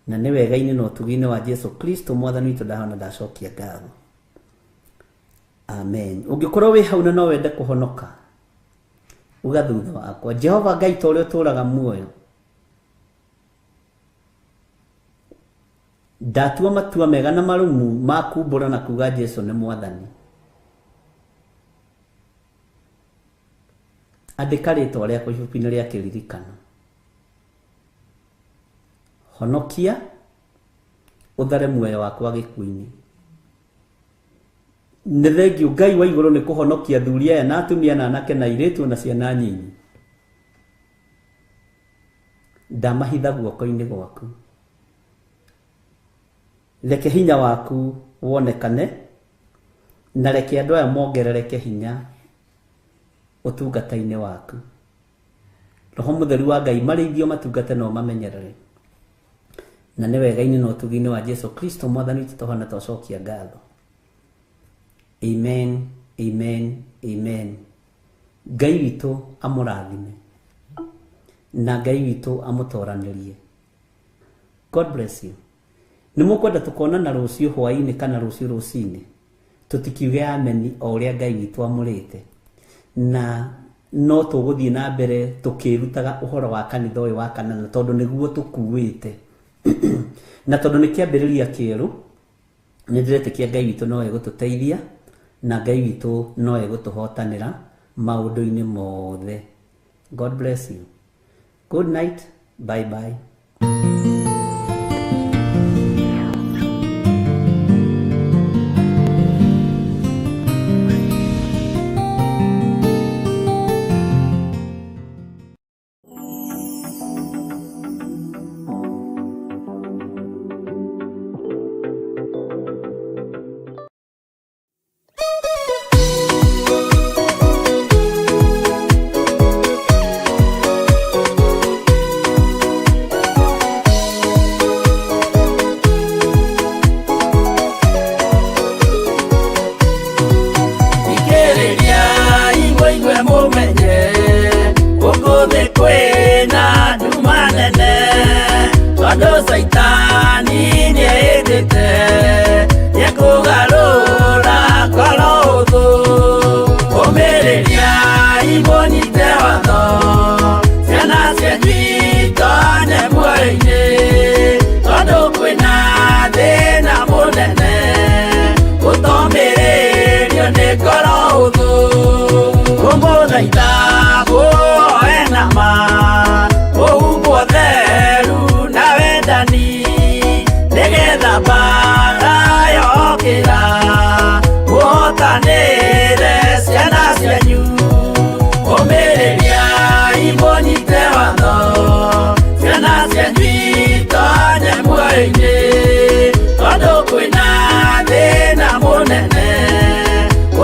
Na ni wega-ini no tugine wa Jesu Kristo mwathani witu ndahona ndacokia ngatho. Amen. Ungikorwo wi hau na no wende kuhonoka uga thutha wakwa Jehova Ngai to ria turaga muoyo ndatua matua mega na marumu makumbura na kuga Jesu ni mwathani. Andika ritwa riakwa ibuku-ini ria kiririkano. Honokia uthare muoyo wakwa gikuini. Nĩ thengiũ Ngai wa igũrũ nĩ kũhonokia athuri aya na atumia na anake na airĩtu na ciana nyinyi. Ndamahitha guoko-inĩ gwaku. Reke hinya waku wonekane na reke andũ aya mongerereke hinya ũtungata-inĩ waku. Roho Mũtheru wa Ngai marĩithio matungate no mamenyerere. Na nĩ wega-inĩ na ũtugi-inĩ wa Jesu Kristo mwathani witũ tũhana twacokia ngatho. Amen, amen, amen. Ngai witũ amũrathime na Ngai witũ amũtoranirie. God bless you. Nĩ mũkwenda tũkonana rũciũ hwaĩ-inĩ kana rũciũ rũcinĩ. Tũtikiuge ameni o ũrĩa Ngai witũ amũrĩte. Na no tũgũthiĩ na mbere tũkĩrutaga ũhoro wa kanitha ũyũ wa kanana tondũ nĩguo tũkuĩte. Na tondũ nĩ kĩambĩrĩria kĩerũ nĩ ndĩretĩkia Ngai witũ no egũtũteithia na Ngai witũ no egũtũhotanĩra maũndũ-inĩ mothe. God bless you. Good night. Bye bye.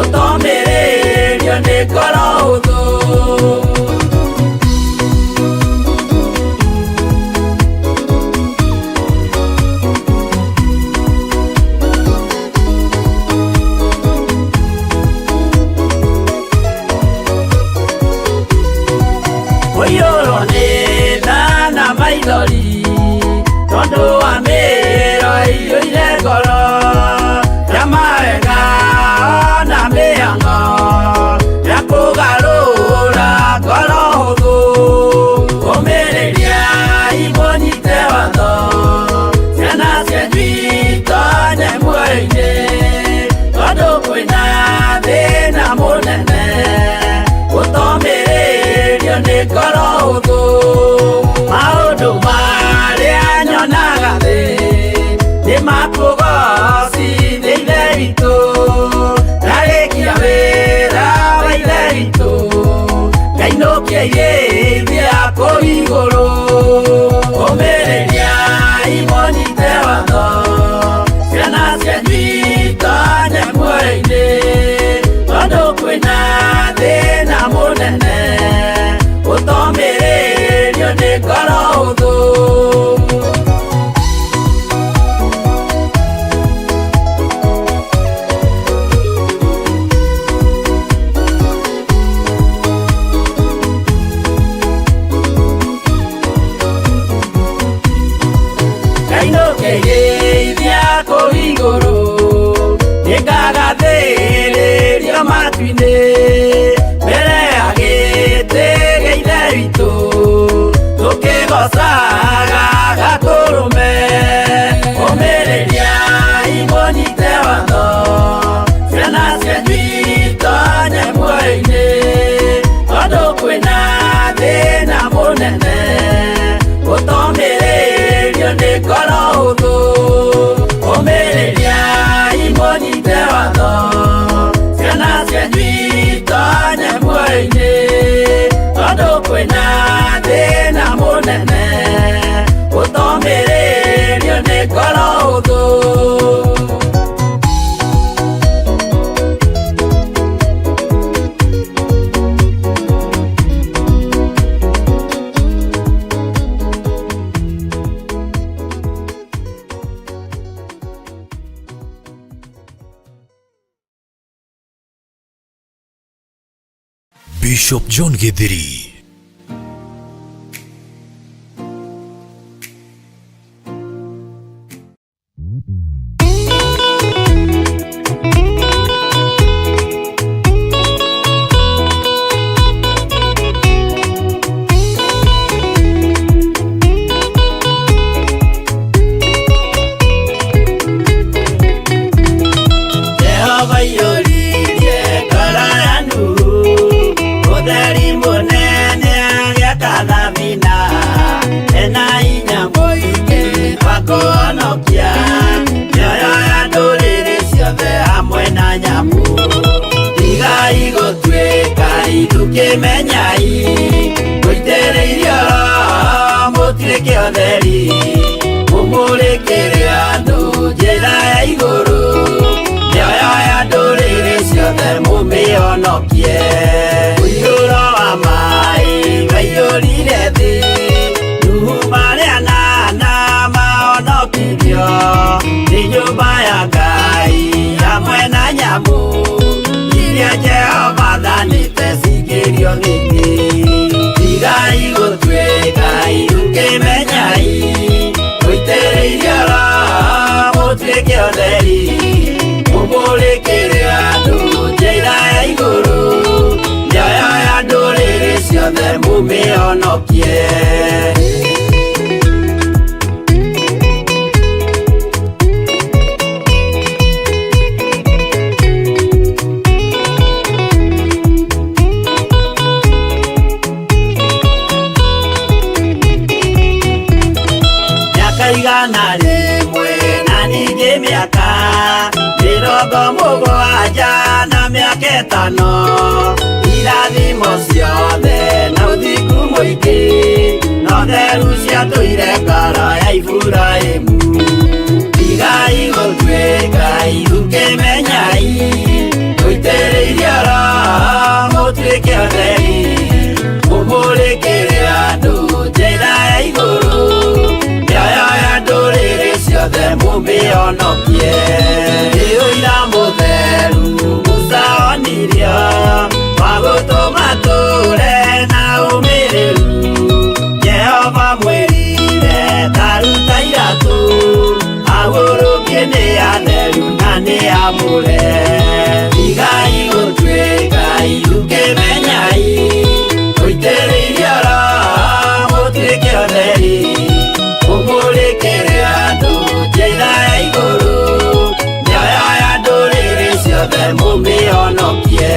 Utomererio ni koro uthu ngoro hũthũ maũndũ marĩa nyonaga thĩ nĩ makũgocithia ithe witũ ndarĩkia wĩra wa ithe witũ ngainũkia irĩithia kũu igũrũ ũmĩrĩria imũnyite watho ciana cianyu itonye muoyo-inĩ tondũ kwĩna thĩna mũnene ũtomĩrĩrio nĩ ngoro hũthũ ngainũkĩirĩithia kũu igũrũ nĩngagathĩrĩrio matu-inĩ mbere ya gĩtĩ gĩa ithe witũ tũkĩgocaga gatũrũme ũmĩrĩria imũnyite watho ciana cianyu itonye muoyo-inĩ tondũ kwĩna thĩna mũnene ũtomĩrĩrio nĩ ngoro hũthũ ũmĩrĩria imũnyite watho ciana cianyu itonye muoyo-inĩ tondũ kwĩna thĩna mũnene ũtomĩrĩrio nĩ ngoro hũthũ Bishop John Githiri. Menyai gũitĩrĩirio mũtuĩke ũtheri mũmũrĩkĩre andũ njĩra ya igũrũ nĩoyoya ndũrĩrĩ ciothe mũmĩonokie ũiyũro wa maĩ waiyũrire thĩ Nuhu marĩa nana maonokirio nĩ nyũmba ya Ngai hamwe na nyamũ iria Jehova thanĩte cingĩrio thĩinĩ tigai gũtuĩka irukĩmenyai gũitĩrĩirio mũtuĩke ũtheri mũmũrĩkĩre andũ njĩra ya igũrũ nĩoyoya ndũrĩrĩ ciothe mũmĩonokie igana rĩmwe na ningĩ mĩaka mĩrongo mũgwanja na mĩaka ĩtano irathimo ciothe na ũthingu mũingĩ na ũtheru ciatũire ngoro ya Iburahĩmu tigai gũtuĩka irukĩmenyai gũitĩrĩirio mũtuĩke ũtheri mũmũrĩkĩre andũ njĩra ya igũrũ nĩoyoya ndũrĩrĩ ciothe mũmĩonokie ũira mũtheru Musa onirio wa gũtũma tũre na ũmĩrĩru Jehova mwĩrire taruta iratũ agũrũkie nĩ atheru na nĩ amũre tigai gũtuĩka irukĩmenyai gũitĩrĩirio mũtuĩke ũtheri mũmũrĩkĩre andũ njĩra ya igũrũ nĩoyoya ndũrĩrĩ ciothe mũmĩonokie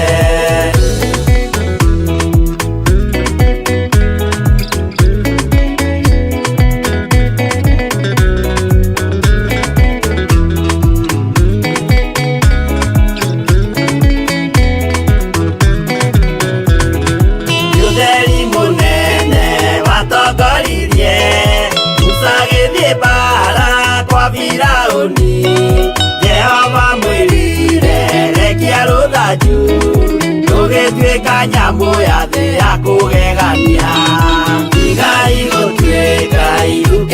nyamũ ya thĩ ya kũgegania. Igai gũtuĩka iruke